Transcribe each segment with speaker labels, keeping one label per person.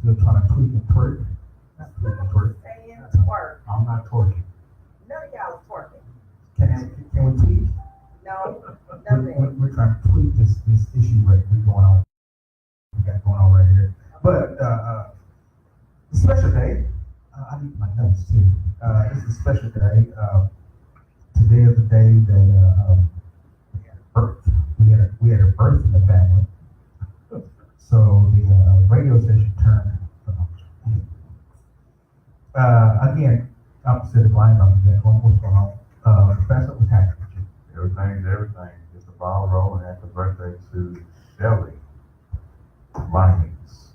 Speaker 1: still trying to tweak and twerk. Not tweak and twerk.
Speaker 2: Saying twerk.
Speaker 1: I'm not twerking.
Speaker 2: None of y'all is twerking.
Speaker 1: Can we tweak?
Speaker 2: No, nothing.
Speaker 1: We're trying to tweak this issue we got going on right here. But the special day, I need my notes too. It's a special day. Today is the day that we had a birth. We had a birth in the family. So the radio station turned. Again, opposite of line on the what's going on? Professor, what's happening with you?
Speaker 3: Everything's everything. Just the ball rolling. Happy birthday to Shelly Lyons,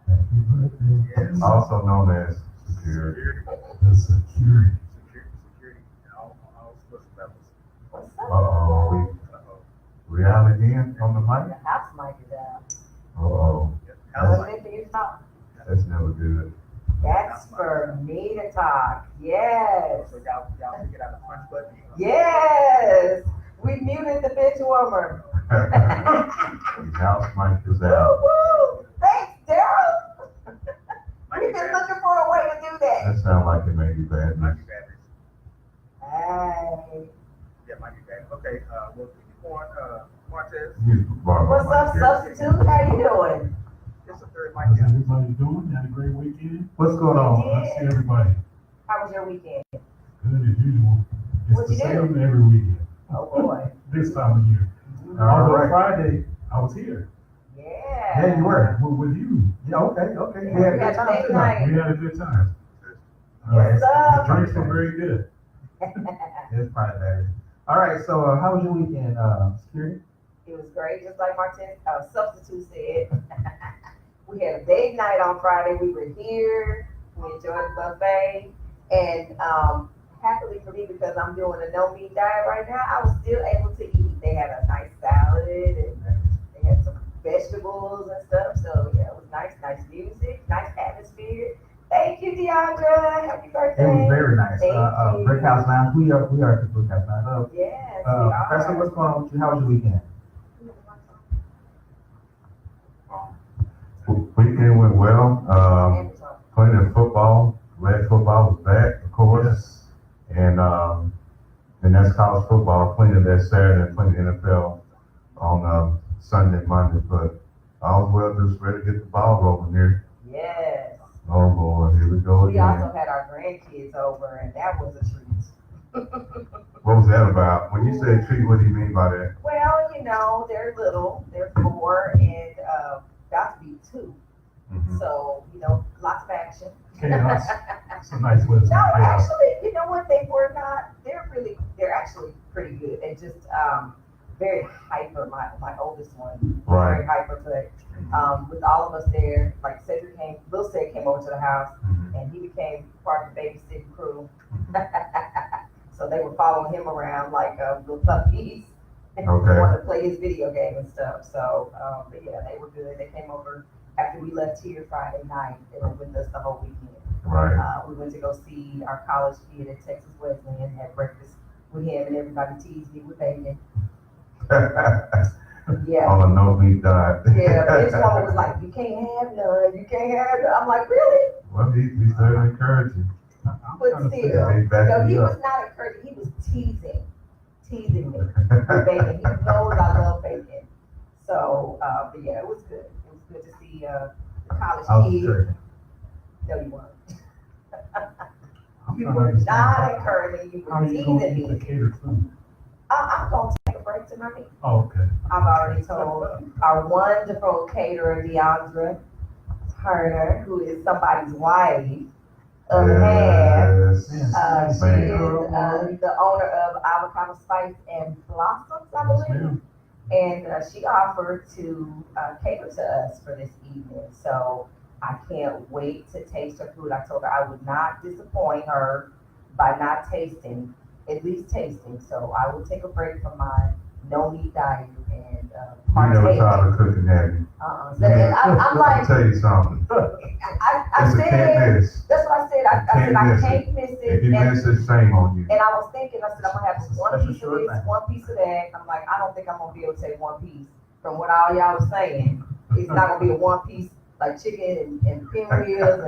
Speaker 1: Happy birthday.
Speaker 3: yes. Also known as Security.
Speaker 1: The security.
Speaker 4: Security, and all sorts of levels.
Speaker 2: What's up?
Speaker 3: Uh-oh, we out again on the
Speaker 2: The
Speaker 3: mic?
Speaker 2: house mic is out.
Speaker 3: Uh-oh,
Speaker 2: What's it for you to talk?
Speaker 3: that's never good.
Speaker 2: That's for me to talk. Yes.
Speaker 4: So y'all can get out the punch button.
Speaker 2: Yes. We muted the Benchwarmer.
Speaker 3: The house mic is out.
Speaker 2: Woo-woo. Thanks, Daryl. We've been looking for a way to do that.
Speaker 3: That sounds like it may be bad
Speaker 4: Might
Speaker 3: news.
Speaker 4: be batteries.
Speaker 2: Hey.
Speaker 4: Yeah, might be batteries. Okay, we'll keep going. Martez,
Speaker 3: You borrow
Speaker 2: What's
Speaker 3: my
Speaker 2: up,
Speaker 3: mic here.
Speaker 2: substitute? How you doing?
Speaker 4: just a third
Speaker 1: How's
Speaker 4: mic down.
Speaker 1: everybody doing? Had a great weekend?
Speaker 3: What's going on?
Speaker 2: Yeah.
Speaker 1: I see everybody.
Speaker 2: How was your weekend?
Speaker 1: Good as usual. It's
Speaker 2: What'd
Speaker 1: the
Speaker 2: you
Speaker 1: same
Speaker 2: do?
Speaker 1: every weekend.
Speaker 2: Oh boy.
Speaker 1: This time of year.
Speaker 3: All
Speaker 1: Although
Speaker 3: right.
Speaker 1: Friday, I was here.
Speaker 2: Yeah.
Speaker 3: Yeah, you were.
Speaker 1: With you.
Speaker 3: Yeah, okay.
Speaker 2: Yeah,
Speaker 3: We had a
Speaker 2: we
Speaker 3: good
Speaker 2: had
Speaker 3: time
Speaker 2: date
Speaker 3: tonight.
Speaker 2: night.
Speaker 1: We had a good time.
Speaker 2: What's
Speaker 1: The
Speaker 2: up?
Speaker 1: drinks were very good.
Speaker 3: It's probably better. All right, so how was your weekend, Security?
Speaker 2: It was great, just like Martin, substitute said. We had a big night on Friday. We were here. We enjoyed the buffet. And happily for me, because I'm doing a no-meat diet right now, I was still able to eat. They had a nice salad and they had some vegetables and stuff. So, yeah, it was nice music, nice atmosphere. Thank you, Deandra. Happy birthday.
Speaker 3: It was very nice.
Speaker 2: Thank you.
Speaker 3: Brick House Lounge. We are at the Brick House Lounge.
Speaker 2: Yes, we
Speaker 3: Professor,
Speaker 2: are.
Speaker 3: what's going on with you? How was your weekend? Weekend went well. Playing in football. Leg football was back, of course. And that's college football. Playing that Saturday and playing the NFL on Sunday, Monday. But I was well just ready to get the ball rolling here.
Speaker 2: Yes.
Speaker 3: Oh boy, here we go
Speaker 2: We also
Speaker 3: again.
Speaker 2: had our grandkids over, and that was a treat.
Speaker 3: What was that about? When you say treat, what do you mean by that?
Speaker 2: Well, you know, they're little, they're 4 and about to be 2.
Speaker 3: Mhm.
Speaker 2: So, you know, lots of action.
Speaker 1: Chaos. It's a nice way to say
Speaker 2: No,
Speaker 1: chaos.
Speaker 2: actually, you know what? They were not, they're actually pretty good. And just very hyper, my oldest one.
Speaker 3: Right.
Speaker 2: Very hyper, but with all of us there, like Cedric Lil Ced came over to the house,
Speaker 3: Mhm.
Speaker 2: and he became part of the babysitting crew. So they were following him around like little puppies. And
Speaker 3: Okay.
Speaker 2: wanted to play his video game and stuff. So, but yeah, they were good. They came over after we left here Friday night. They were with us the whole weekend.
Speaker 3: Right.
Speaker 2: We went to go see our college kid at Texas Wesleyan, had breakfast with him, and everybody teased me with bacon. Yeah.
Speaker 3: On a no meat diet.
Speaker 2: Yeah, Benchwarmer was like, you can't have none, you can't have none. I'm like, really?
Speaker 3: Well, he certainly encouraged you.
Speaker 2: But
Speaker 1: I'm
Speaker 2: still,
Speaker 3: He backed
Speaker 2: no, he
Speaker 3: you
Speaker 2: was
Speaker 3: up.
Speaker 2: not encouraging, he was teasing me with bacon. He knows I love bacon. So, but yeah, it was good. It was good to see the college
Speaker 3: I was
Speaker 2: kid.
Speaker 3: sure.
Speaker 2: No, you weren't.
Speaker 1: I'm
Speaker 2: You
Speaker 1: trying to
Speaker 2: were
Speaker 1: understand
Speaker 2: not encouraging, you
Speaker 1: How
Speaker 2: were
Speaker 1: are you going to
Speaker 2: teasing
Speaker 1: eat the
Speaker 2: me.
Speaker 1: catered food?
Speaker 2: I'm gonna take a break tonight.
Speaker 1: Oh, okay.
Speaker 2: I've already told our wonderful caterer, Deandra Turner, who is somebody's wife of half.
Speaker 3: Yes.
Speaker 2: She
Speaker 3: Man.
Speaker 2: is the owner of Avocado Spice and Blossoms, I
Speaker 1: Yes,
Speaker 2: believe.
Speaker 1: ma'am.
Speaker 2: And she offered to cater to us for this evening. So I can't wait to taste her food. I told her I would not disappoint her by not tasting, at least tasting. So I will take a break from my no meat diet and
Speaker 3: You never
Speaker 2: partake.
Speaker 3: tired of cooking, have you?
Speaker 2: So I'm
Speaker 3: Let me
Speaker 2: like,
Speaker 3: tell you something.
Speaker 2: I
Speaker 3: It's a can't
Speaker 2: said,
Speaker 3: miss.
Speaker 2: that's what I said. I said, I can't miss it.
Speaker 3: If you
Speaker 2: And-
Speaker 3: miss it, shame on you.
Speaker 2: And I was thinking, I said, I'm gonna have one
Speaker 1: Special
Speaker 2: piece of
Speaker 1: short
Speaker 2: this,
Speaker 1: thing.
Speaker 2: one piece of that. I'm like, I don't think I'm gonna be able to take one piece. From what all y'all was saying, it's not gonna be a one piece like chicken and pinwheels,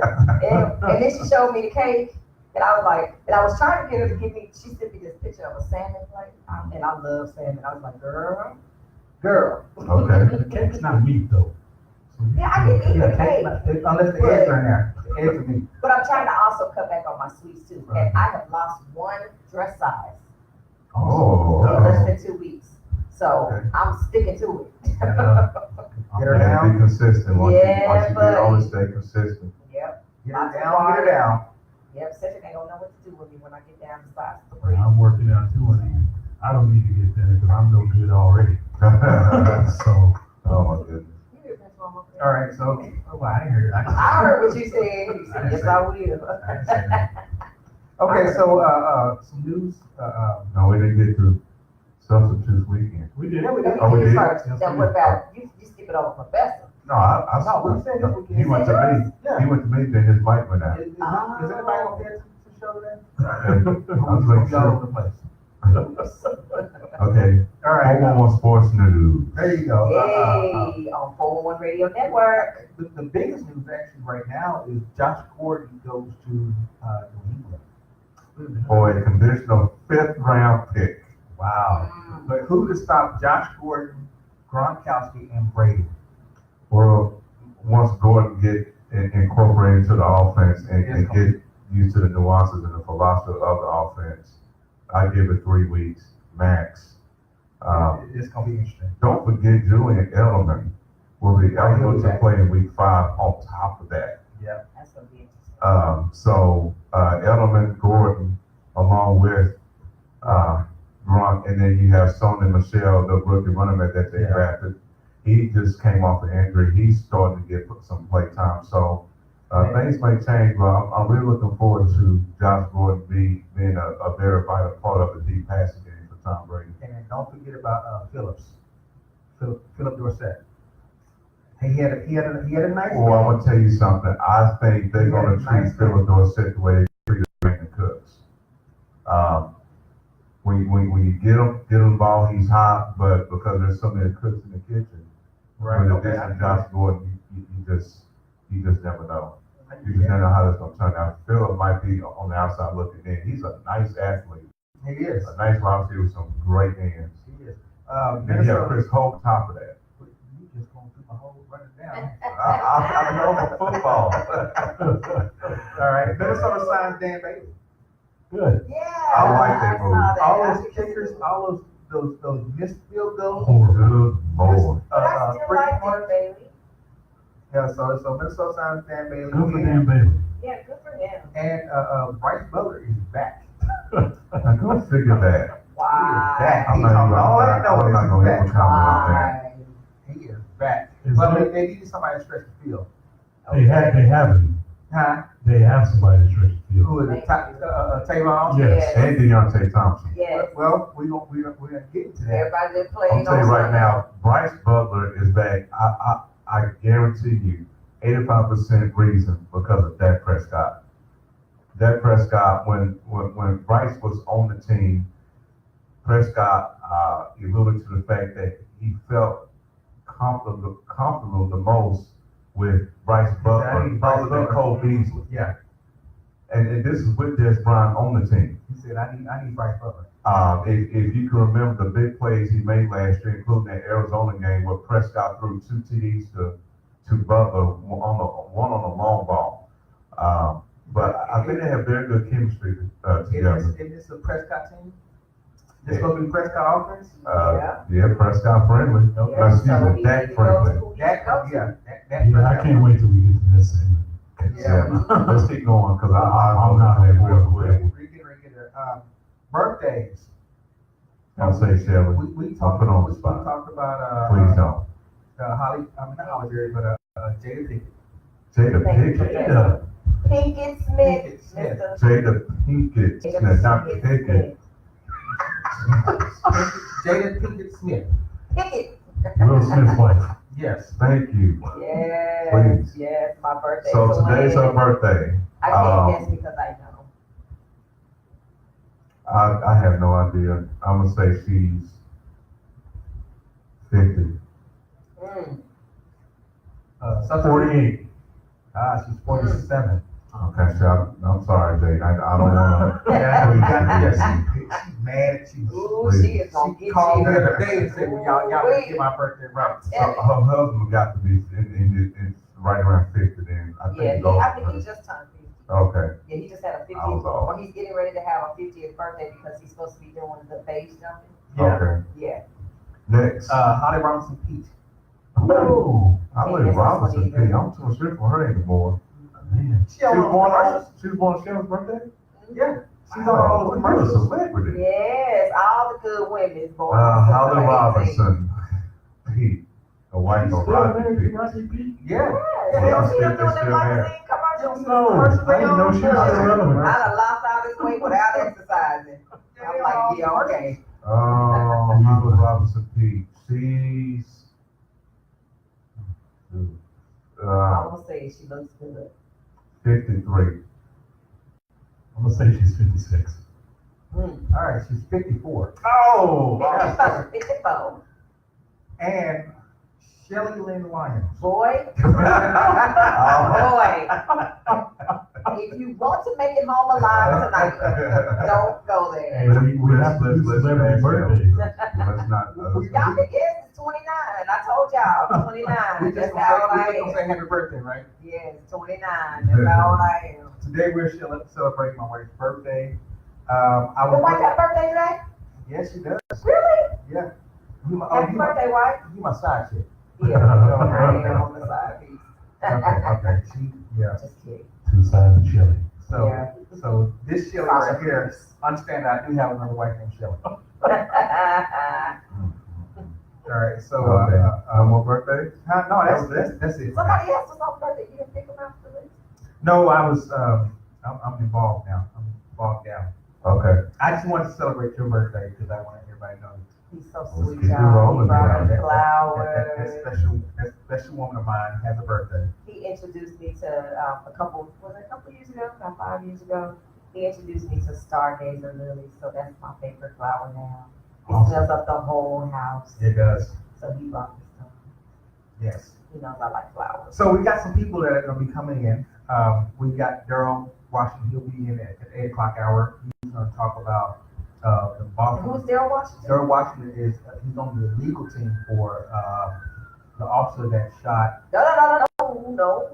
Speaker 2: and then she showed me the cake, and I was like, and I was trying to get her to give me. She sent me this picture of a salmon plate, and I love salmon. I was like, girl.
Speaker 3: Okay.
Speaker 1: The cake's not meat though. So
Speaker 2: Yeah, I can eat the cake,
Speaker 1: unless the eggs are in there. The eggs are meat.
Speaker 2: but I'm trying to also cut back on my sweets too. And I have lost one dress size
Speaker 3: Oh,
Speaker 2: in less
Speaker 3: okay.
Speaker 2: than 2 weeks, so
Speaker 3: Okay.
Speaker 2: I'm sticking to it.
Speaker 1: And,
Speaker 3: Get her down. Be consistent. Once
Speaker 2: Yeah,
Speaker 3: you
Speaker 2: buddy.
Speaker 3: always stay consistent.
Speaker 2: Yep.
Speaker 1: get her down, get her down.
Speaker 2: Yep, Cedric ain't gonna know what to do with me when I get down to size 3.
Speaker 1: I'm working out too, and I don't need to get thinner because I'm no good already. So,
Speaker 3: Oh my goodness.
Speaker 2: You hear Benchwarmer?
Speaker 1: all right, so, oh, I didn't hear it.
Speaker 2: I heard what you said. You
Speaker 1: I
Speaker 2: said,
Speaker 1: didn't
Speaker 2: yes,
Speaker 1: say
Speaker 2: I
Speaker 1: it.
Speaker 2: will.
Speaker 1: I didn't say that. Okay, so, some news,
Speaker 3: No, we didn't get to substitutes weekend.
Speaker 1: we did.
Speaker 2: Then we did
Speaker 3: Oh, we did?
Speaker 2: first.
Speaker 1: Yes,
Speaker 2: Then
Speaker 1: we
Speaker 2: what
Speaker 1: did.
Speaker 2: about, you skip it over Professor.
Speaker 3: No, I
Speaker 1: No, we said this weekend.
Speaker 3: He went to me.
Speaker 1: Yeah.
Speaker 3: He went to me, then his mic went out.
Speaker 1: Is anybody gonna pay attention to the show today?
Speaker 3: I was making
Speaker 1: Be all
Speaker 3: sure.
Speaker 1: over the place.
Speaker 3: Okay.
Speaker 1: All right,
Speaker 3: 411 Sports News.
Speaker 1: there you go.
Speaker 2: Yay, on 411 Radio Network.
Speaker 1: The biggest news actually right now is Josh Gordon goes to New England.
Speaker 3: For a conditional 5th round pick.
Speaker 1: Wow.
Speaker 2: Mm.
Speaker 1: But who could stop Josh Gordon, Gronkowski, and Brady?
Speaker 3: Well, once Gordon get incorporated into the offense and get used to the nuances and the philosophy of the offense, I give it 3 weeks max.
Speaker 1: It's gonna be interesting.
Speaker 3: Don't forget Julian Edelman will be eligible to play in week 5 on top of that.
Speaker 1: Yeah.
Speaker 2: That's gonna be interesting.
Speaker 3: So Edelman, Gordon, along with Gronk, and then you have Sonny Michelle, the rookie running back that they
Speaker 1: Yeah.
Speaker 3: drafted. He just came off an injury. He's starting to get some play time. So things may change, but I'm really looking forward to Josh Gordon being a very vital part of the deep passing game for Tom Brady.
Speaker 1: And don't forget about Philip Dorsett. He had a nice
Speaker 3: Well, I'm gonna tell you something. I think they're gonna treat Philip Dorsett the way they treated Brandon Cooks. When you get him the ball, he's hot, but because there's so many cooks in the kitchen,
Speaker 1: Right.
Speaker 3: in
Speaker 1: Okay.
Speaker 3: addition to Josh Gordon, you just never know. You just never know how that's gonna turn out. Philip might be on the outside looking in. He's a nice athlete,
Speaker 1: He is.
Speaker 3: a nice wide receiver with some great hands.
Speaker 1: He is.
Speaker 3: Then you have
Speaker 1: Minnesota.
Speaker 3: Chris Hope on top of that.
Speaker 1: You just gonna do my whole running down.
Speaker 3: I know for football.
Speaker 1: All right. Minnesota signs Dan Bailey.
Speaker 3: Good.
Speaker 2: Yeah.
Speaker 3: I like that
Speaker 2: saw
Speaker 3: move.
Speaker 2: that.
Speaker 1: All
Speaker 2: I
Speaker 1: those
Speaker 2: think
Speaker 1: kickers,
Speaker 2: it's-
Speaker 1: all those missed field goals.
Speaker 3: Oh, good Lord.
Speaker 2: But I still like Dan Bailey.
Speaker 1: Yeah, so Minnesota signs Dan Bailey.
Speaker 5: Good for Dan Bailey.
Speaker 2: Yeah, good for him.
Speaker 1: And Bryce Butler is back.
Speaker 3: I go figure that.
Speaker 2: Wow.
Speaker 1: back.
Speaker 3: I'm not even
Speaker 1: All I know
Speaker 3: I'm
Speaker 1: is
Speaker 3: not
Speaker 1: he's
Speaker 3: gonna
Speaker 1: back.
Speaker 3: even comment on that.
Speaker 2: Why?
Speaker 1: He is back.
Speaker 5: Is
Speaker 1: Well,
Speaker 5: that-
Speaker 1: they needed somebody to stretch the field.
Speaker 5: They haven't.
Speaker 1: Huh?
Speaker 5: They have somebody to stretch the field.
Speaker 1: Who is it? Tavon?
Speaker 5: Yes.
Speaker 3: And Deontay Thompson.
Speaker 2: Yes.
Speaker 1: Well, we're gonna get into that.
Speaker 2: Everybody that played
Speaker 3: I'll tell you
Speaker 2: on
Speaker 3: right
Speaker 2: Sunday.
Speaker 3: now, Bryce Butler is back. I guarantee you, 85% reason because of Dak Prescott. Dak Prescott, when Bryce was on the team, Prescott alluded to the fact that he felt comfortable the most with Bryce Butler, other than Cole Beasley.
Speaker 1: Yeah.
Speaker 3: And this is with Des Bryant on the team.
Speaker 1: He said, I need Bryce Butler.
Speaker 3: If you can remember the big plays he made last year, including that Arizona game where Prescott threw 2 TDs to Butler, one on a long ball. But I think they have very good chemistry together.
Speaker 1: Is this a Prescott team? This supposed to be Prescott offense?
Speaker 3: Yeah, Prescott friendly.
Speaker 2: Yeah,
Speaker 3: Excuse
Speaker 2: so
Speaker 3: me,
Speaker 2: he
Speaker 3: Dak
Speaker 2: goes
Speaker 3: friendly.
Speaker 2: to who he
Speaker 1: That,
Speaker 2: goes to.
Speaker 1: yeah.
Speaker 5: Yeah, I can't wait till we get to this segment.
Speaker 3: Yeah. Let's keep going because I'm
Speaker 5: not
Speaker 3: not
Speaker 5: on
Speaker 3: real
Speaker 5: board.
Speaker 3: quick.
Speaker 1: We're getting ready to get there. Birthdays.
Speaker 3: I'll say Shelly.
Speaker 1: We
Speaker 3: I'll
Speaker 1: talked
Speaker 3: put on the
Speaker 1: we
Speaker 3: spot.
Speaker 1: talked about
Speaker 3: Please don't.
Speaker 1: not Holly Berry, but Jada Pinkett.
Speaker 3: Jada
Speaker 2: Thank you.
Speaker 3: Pinkett.
Speaker 5: Yeah.
Speaker 2: Pinkett Smith.
Speaker 1: Pinkett Smith.
Speaker 2: Mr.
Speaker 3: Jada Pinkett.
Speaker 2: Jada
Speaker 3: Not
Speaker 2: Pinkett
Speaker 3: Pickett.
Speaker 1: Jada Pinkett Smith.
Speaker 2: Pickett.
Speaker 5: Will Smith's wife.
Speaker 1: Yes.
Speaker 3: Thank you.
Speaker 2: Yes,
Speaker 3: Please.
Speaker 2: yes, my birthday.
Speaker 3: So today's her
Speaker 2: when?
Speaker 3: birthday.
Speaker 2: I can't guess because I know.
Speaker 3: I have no idea. I'm gonna say she's 50.
Speaker 2: Mm.
Speaker 1: Substitute.
Speaker 5: 48.
Speaker 1: She's 47.
Speaker 3: Okay, so I'm sorry, Jay. I don't wanna.
Speaker 1: She's mad.
Speaker 2: Ooh, she is gonna
Speaker 1: She
Speaker 2: get
Speaker 1: called me
Speaker 2: you.
Speaker 1: the other day and said, well, y'all didn't get my birthday right.
Speaker 3: So her husband got to be it's right around 50 then. I think
Speaker 2: Yeah,
Speaker 3: it's over.
Speaker 2: I think he just turned 50.
Speaker 3: Okay.
Speaker 2: Yeah, he just had a
Speaker 3: I
Speaker 2: 50th,
Speaker 3: was off.
Speaker 2: or he's getting ready to have a 50th birthday because he's supposed to be doing the base jumping.
Speaker 1: Yeah.
Speaker 3: Okay.
Speaker 2: Yeah.
Speaker 3: Next.
Speaker 1: Holly Robinson Peach.
Speaker 3: Oh, I
Speaker 2: Okay,
Speaker 3: believe
Speaker 2: that's
Speaker 3: Robinson
Speaker 2: funny,
Speaker 3: P. I'm too sure for her anymore.
Speaker 5: Man.
Speaker 1: She on commercials.
Speaker 3: She was born on Shell's birthday?
Speaker 1: Yeah. She's on all the
Speaker 3: You're a
Speaker 1: commercials.
Speaker 3: celebrity.
Speaker 2: Yes, all the good women born.
Speaker 3: Holly
Speaker 2: September 18th.
Speaker 3: Robinson P. A wife
Speaker 5: She's
Speaker 3: of
Speaker 5: still
Speaker 3: Rodney
Speaker 5: married
Speaker 3: P.
Speaker 5: to Rodney P?
Speaker 1: Yeah.
Speaker 2: Yes,
Speaker 3: Yeah,
Speaker 2: you don't see
Speaker 3: they
Speaker 2: them doing
Speaker 3: still
Speaker 2: them
Speaker 3: married.
Speaker 2: magazine commercials.
Speaker 5: No, I didn't know she was still relevant.
Speaker 2: I done lost all this weight without exercising. I'm like, yeah, okay.
Speaker 3: Holly Robinson P. She's
Speaker 2: I'm gonna say she looks good.
Speaker 3: 53.
Speaker 5: I'm gonna say she's 56.
Speaker 1: All right, she's 54.
Speaker 3: Oh!
Speaker 2: 54, 54.
Speaker 1: And Shelly Lynn Lyons.
Speaker 2: Boy,
Speaker 3: Oh.
Speaker 2: boy. If you want to make it home alive tonight, don't go
Speaker 5: Hey,
Speaker 2: there.
Speaker 5: we have to do celebrity birthdays.
Speaker 3: Let's not.
Speaker 2: Y'all can guess it's 29. I told y'all, 29.
Speaker 1: We
Speaker 2: That's
Speaker 1: just
Speaker 2: how old I
Speaker 1: gonna
Speaker 2: am.
Speaker 1: say happy birthday, right?
Speaker 2: Yes, 29. That's how old I am.
Speaker 1: Today we're celebrating my wife's birthday. I
Speaker 2: Your
Speaker 1: was.
Speaker 2: wife got a birthday today?
Speaker 1: Yes, she does.
Speaker 2: Really?
Speaker 1: Yeah. You my,
Speaker 2: Happy birthday, wife.
Speaker 1: You my side chick.
Speaker 2: Yeah, I am on the side piece.
Speaker 1: Okay. Yeah.
Speaker 2: Just kidding.
Speaker 5: Two sides of chili.
Speaker 1: So,
Speaker 2: Yeah.
Speaker 1: so this Shelly right here. Understand that I do have another wife named Shelly. All right. So,
Speaker 3: No more birthdays?
Speaker 1: no, that's it.
Speaker 2: Somebody else was on birthday. You didn't pick them out for the list?
Speaker 1: No, I was. I'm involved now. I'm bogged down.
Speaker 3: Okay.
Speaker 1: I just wanted to celebrate your birthday because I want everybody to know
Speaker 2: He's so
Speaker 3: Let's
Speaker 2: sweet,
Speaker 3: keep it
Speaker 2: y'all.
Speaker 3: rolling
Speaker 2: He brought me
Speaker 3: now.
Speaker 2: flowers.
Speaker 1: that special woman of mine has a birthday.
Speaker 2: He introduced me to a couple years ago, about 5 years ago. He introduced me to stargazer lilies, so that's my favorite flower now. It
Speaker 1: Awesome.
Speaker 2: smells up the whole house.
Speaker 1: It does.
Speaker 2: So he brought me some.
Speaker 1: Yes.
Speaker 2: He knows I like flowers.
Speaker 1: So we got some people that are going to be coming in. We got Daryl Washington. He'll be in at 8 o'clock hour. He's going to talk about the
Speaker 2: And
Speaker 1: Botham.
Speaker 2: who's Daryl Washington?
Speaker 1: Daryl Washington is he's on the legal team for the officer that shot.
Speaker 2: No.
Speaker 1: No?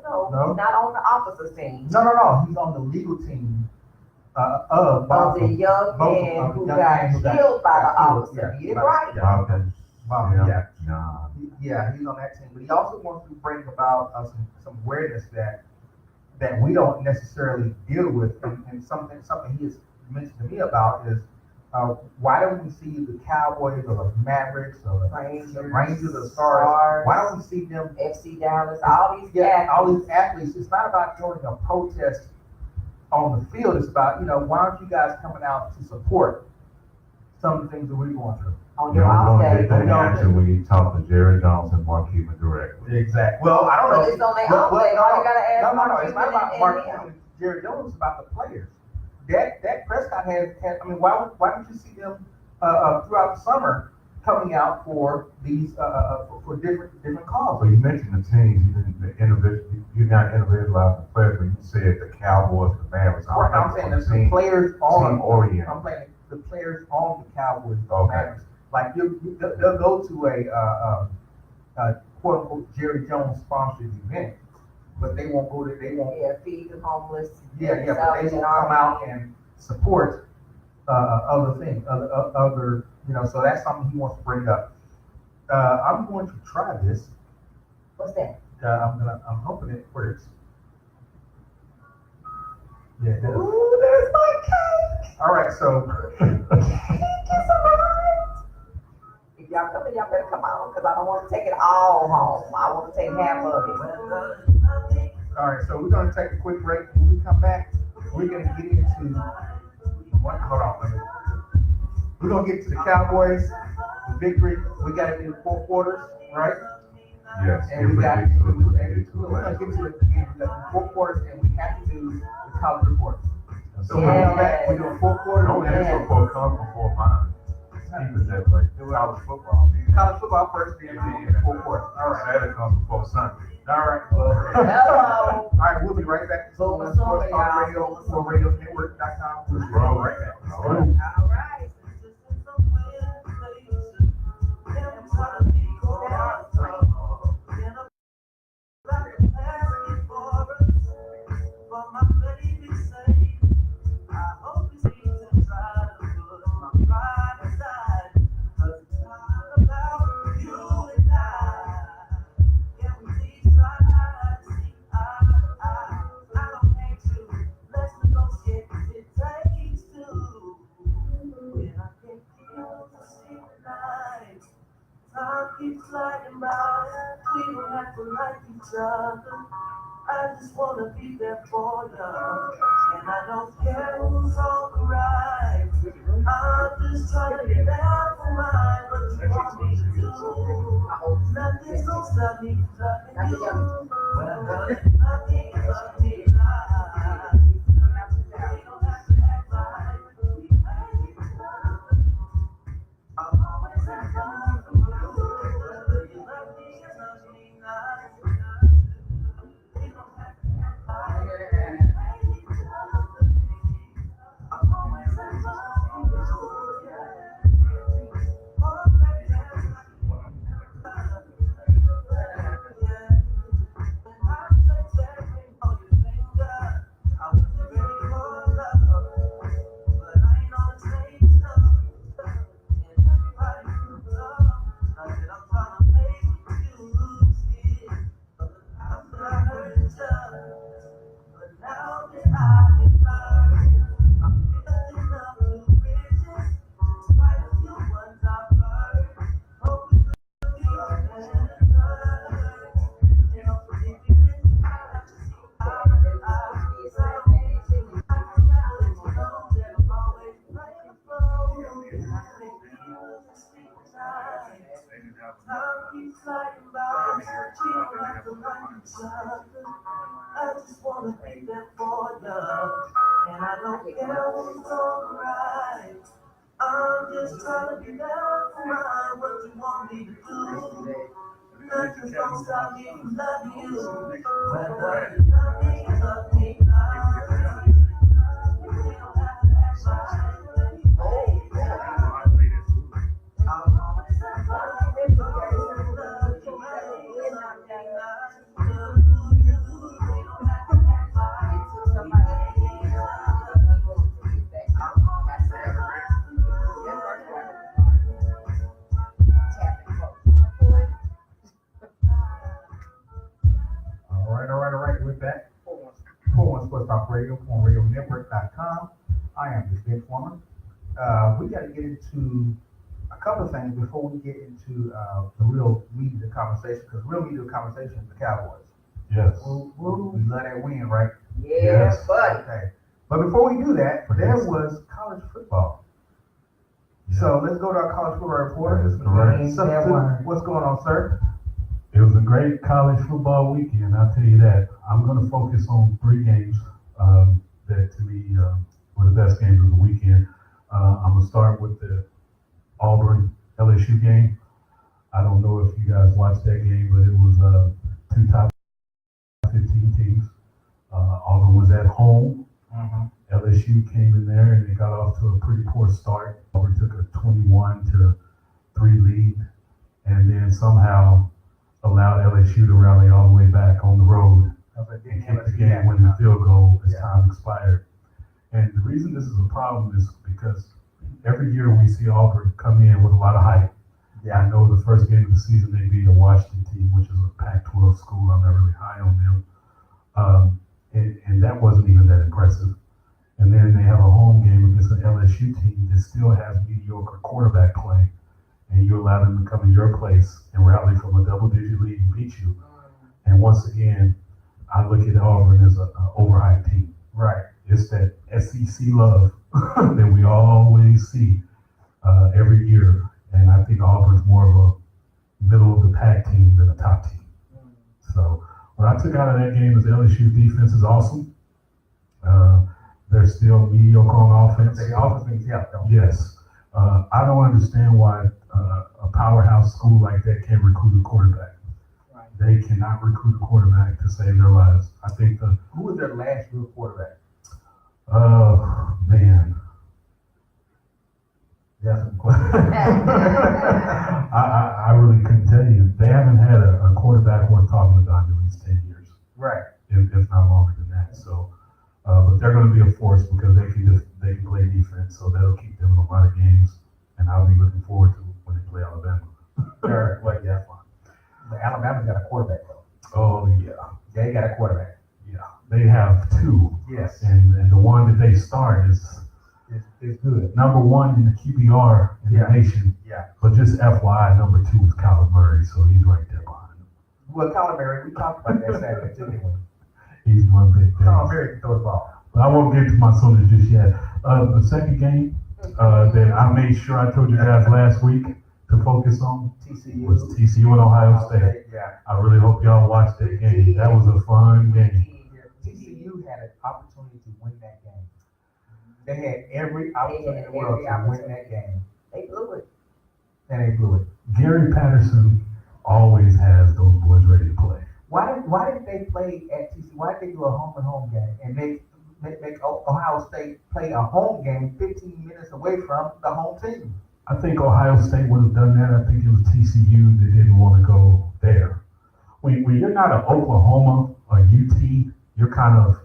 Speaker 2: He's not on the officer's team.
Speaker 1: No. He's on the legal team of
Speaker 2: Of the
Speaker 1: Botham.
Speaker 2: young
Speaker 1: Both of
Speaker 2: man
Speaker 1: them,
Speaker 2: who
Speaker 1: young
Speaker 2: got
Speaker 1: man who got-
Speaker 2: killed by the
Speaker 1: got killed,
Speaker 2: officer.
Speaker 1: yeah,
Speaker 2: Get it
Speaker 1: by-
Speaker 2: right?
Speaker 3: Yeah, okay.
Speaker 1: Botham, yeah.
Speaker 3: Nah.
Speaker 1: Yeah, he's on that team, but he also wants to bring about some awareness that we don't necessarily deal with, and something he has mentioned to me about is why don't we see the Cowboys or the Mavericks or the Rangers or the Stars? Why don't we see them?
Speaker 2: FC Dallas, all these
Speaker 1: Yeah, all
Speaker 2: athletes.
Speaker 1: these athletes. It's not about joining a protest on the field. It's about why aren't you guys coming out to support some of the things that we're going through?
Speaker 2: On
Speaker 3: You're
Speaker 2: your off
Speaker 3: gonna
Speaker 2: day.
Speaker 3: get that action when you talk to Jerry Johnson, Mark Cuban directly.
Speaker 1: Exactly. Well, I don't know.
Speaker 2: But it's on their off day. All you gotta ask
Speaker 1: No,
Speaker 2: Mark
Speaker 1: it's not
Speaker 2: Cuban
Speaker 1: about
Speaker 2: and
Speaker 1: Mark
Speaker 2: him.
Speaker 1: Cuban, Jerry Jones. It's about the players. Dak Prescott has. I mean, why don't you see them throughout the summer coming out for these for different
Speaker 3: So
Speaker 1: causes?
Speaker 3: you mentioned the teams, you not individualized the players, but you said the Cowboys, the Mavericks.
Speaker 1: Right, I'm saying the players
Speaker 3: team
Speaker 1: on.
Speaker 3: oriented.
Speaker 1: I'm saying the players on the Cowboys.
Speaker 3: Okay.
Speaker 1: Mavericks. Like they'll go to a quote unquote Jerry Jones sponsored event, but they won't go to. They won't.
Speaker 2: Yeah, feed the homeless.
Speaker 1: Yeah, but they will come out and support other things, other, so that's something he wants to bring up. I'm going to try this.
Speaker 2: What's that?
Speaker 1: I'm hoping it works. Yeah, it does.
Speaker 2: Ooh, there's my cake.
Speaker 1: All right, so
Speaker 2: If y'all come in, y'all better come on, because I don't want to take it all home. I want to take half of it.
Speaker 1: all right, so we're gonna take a quick break. When we come back, we're gonna get into hold on. We're gonna get to the Cowboys, the victory. We got it in 4 quarters, right?
Speaker 3: Yes,
Speaker 1: And we got
Speaker 3: get to
Speaker 1: we're gonna
Speaker 3: it.
Speaker 1: get to the 4 quarters, and we have to do the college report. So
Speaker 2: Yeah.
Speaker 1: we're doing 4 quarters.
Speaker 3: Don't answer for come before mine. Keep it that way. College football.
Speaker 1: College football first, then the full court.
Speaker 3: All right. Saturday comes before Sunday.
Speaker 1: All right. Well,
Speaker 2: Hello.
Speaker 1: all right, we'll be right back.
Speaker 2: Full
Speaker 1: Sports
Speaker 2: summer,
Speaker 1: Talk
Speaker 2: y'all.
Speaker 1: Radio for RadioNetwork.com. We'll be
Speaker 3: Bro.
Speaker 1: right back.
Speaker 3: All right.
Speaker 2: All right.
Speaker 6: Time keeps sliding by, we don't have to like each other. I just wanna be there for you, and I don't care who's on the right. I'm just trying to be there for mine, what you want me to do. Nothing's gonna stop me from loving you. Well, nothing but me right. We don't have to act like we hate each other. I'm always at home. You love me not. We don't have to act like we hate each other. I'm always at home. Oh, baby, when I say everything on your finger, I wasn't ready for love, but I ain't on the same stuff. And everybody knows I said I'm trying to make you see it. After I heard you, but now that I have learned, I'm building up new bridges, despite a few ones I've burned. Hope we could be better. You know, if you get I have to see how I don't know that I'm always playing flow. I think you just sleep tonight. Time keeps sliding by, we don't have to like each other. I just wanna be there for you, and I don't care who's on the right. I'm just trying to be there for mine, what you want me to do. Nothing's gonna stop me from loving you, whether you love me or love me not. We don't have to act like we hate each other. I'm always at home.
Speaker 1: All right. We're back. 41 Sports Talk Radio on RadioNetwork.com. I am the Benchwarmer. We got to get into a couple of things before we get into the real meat of the conversation, because real meat of the conversation is the Cowboys.
Speaker 5: Yes.
Speaker 1: We love that win, right?
Speaker 2: Yeah,
Speaker 5: Yes.
Speaker 2: buddy.
Speaker 1: Okay. But before we do that, there was college football. So let's go to our college football reporter.
Speaker 3: That is correct.
Speaker 1: Substitute, what's going on, sir?
Speaker 5: It was a great college football weekend, I'll tell you that. I'm going to focus on 3 games that to me were the best games of the weekend. I'm going to start with the Auburn LSU game. I don't know if you guys watched that game, but it was 2 top 15 teams. Auburn was at home. LSU came in there and they got off to a pretty poor start. Auburn took a 21-3 lead and then somehow allowed LSU to rally all the way back on the road and kick the game-winning field goal as time expired. And the reason this is a problem is because every year we see Auburn come in with a lot of hype. Yeah, I know the first game of the season they beat a Washington team, which is a Pac-12 school. I'm not really high on them. And that wasn't even that impressive. And then they have a home game against an LSU team that still has mediocre quarterback play. And you allow them to come in your place and rally from a double-digit lead and beat you. And once again, I look at Auburn as an overhyped team.
Speaker 1: Right.
Speaker 5: It's that SEC love that we always see every year. And I think Auburn's more of a middle-of-the-pack team than a top team. So what I took out of that game is LSU's defense is awesome. They're still mediocre on offense.
Speaker 1: The offense needs help, though.
Speaker 5: Yes. I don't understand why a powerhouse school like that can't recruit a quarterback.
Speaker 1: Right.
Speaker 5: They cannot recruit a quarterback to save their lives. I think
Speaker 1: Who was their last real quarterback?
Speaker 5: Man.
Speaker 1: That's some questions.
Speaker 5: I really couldn't tell you. They haven't had a quarterback worth talking about in at least 10 years,
Speaker 1: Right.
Speaker 5: if not longer than that. So, but they're going to be a force because they can play defense, so that'll keep them in a lot of games. And I'll be looking forward to when they play Alabama.
Speaker 1: Sure. Well, yeah, fine. But Alabama's got a quarterback though.
Speaker 5: Oh yeah,
Speaker 1: They got a quarterback.
Speaker 5: yeah. They have two,
Speaker 1: Yes.
Speaker 5: and the one that they start is
Speaker 1: It's good.
Speaker 5: number one in the QBR in
Speaker 1: Yeah.
Speaker 5: the nation.
Speaker 1: Yeah.
Speaker 5: But just FYI, number two is Kyler Murray, so he's right there behind him.
Speaker 1: Well, Colin Murray, we talked about that Saturday too, didn't we?
Speaker 5: He's one big thing.
Speaker 1: Colin Murray can throw the ball.
Speaker 5: But I won't get to my Sooners just yet. The second game that I made sure I told you guys last week to focus on
Speaker 1: TCU.
Speaker 5: was TCU and Ohio State.
Speaker 1: Yeah.
Speaker 5: I really hope y'all watched that game. That was a fun game.
Speaker 1: TCU had an opportunity to win that game. They had every opportunity in the world to win that game,
Speaker 2: They blew it.
Speaker 1: and they blew it.
Speaker 5: Gary Patterson always has those boys ready to play.
Speaker 1: Why did they play at TCU? Why did they do a home and home game and make Ohio State play a home game 15 minutes away from the home team?
Speaker 5: I think Ohio State would have done that. I think it was TCU that didn't want to go there. When you're not an Oklahoma or UT, you're kind of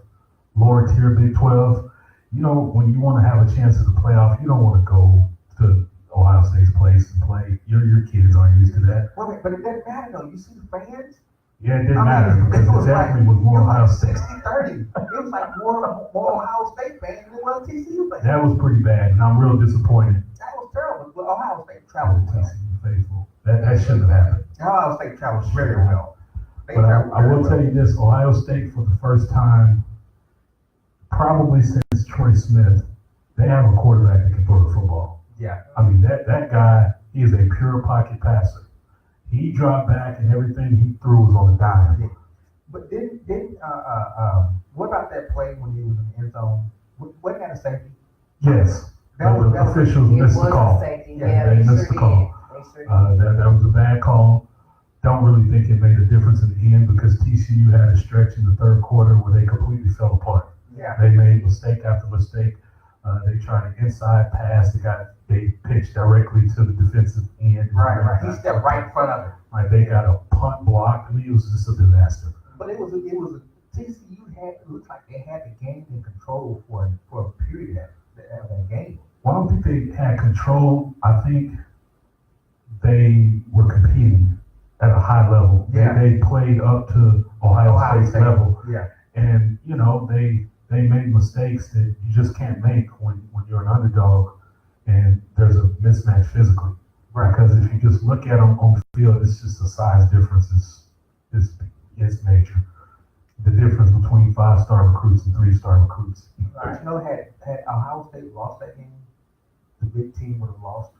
Speaker 5: lower tier Big 12. You know, when you want to have a chance at the playoff, you don't want to go to Ohio State's place and play. Your kids aren't used to that.
Speaker 1: Well, but it doesn't matter though. You see the fans?
Speaker 5: Yeah, it didn't matter because it definitely was more Ohio State.
Speaker 1: 60-30. It was like more Ohio State fans than it was TCU fans.
Speaker 5: That was pretty bad, and I'm real disappointed
Speaker 1: That was terrible. But Ohio State
Speaker 5: with
Speaker 1: traveled well.
Speaker 5: TCU faithful. That shouldn't have happened.
Speaker 1: Ohio State traveled very well. They
Speaker 5: But
Speaker 1: traveled
Speaker 5: I will
Speaker 1: very
Speaker 5: tell
Speaker 1: well.
Speaker 5: you this, Ohio State for the first time, probably since Troy Smith, they have a quarterback that can throw the football.
Speaker 1: Yeah.
Speaker 5: I mean, that guy, he is a pure pocket passer. He dropped back and everything he threw was on a dime.
Speaker 1: But what about that play when he was in the end zone? Wasn't that a safety?
Speaker 5: Yes,
Speaker 1: That was
Speaker 5: the officials
Speaker 2: It
Speaker 5: missed
Speaker 2: was
Speaker 5: the call.
Speaker 2: a safety.
Speaker 1: Yeah,
Speaker 2: Yeah,
Speaker 5: they
Speaker 2: they
Speaker 5: missed
Speaker 2: sure
Speaker 5: the call.
Speaker 2: did. They sure did.
Speaker 5: That was a bad call. Don't really think it made a difference in the end because TCU had a stretch in the third quarter where they completely fell apart.
Speaker 1: Yeah.
Speaker 5: They made mistake after mistake. They tried an inside pass. They pitched directly to the defensive end.
Speaker 1: Right. He stepped right in front of it.
Speaker 5: Like they got a punt block. I mean, it was just a disaster.
Speaker 1: But it was TCU it looked like they had the game in control for a period of that game.
Speaker 5: Well, I don't think they had control. I think they were competing at a high level.
Speaker 1: Yeah.
Speaker 5: They played up to Ohio State's level.
Speaker 1: Yeah.
Speaker 5: And, you know, they made mistakes that you just can't make when you're an underdog and there's a mismatch physically.
Speaker 1: Right.
Speaker 5: Because if you just look at them on the field, it's just the size difference is major. The difference between 5-star recruits and 3-star recruits.
Speaker 1: But you know, had Ohio State lost that game, the big team would have lost.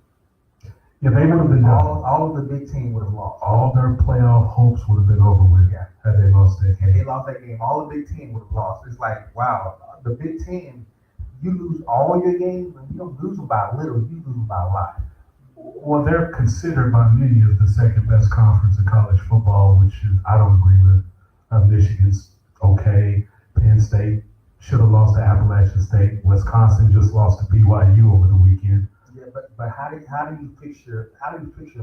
Speaker 5: Yeah, they would have been
Speaker 1: all of the big team would have lost.
Speaker 5: all their playoff hopes would have been over with had they lost that
Speaker 1: And they
Speaker 5: game.
Speaker 1: lost that game. All the big team would have lost. It's like, wow, the big team, you lose all your games, and you don't lose them by a little, you lose them by a lot.
Speaker 5: Well, they're considered by many as the second best conference in college football, which I don't agree with. Michigan's okay. Penn State should have lost to Appalachian State. Wisconsin just lost to BYU over the weekend.
Speaker 1: Yeah, but how do you fix your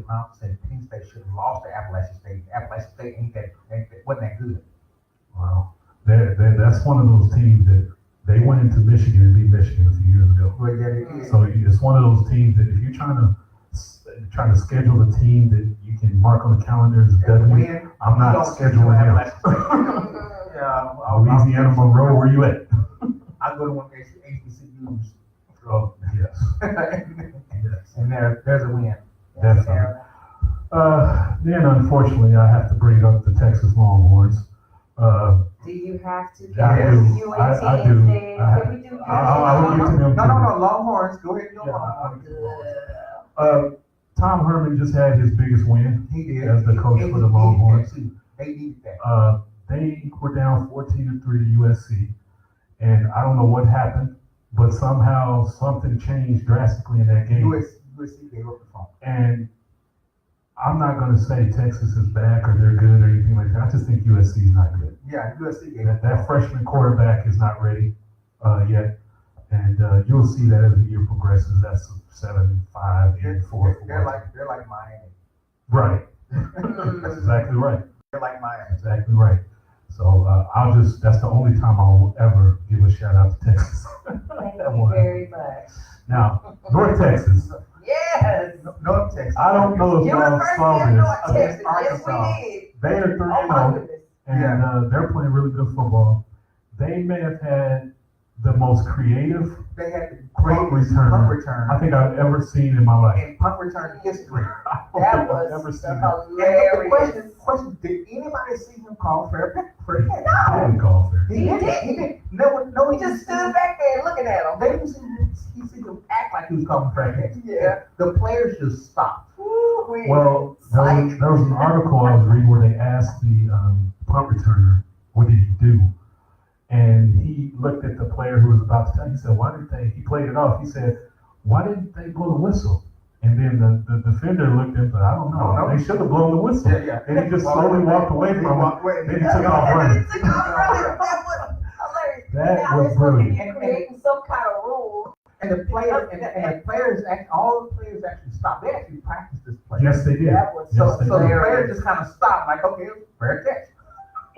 Speaker 1: mouth saying Penn State should have lost to Appalachian State? Appalachian State wasn't that good.
Speaker 5: Wow, that's one of those teams that they went into Michigan and beat Michigan a few years ago.
Speaker 1: Well, yeah, it is.
Speaker 5: So it's one of those teams that if you're trying to schedule a team that you can mark on the calendar as a W, I'm not scheduling him. Louisiana Monroe, where you at?
Speaker 1: I go to one of these HBCUs.
Speaker 5: Oh, yes.
Speaker 1: And there's a win.
Speaker 5: Definitely. Then unfortunately, I have to bring up the Texas Longhorns.
Speaker 2: Do you have to?
Speaker 5: I do.
Speaker 2: UAT
Speaker 5: I do.
Speaker 2: instead? Can we do?
Speaker 5: I will get to them.
Speaker 1: No, Longhorns. Go ahead, go Longhorns.
Speaker 5: Tom Herman just had his biggest win
Speaker 1: He did.
Speaker 5: as the coach for the Longhorns.
Speaker 1: They needed that.
Speaker 5: They were down 14-3 to USC, and I don't know what happened. but somehow something changed drastically in that game.
Speaker 1: USC gave up the phone.
Speaker 5: And I'm not going to say Texas is back or they're good or anything like that. I just think USC is not good.
Speaker 1: Yeah, USC gave up
Speaker 5: That freshman quarterback is not ready yet. And you'll see that as the year progresses. That's 7-5, 8-4.
Speaker 1: They're like Miami.
Speaker 5: Right. That's exactly right.
Speaker 1: They're like Miami.
Speaker 5: Exactly right. So that's the only time I'll ever give a shout out to Texas.
Speaker 2: Thank you very much.
Speaker 5: Now, North Texas.
Speaker 2: Yes.
Speaker 1: North Texas.
Speaker 5: I don't know if y'all
Speaker 2: University
Speaker 5: saw
Speaker 2: of
Speaker 5: this.
Speaker 2: North Texas. Yes,
Speaker 1: Arkansas.
Speaker 2: we did.
Speaker 5: They are 3-0.
Speaker 2: Oh my goodness.
Speaker 5: And they're playing really good football. They may have had the most creative
Speaker 1: They had the
Speaker 5: punt
Speaker 1: greatest
Speaker 5: return
Speaker 1: punt return
Speaker 5: I think I've ever seen in my life.
Speaker 1: in punt return history.
Speaker 5: I don't
Speaker 2: That
Speaker 5: think I've
Speaker 2: was
Speaker 5: ever seen that.
Speaker 1: And the
Speaker 2: hilarious.
Speaker 1: question, did anybody see him call fair catch?
Speaker 5: I didn't call fair.
Speaker 1: He didn't. No,
Speaker 2: We just stood back there looking at him.
Speaker 1: They didn't see him act like he was calling fair catch.
Speaker 2: Yeah.
Speaker 1: The players just stopped.
Speaker 2: Woo-wee.
Speaker 5: Well, there was an article I was reading where they asked the punt returner, what did he do? And he looked at the player who was about to tell him, he said, he played it off. He said, why didn't they blow the whistle? And then the defender looked at him, but I don't know.
Speaker 1: No.
Speaker 5: They should have blown the whistle.
Speaker 1: Yeah.
Speaker 5: And he just slowly walked away from him. Then he took off running.
Speaker 2: He took off running. That was hilarious.
Speaker 5: That
Speaker 2: Now
Speaker 5: was
Speaker 2: it's
Speaker 5: brilliant.
Speaker 2: looking at creating some kind of rule.
Speaker 1: And the players, all the players actually stopped. They actually practiced this play.
Speaker 5: Yes, they did.
Speaker 2: That was
Speaker 5: Yes, they
Speaker 1: So the
Speaker 5: did.
Speaker 1: players just kind of stopped, like, okay, fair catch.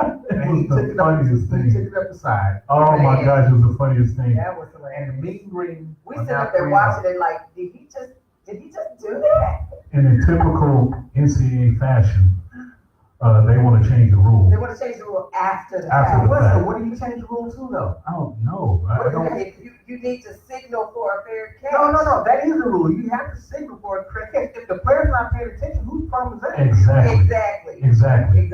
Speaker 5: It
Speaker 1: And he
Speaker 5: was
Speaker 1: took
Speaker 5: the
Speaker 1: it up.
Speaker 5: funniest
Speaker 1: He
Speaker 5: thing.
Speaker 1: took it up the side.
Speaker 5: Oh my
Speaker 2: Man.
Speaker 5: gosh, it was the funniest thing.
Speaker 2: That was
Speaker 1: And
Speaker 2: hilarious.
Speaker 1: the mean green.
Speaker 2: We sit up there watching it like, did he just do that?
Speaker 5: And in typical NCAA fashion, they want to change the rule.
Speaker 2: They want to change the rule after the
Speaker 5: After
Speaker 2: fact.
Speaker 5: the fact.
Speaker 1: What do you change the rule to, though?
Speaker 5: I don't know. I don't.
Speaker 2: If you need to signal for a fair catch.
Speaker 1: No. That is the rule. You have to signal for a fair catch. If the player's not paying attention, whose problem is that?
Speaker 5: Exactly.
Speaker 2: Exactly.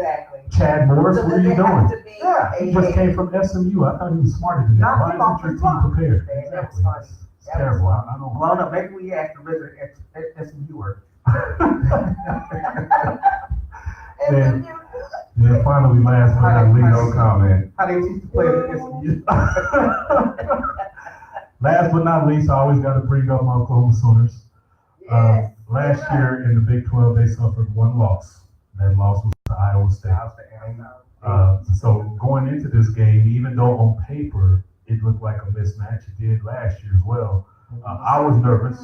Speaker 5: Chad Morris,
Speaker 2: So
Speaker 5: what are
Speaker 2: does
Speaker 5: you
Speaker 2: it have
Speaker 5: doing?
Speaker 2: to be
Speaker 1: Yeah,
Speaker 5: He just came from SMU. I thought he was smarter than that.
Speaker 1: Knock
Speaker 5: Why
Speaker 1: him off
Speaker 5: isn't your
Speaker 1: his
Speaker 5: team
Speaker 1: block.
Speaker 5: prepared?
Speaker 2: Man, that was
Speaker 5: Exactly.
Speaker 2: funny.
Speaker 5: It's terrible. I don't.
Speaker 1: Well, no, maybe we asked the resident SMU-er.
Speaker 5: Then- Then finally, last but not
Speaker 3: No
Speaker 5: least,
Speaker 3: comment.
Speaker 1: How they teach the players at SMU.
Speaker 5: last but not least, I always got to bring up my Oklahoma Sooners.
Speaker 2: Yes.
Speaker 5: Last year in the Big 12, they suffered one loss. That loss was to Iowa State. So going into this game, even though on paper it looked like a mismatch, it did last year as well. I was nervous.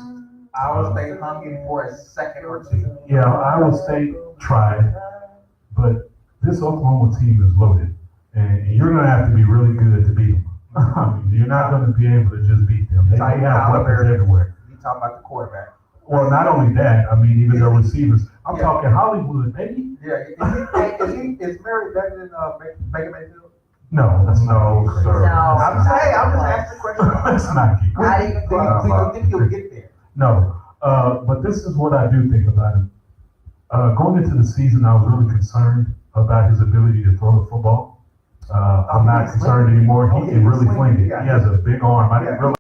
Speaker 1: Iowa State hung in for a second or two.
Speaker 5: Yeah, Iowa State tried, but this Oklahoma team is loaded, and you're going to have to be really good to beat them. I mean, you're not going to be able to just beat them. They have weapons everywhere.
Speaker 1: You talk about the quarterback.
Speaker 5: Well, not only that, I mean, even their receivers. I'm
Speaker 1: Yeah.
Speaker 5: talking Hollywood, baby.
Speaker 1: Yeah, is Mary better than Baker Mayfield?
Speaker 5: No, that's
Speaker 3: No,
Speaker 5: not
Speaker 3: sir.
Speaker 2: No.
Speaker 1: I'm just asking a question.
Speaker 5: That's not key.
Speaker 2: Not even
Speaker 1: Do you think you'll get there?
Speaker 5: No, but this is what I do think about him. Going into the season, I was really concerned about his ability to throw the football. I'm not concerned anymore. He can really fling it. He has a big arm. I didn't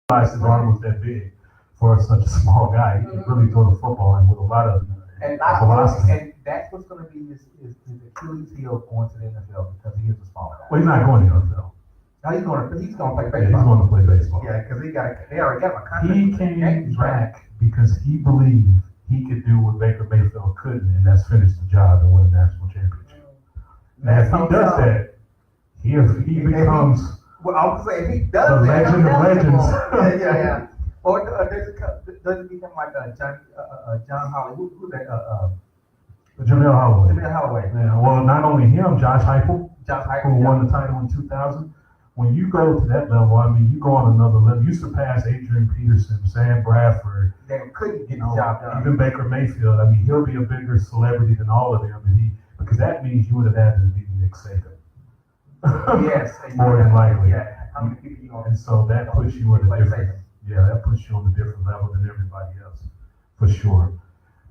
Speaker 5: realize his arm was that big for such a small guy. He can really throw the football and with a lot of
Speaker 1: And
Speaker 5: velocity.
Speaker 1: that's what's going to be his Achilles heel going to the NFL because he is a small guy.
Speaker 5: Well, he's not going to the NFL.
Speaker 1: Now he's going to play
Speaker 5: Yeah, he's
Speaker 1: baseball.
Speaker 5: going to play baseball.
Speaker 1: Yeah, because they already got him a contract.
Speaker 5: He
Speaker 1: with the
Speaker 5: came
Speaker 1: Yankees, right?
Speaker 5: back because he believed he could do what Baker Mayfield couldn't, and that's finish the job and win a national championship. Now, if he does that, he becomes
Speaker 1: Well, I was saying if he
Speaker 5: the
Speaker 1: does that,
Speaker 5: legend of legends.
Speaker 1: yeah. Or does it become like John Holloway? Who's that?
Speaker 5: Jamel Holloway.
Speaker 1: Jamil Holloway.
Speaker 5: Yeah, well, not only him, Josh Heupel,
Speaker 1: Josh
Speaker 5: who
Speaker 1: Heupel.
Speaker 5: won the title in 2000. When you go to that level, I mean, you go on another level. You surpass Adrian Peterson, Sam Bradford,
Speaker 1: They couldn't get
Speaker 5: you
Speaker 1: the
Speaker 5: know,
Speaker 1: job done.
Speaker 5: even Baker Mayfield. I mean, he'll be a bigger celebrity than all of them, because that means you would have had to beat Nick Saban.
Speaker 1: Yes.
Speaker 5: More than likely.
Speaker 1: Yeah. How many people you gonna
Speaker 5: And so that puts you at a
Speaker 1: Like
Speaker 5: different,
Speaker 1: Saban.
Speaker 5: yeah, that puts you on a different level than everybody else, for sure.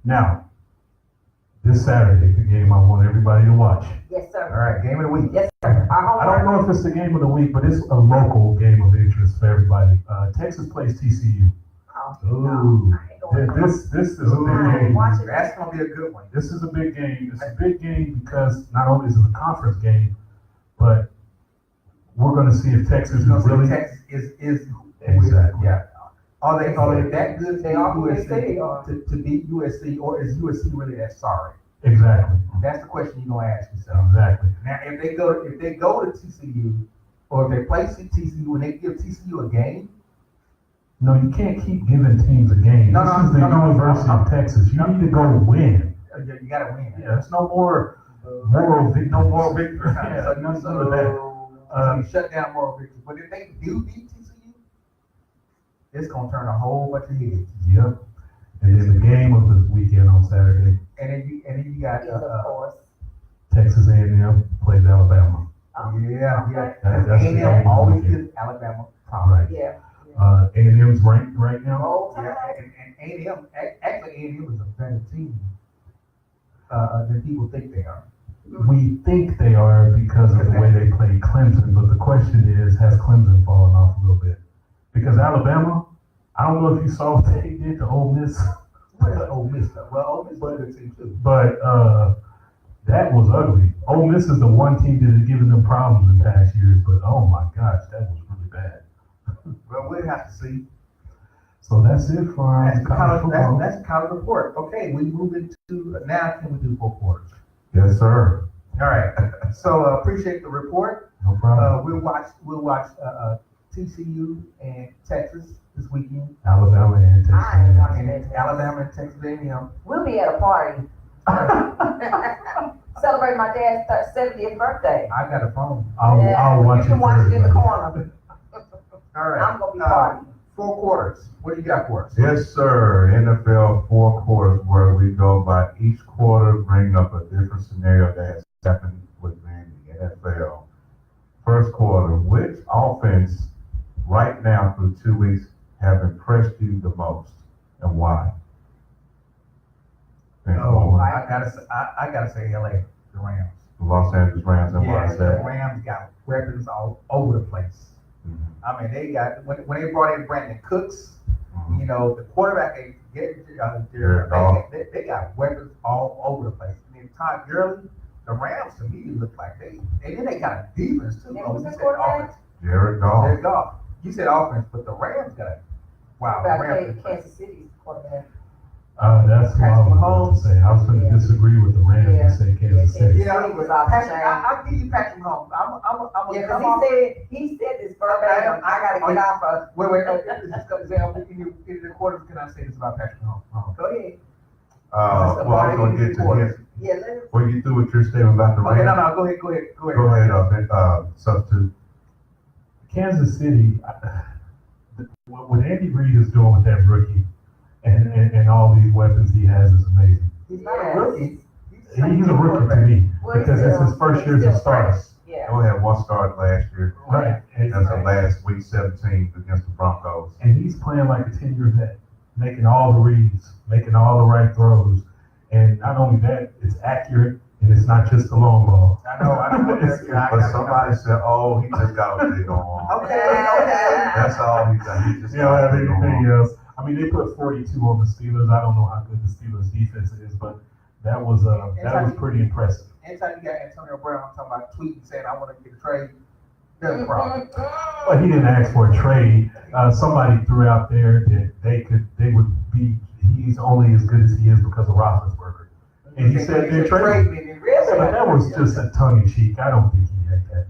Speaker 5: Now, this Saturday, the game I want everybody to watch.
Speaker 2: Yes,
Speaker 1: All
Speaker 2: sir.
Speaker 1: right, game of the week.
Speaker 2: Yes, sir.
Speaker 5: I don't know if it's the game of the week, but it's a local game of interest for everybody. Texas plays TCU. Ooh, this is a big game.
Speaker 2: Watch it.
Speaker 1: That's gonna be a good one.
Speaker 5: This is a big game. It's a big game because not only is it a conference game, but we're going to see if Texas
Speaker 1: It's gonna
Speaker 5: is
Speaker 1: say
Speaker 5: really
Speaker 1: Texas is
Speaker 5: exactly.
Speaker 1: yeah. Are they that good to
Speaker 2: They are who they
Speaker 1: beat
Speaker 2: say they
Speaker 1: USC
Speaker 2: are.
Speaker 1: to beat USC, or is USC really that sorry?
Speaker 5: Exactly.
Speaker 1: That's the question you're gonna ask yourself.
Speaker 5: Exactly.
Speaker 1: Now, if they go to TCU, or if they play TCU and they give TCU a game,
Speaker 5: No, you can't keep giving teams a game.
Speaker 1: No,
Speaker 5: This
Speaker 1: no,
Speaker 5: is the
Speaker 1: no, no,
Speaker 5: University
Speaker 1: no,
Speaker 5: of Texas. You need to go win.
Speaker 1: you gotta win.
Speaker 5: Yeah, it's no more moral victory.
Speaker 1: No more victory.
Speaker 5: Yeah, none of that.
Speaker 1: So you shut down moral victory. But if they do beat TCU, it's gonna turn a whole bunch of heads.
Speaker 5: Yep. And then the game of the weekend on Saturday,
Speaker 1: And then you got
Speaker 2: Yes, of course.
Speaker 5: Texas A&M plays Alabama.
Speaker 1: yeah.
Speaker 5: That's the
Speaker 1: A&M
Speaker 5: game.
Speaker 1: always gives Alabama
Speaker 5: All
Speaker 1: problems.
Speaker 5: right.
Speaker 2: Yeah.
Speaker 5: A&M's ranked right now.
Speaker 2: Roll
Speaker 1: Yeah,
Speaker 2: Tide.
Speaker 1: and A&M, actually A&M is a better team than people think they are.
Speaker 5: We think they are because of the way they play Clemson, but the question is, has Clemson fallen off a little bit? Because Alabama, I don't know if you saw what they did to Ole Miss,
Speaker 1: Well, Ole Miss, though. Well, Ole Miss is a good team too.
Speaker 5: but that was ugly. Ole Miss is the one team that has given them problems in past years, but oh my gosh, that was really bad.
Speaker 1: Well, we'll have to see.
Speaker 5: So that's it for
Speaker 1: That's
Speaker 5: college football.
Speaker 1: that's college report. Okay, we move into now. Can we do 4 quarters?
Speaker 5: Yes, sir.
Speaker 1: All right. So appreciate the report.
Speaker 5: No problem.
Speaker 1: We'll watch TCU and Texas this weekend,
Speaker 5: Alabama and Texas.
Speaker 2: I ain't watching
Speaker 1: and
Speaker 2: that.
Speaker 1: Alabama and Texas A&M.
Speaker 2: We'll be at a party. Celebrate my dad's 70th birthday.
Speaker 1: I got a phone.
Speaker 5: I'll watch
Speaker 2: You can
Speaker 5: it
Speaker 2: watch it in the
Speaker 5: Thursday.
Speaker 2: corner.
Speaker 1: All right.
Speaker 2: I'm gonna be partying.
Speaker 1: 4 quarters. What do you got for us?
Speaker 3: Yes, sir. NFL 4 quarters, where we go by each quarter, bring up a different scenario that has happened within the NFL. First quarter, which offense right now through 2 weeks have impressed you the most, and why?
Speaker 1: Oh, I gotta say LA, the Rams.
Speaker 3: The Los Angeles Rams, and why
Speaker 1: Yeah,
Speaker 3: is
Speaker 1: the
Speaker 3: that?
Speaker 1: Rams got weapons all over the place.
Speaker 3: Mhm.
Speaker 1: I mean, they got when they brought in Brandon Cooks, you know, the quarterback they get
Speaker 3: Jared Goff.
Speaker 1: they got weapons all over the place. I mean, Todd Gurley, the Rams to me look like they got a defense too.
Speaker 2: Yeah,
Speaker 1: Oh,
Speaker 2: who's
Speaker 1: you
Speaker 2: the
Speaker 1: said
Speaker 2: quarterback?
Speaker 1: offense.
Speaker 3: Jared Goff.
Speaker 1: Jared Goff. You said offense, but the Rams got a wow.
Speaker 2: About
Speaker 1: The Rams,
Speaker 2: Kansas City's quarterback.
Speaker 5: That's what I was about to say. I was going to disagree with the Rams
Speaker 2: Yeah.
Speaker 5: and say Kansas City.
Speaker 1: yeah,
Speaker 2: He was off the
Speaker 1: Patrick,
Speaker 2: chain.
Speaker 1: I'll give you Patrick Mahomes. I'm
Speaker 2: Yeah,
Speaker 1: come
Speaker 2: because
Speaker 1: off.
Speaker 2: he said this verbatim. I gotta get off of.
Speaker 1: Wait. In the quarters, can I say this about Patrick Mahomes?
Speaker 2: Go ahead.
Speaker 3: Well, I was going to get to his.
Speaker 2: Yeah, let him.
Speaker 3: Were you through with your statement about the
Speaker 1: Okay,
Speaker 3: Rams?
Speaker 1: no, go ahead.
Speaker 3: Go ahead, substitute.
Speaker 5: Kansas City, what Andy Reid is doing with that rookie and all these weapons he has is amazing.
Speaker 1: He's not a rookie.
Speaker 5: He's a rookie to me
Speaker 2: Well,
Speaker 5: because it's his first year as a starter.
Speaker 3: He
Speaker 2: Yeah.
Speaker 3: only had 1 start last year.
Speaker 5: Right.
Speaker 3: That's the last week 17 against the Broncos.
Speaker 5: And he's playing like a 10-year vet, making all the reads, making all the right throws. And not only that, it's accurate and it's not just a long ball.
Speaker 1: I know.
Speaker 3: But somebody said, "Oh, he just got a big on."
Speaker 1: Okay.
Speaker 3: That's all he got. He just
Speaker 5: You don't
Speaker 3: got
Speaker 5: have
Speaker 3: a big
Speaker 5: anything
Speaker 3: on.
Speaker 5: else. I mean, they put 42 on the Steelers. I don't know how good the Steelers defense is, but that was pretty impressive.
Speaker 1: Anytime you got Antonio Brown talking about tweeting saying, "I want to get a trade," that's a problem.
Speaker 5: But he didn't ask for a trade. Somebody threw out there that they would be. He's only as good as he is because of Roethlisberger, and he said they're trading.
Speaker 2: Really?
Speaker 5: But that was just a tongue in cheek. I don't think he had that.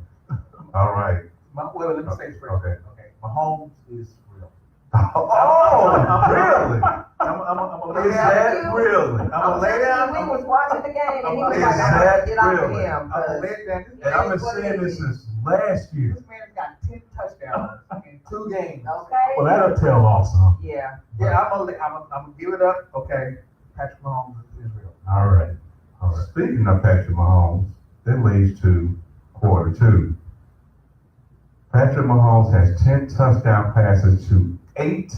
Speaker 3: All right.
Speaker 1: Well, let me say this real
Speaker 3: Okay.
Speaker 1: quick. Okay, Mahomes is real.
Speaker 3: Oh, really?
Speaker 1: I'm gonna lay
Speaker 3: Is
Speaker 1: down.
Speaker 3: that really?
Speaker 1: I'm gonna lay down.
Speaker 2: We was watching the game and he was
Speaker 3: Is
Speaker 2: like, I gotta
Speaker 3: that
Speaker 2: get off of
Speaker 3: really?
Speaker 2: him.
Speaker 1: I'm gonna
Speaker 2: 'cause-
Speaker 1: lay it down.
Speaker 3: And I've been saying this since last year.
Speaker 1: This man's got 10 touchdowns in 2 games.
Speaker 2: Okay.
Speaker 5: Well, that'll tell off some.
Speaker 2: Yeah.
Speaker 1: Yeah, I'm gonna give it up. Okay, Patrick Mahomes is real.
Speaker 5: All right.
Speaker 3: Speaking of Patrick Mahomes, that leads to quarter 2. Patrick Mahomes has 10 touchdown passes to 8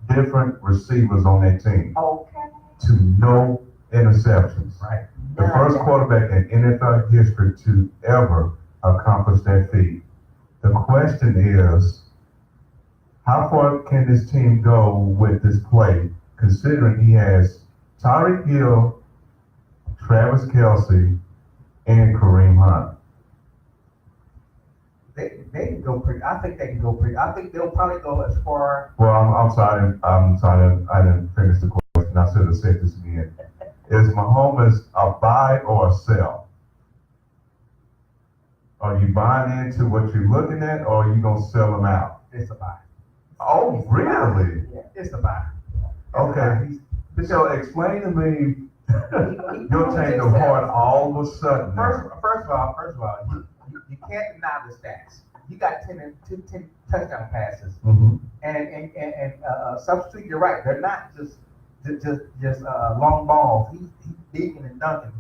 Speaker 3: different receivers on their team,
Speaker 2: Okay.
Speaker 3: to no interceptions.
Speaker 1: Right.
Speaker 3: The first quarterback in NFL history to ever accomplish that feat. The question is, how far can this team go with this play, considering he has Tyreek Hill, Travis Kelce, and Kareem Hunt?
Speaker 1: They can go pretty. I think they can go pretty. I think they'll probably go as far.
Speaker 3: Well, I'm sorry. I didn't finish the question. I should have said this again. Is Mahomes a buy or a sell? Are you buying into what you're looking at, or are you gonna sell them out?
Speaker 1: It's a buy.
Speaker 3: Oh, really?
Speaker 1: Yeah, it's a buy.
Speaker 3: Okay. So explain to me your change of heart all of a sudden.
Speaker 1: First of all, you can't deny the stats. You got 10 touchdown passes,
Speaker 3: Mm-hmm.
Speaker 1: and substitute. You're right. They're not just long balls. He's digging and dunking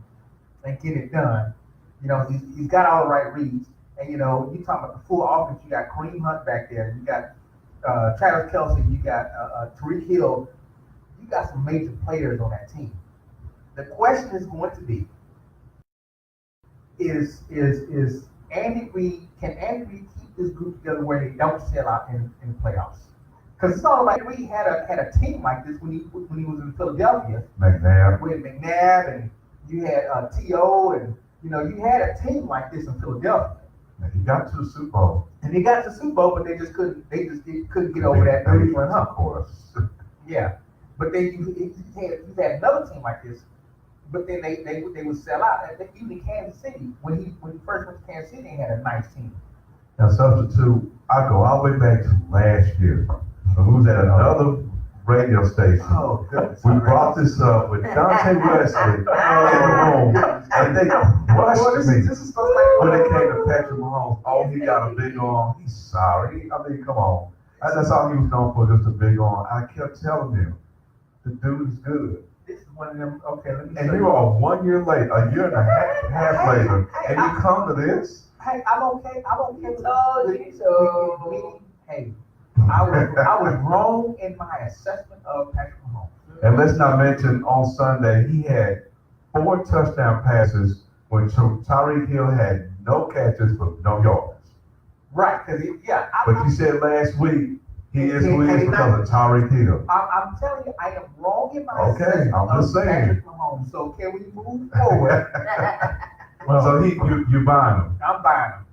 Speaker 1: and getting it done. You know, he's got all the right reads. And you know, you talking about the full offense. You got Kareem Hunt back there. You got Travis Kelce. You got Tariq Hill. You got some major players on that team. The question is going to be: Is Andy Reid? Can Andy Reid keep this group together where they don't sell out in the playoffs? Because it's all like Reid had a team like this when he was in Philadelphia
Speaker 3: McNabb.
Speaker 1: with McNabb, and you had T.O. and you know you had a team like this in Philadelphia.
Speaker 3: He got to the Super Bowl.
Speaker 1: And they got to the Super Bowl, but they just couldn't get over that 30-run hump.
Speaker 3: Of course.
Speaker 1: Yeah, but then you had another team like this, but then they would sell out. And even in Kansas City, when he first went to Kansas City, he had a nice team.
Speaker 3: Now, substitute, I go all the way back to last year. When we was at another radio station.
Speaker 1: Oh, goodness.
Speaker 3: We brought this up with Dante Wesley in the room, and they rushed me.
Speaker 1: This is so like
Speaker 3: When it came to Patrick Mahomes, oh, he got a big arm. He's sorry. I mean, come on. That's all he was known for, just a big arm. I kept telling him, the dude is good.
Speaker 1: This is one of them. Okay, let me.
Speaker 3: And you are 1 year late, a year and a half later, and you come to this?
Speaker 1: Hey, I'm okay. I'm okay with
Speaker 2: Told you so.
Speaker 1: Hey, I was wrong in my assessment of Patrick Mahomes.
Speaker 3: And let's not mention on Sunday, he had 4 touchdown passes when Tyreek Hill had no catches for no yards.
Speaker 1: Right, because
Speaker 3: But you said last week, he is who he is because of Tyreek Hill.
Speaker 1: I'm telling you, I am wrong in my
Speaker 3: Okay,
Speaker 1: assessment
Speaker 3: I'm just
Speaker 1: of
Speaker 3: saying.
Speaker 1: Patrick Mahomes. So can we move forward?
Speaker 5: Well,
Speaker 3: So you buying him.
Speaker 1: I'm buying him.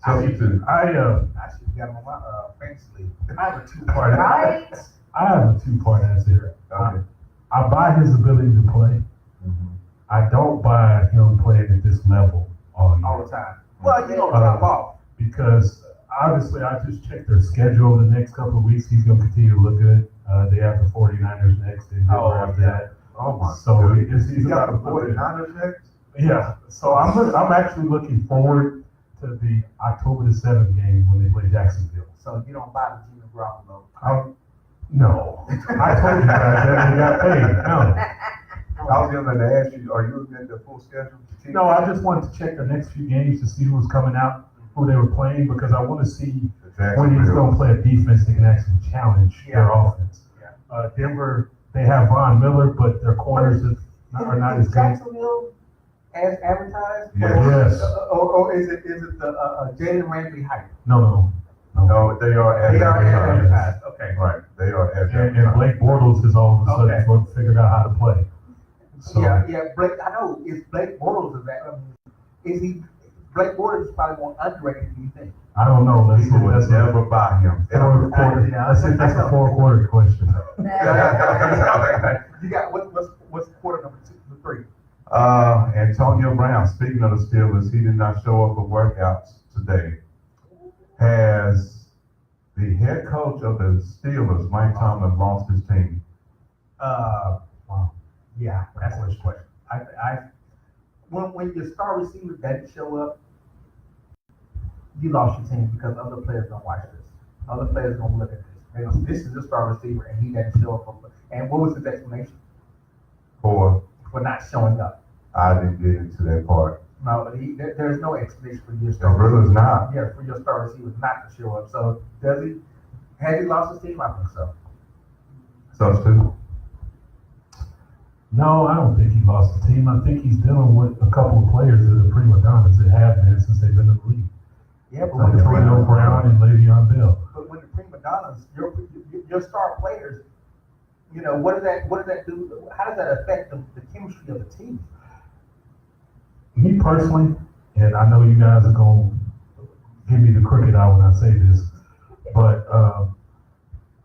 Speaker 3: Substitute.
Speaker 5: I
Speaker 1: I should have got him on my fantasy league.
Speaker 5: have a two-part
Speaker 2: Right?
Speaker 5: I have a two-part answer here.
Speaker 3: Okay.
Speaker 5: I buy his ability to play.
Speaker 3: Mhm.
Speaker 5: I don't buy him playing at this level all year.
Speaker 1: All the time. Well, you don't drop off.
Speaker 5: Because obviously I just checked their schedule the next couple of weeks. He's going to continue to look good. They have the 49ers next and that.
Speaker 3: Oh my.
Speaker 5: So
Speaker 3: goodness.
Speaker 5: he's
Speaker 3: He's got the
Speaker 5: about to
Speaker 3: 49ers next?
Speaker 5: Yeah. So I'm actually looking forward to the October the 7th game when they play Jacksonville.
Speaker 1: So you don't buy the Jimmy Garoppolo.
Speaker 5: No. I told you guys that we got paid. No.
Speaker 3: I was going to ask you, are you looking at the full schedule?
Speaker 5: No, I just wanted to check the next few games to see who was coming out, who they were playing, because I want to see when he's going to play a defense that can actually challenge their offense.
Speaker 1: Yeah.
Speaker 5: Denver, they have Von Miller, but their corners are not as good.
Speaker 1: Jacksonville as advertised?
Speaker 3: Yes.
Speaker 5: Yes.
Speaker 1: Or is it the Jalen Ramsey hype?
Speaker 5: No.
Speaker 3: No, they are as
Speaker 1: They are
Speaker 3: advertised.
Speaker 1: advertised. Okay.
Speaker 3: Right, they are as
Speaker 5: And
Speaker 3: advertised.
Speaker 5: Blake Bortles has all of a
Speaker 1: Okay.
Speaker 5: sudden figured out how to play. So,
Speaker 1: Yeah, Blake. I know. Is Blake Bortles is that? Is he? Blake Bortles is probably more underrated than you think.
Speaker 5: I don't know. Let's see.
Speaker 3: People would
Speaker 5: That's
Speaker 3: never buy him.
Speaker 5: four quarter. Let's see if that's a 4-quarter question.
Speaker 1: You got what's quarter number 3?
Speaker 3: Antonio Brown, speaking of the Steelers, he did not show up for workouts today. Has the head coach of the Steelers, Mike Tomlin, lost his team?
Speaker 1: Wow. Yeah, that's a good question. When your star receiver doesn't show up, you lost your team because other players don't watch this. Other players don't look at this. They go, this is the star receiver, and he doesn't show up. And what was his explanation
Speaker 3: For
Speaker 1: not showing up?
Speaker 3: I didn't get into that part.
Speaker 1: No, there's no explanation for your
Speaker 3: There
Speaker 1: star.
Speaker 3: really is not.
Speaker 1: Yeah, for your star receiver not to show up. So has he lost his team? I think so.
Speaker 3: Substitute.
Speaker 5: No, I don't think he lost the team. I think he's dealing with a couple of players that are prima donnas that have been since they've been in the league.
Speaker 1: Yeah, but
Speaker 5: Like
Speaker 1: when the
Speaker 5: Antonio Brown and Le'Veon Bell.
Speaker 1: But when the prima donnas, your star players, you know, what does that do? How does that affect the chemistry of the team?
Speaker 5: Me personally, and I know you guys are going to give me the crooked eye when I say this, but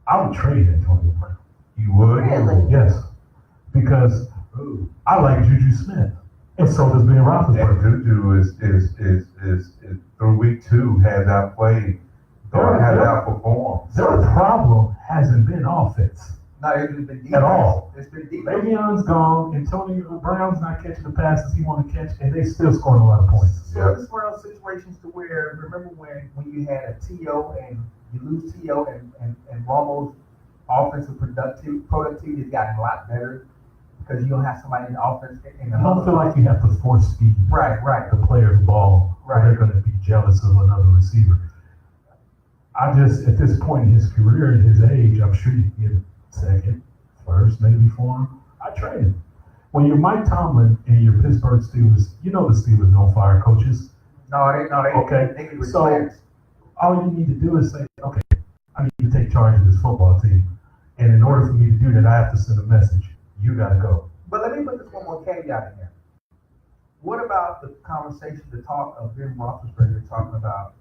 Speaker 5: I would trade Antonio Brown.
Speaker 3: You would?
Speaker 2: Really?
Speaker 5: Yes, because I like Juju Smith, and so does Ben
Speaker 3: And
Speaker 5: Roethlisberger.
Speaker 3: Juju is through week 2 has outplayed or has outperformed.
Speaker 5: Their problem hasn't been offense
Speaker 1: No, it's been defense.
Speaker 5: at all.
Speaker 1: It's been defense.
Speaker 5: Le'Veon's gone, Antonio Brown's not catching the passes he want to catch, and they still scoring a lot of points.
Speaker 1: So this is one of those situations to where, remember when you had a T.O. and you lose T.O. and Romo's offensive productivity has gotten a lot better because you don't have somebody in the offense in the
Speaker 5: I don't feel like you have to force feed
Speaker 1: Right.
Speaker 5: the player the ball, or they're going to be jealous of another receiver. I just, at this point in his career and his age, I'm sure you can get second, first, maybe for him. I trade him. When you're Mike Tomlin and your Pittsburgh Steelers, you know the Steelers don't fire coaches.
Speaker 1: They
Speaker 5: Okay.
Speaker 1: They can
Speaker 5: So-
Speaker 1: players.
Speaker 5: All you need to do is say, okay, I need to take charge of this football team. And in order for me to do that, I have to send a message. You got to go.
Speaker 1: But let me put this one more caveat in here. What about the conversation, the talk of Ben Roethlisberger talking about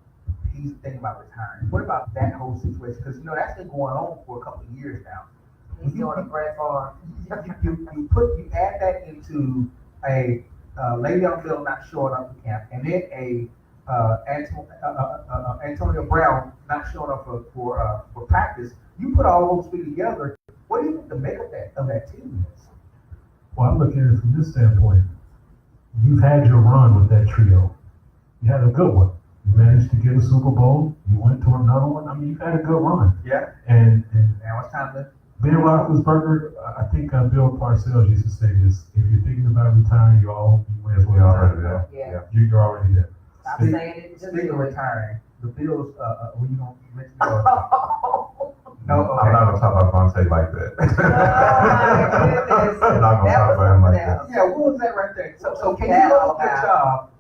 Speaker 1: he's thinking about retiring? What about that whole situation? Because that's been going on for a couple of years now.
Speaker 2: He's doing a Brett Favre.
Speaker 1: You add that into a Le'Veon Bell not showing up for camp, and then Antonio Brown not showing up for practice. You put all those three together. What do you think the makeup of that team is?
Speaker 5: Well, I'm looking at it from this standpoint. You've had your run with that trio. You had a good one. You managed to get a Super Bowl. You went to another one. I mean, you've had a good run.
Speaker 1: Yeah.
Speaker 5: And
Speaker 1: Now it's time to.
Speaker 5: Ben Roethlisberger, I think Bill Parcells used to say this: if you're thinking about retiring, you may as well
Speaker 3: We already
Speaker 5: retire.
Speaker 3: there.
Speaker 2: Yeah.
Speaker 5: You're already there.
Speaker 2: I'm
Speaker 5: Speak-
Speaker 2: saying it. Just
Speaker 1: Speaking of
Speaker 2: do it.
Speaker 1: retiring, the Bills. When you gonna mention
Speaker 2: Oh,
Speaker 1: No,
Speaker 3: I'm not gonna talk about Vontae like that.
Speaker 2: my goodness.
Speaker 3: I'm not gonna
Speaker 2: That
Speaker 3: talk
Speaker 2: was
Speaker 3: about him like
Speaker 2: something
Speaker 3: that.
Speaker 2: else.
Speaker 1: Yeah, what was that right there? So can you
Speaker 2: Yeah,
Speaker 1: go to your
Speaker 2: wow.
Speaker 1: job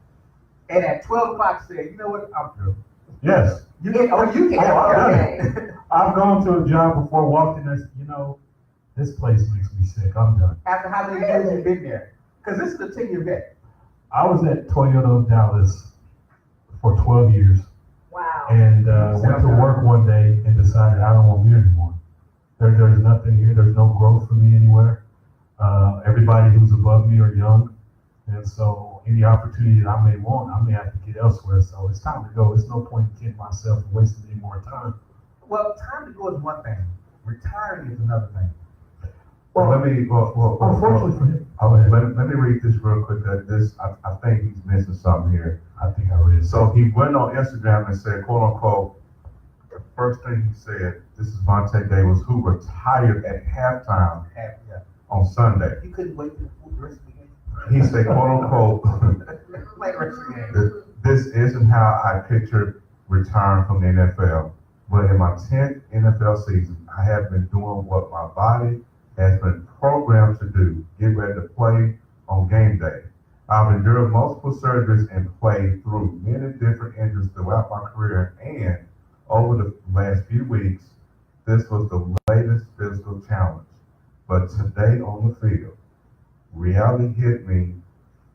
Speaker 1: and at 12 o'clock say, you know what, I'm through.
Speaker 5: Yes,
Speaker 1: You can. You can.
Speaker 5: Oh, I've done
Speaker 2: Okay.
Speaker 5: I've gone to a job before, walked in, and said, this place makes me sick. I'm done.
Speaker 1: After how many years you've been there? Because this is a 10-year vet.
Speaker 5: I was at Toyota Dallas for 12 years
Speaker 2: Wow.
Speaker 5: and went to work one day and decided I don't want to be here anymore. There's nothing here. There's no growth for me anywhere. Everybody who's above me are young. And so any opportunity that I may want, I may have to get elsewhere. So it's time to go. There's no point in kidding myself and wasting any more time.
Speaker 1: Well, time to go is one thing. Retiring is another thing.
Speaker 3: Well,
Speaker 5: Unfortunately for him.
Speaker 3: let me read this real quick. I think he's missing something here.
Speaker 5: I think I read it.
Speaker 3: So he went on Instagram and said, quote unquote, the first thing he said, this is Vontae Davis, who retired at halftime
Speaker 1: Yeah.
Speaker 3: on Sunday.
Speaker 1: You couldn't wait for the rest of the game.
Speaker 3: He said, quote unquote,
Speaker 1: Play the rest of the game.
Speaker 3: this isn't how I pictured return from the NFL. But in my 10th NFL season, I have been doing what my body has been programmed to do, get ready to play on game day. I've endured multiple surgeries and played through many different injuries throughout my career, and over the last few weeks, this was the latest physical challenge. But today on the field, reality hit me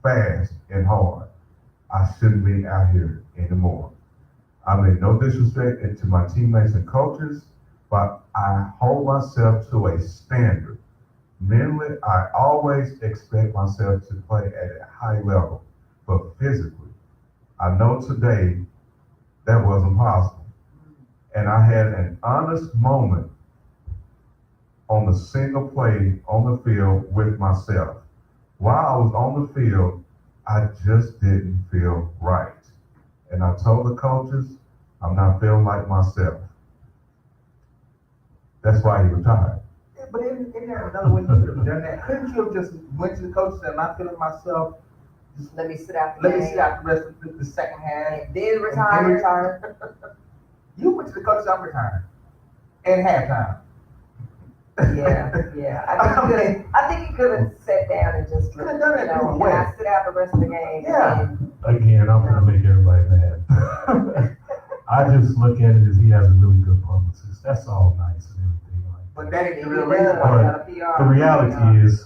Speaker 3: fast and hard. I shouldn't be out here anymore. I mean, no disrespect to my teammates and coaches, but I hold myself to a standard. Mentally, I always expect myself to play at a high level, but physically, I know today that wasn't possible. And I had an honest moment on the single play on the field with myself. While I was on the field, I just didn't feel right. And I told the coaches, I'm not feeling like myself. That's why he retired.
Speaker 1: Yeah, but isn't there another way you could have done that? Couldn't you have just went to the coach and said, I'm not feeling myself,
Speaker 2: Just let me sit out the
Speaker 1: let me
Speaker 2: game.
Speaker 1: see out the rest of the second half?
Speaker 2: And then retire.
Speaker 1: retire. You went to the coach, I'm retiring. At halftime.
Speaker 2: Yeah. I think he could have sat down and just,
Speaker 1: Could have done it different
Speaker 2: can
Speaker 1: way.
Speaker 2: I sit out the rest of the game?
Speaker 1: Yeah.
Speaker 2: And
Speaker 5: Again, I'm gonna make everybody mad. I just look at it as he has a really good publicist. That's all nice and everything like that.
Speaker 1: But that ain't
Speaker 2: he
Speaker 1: the real
Speaker 2: does.
Speaker 1: reason why.
Speaker 2: Got a PR.
Speaker 5: The reality is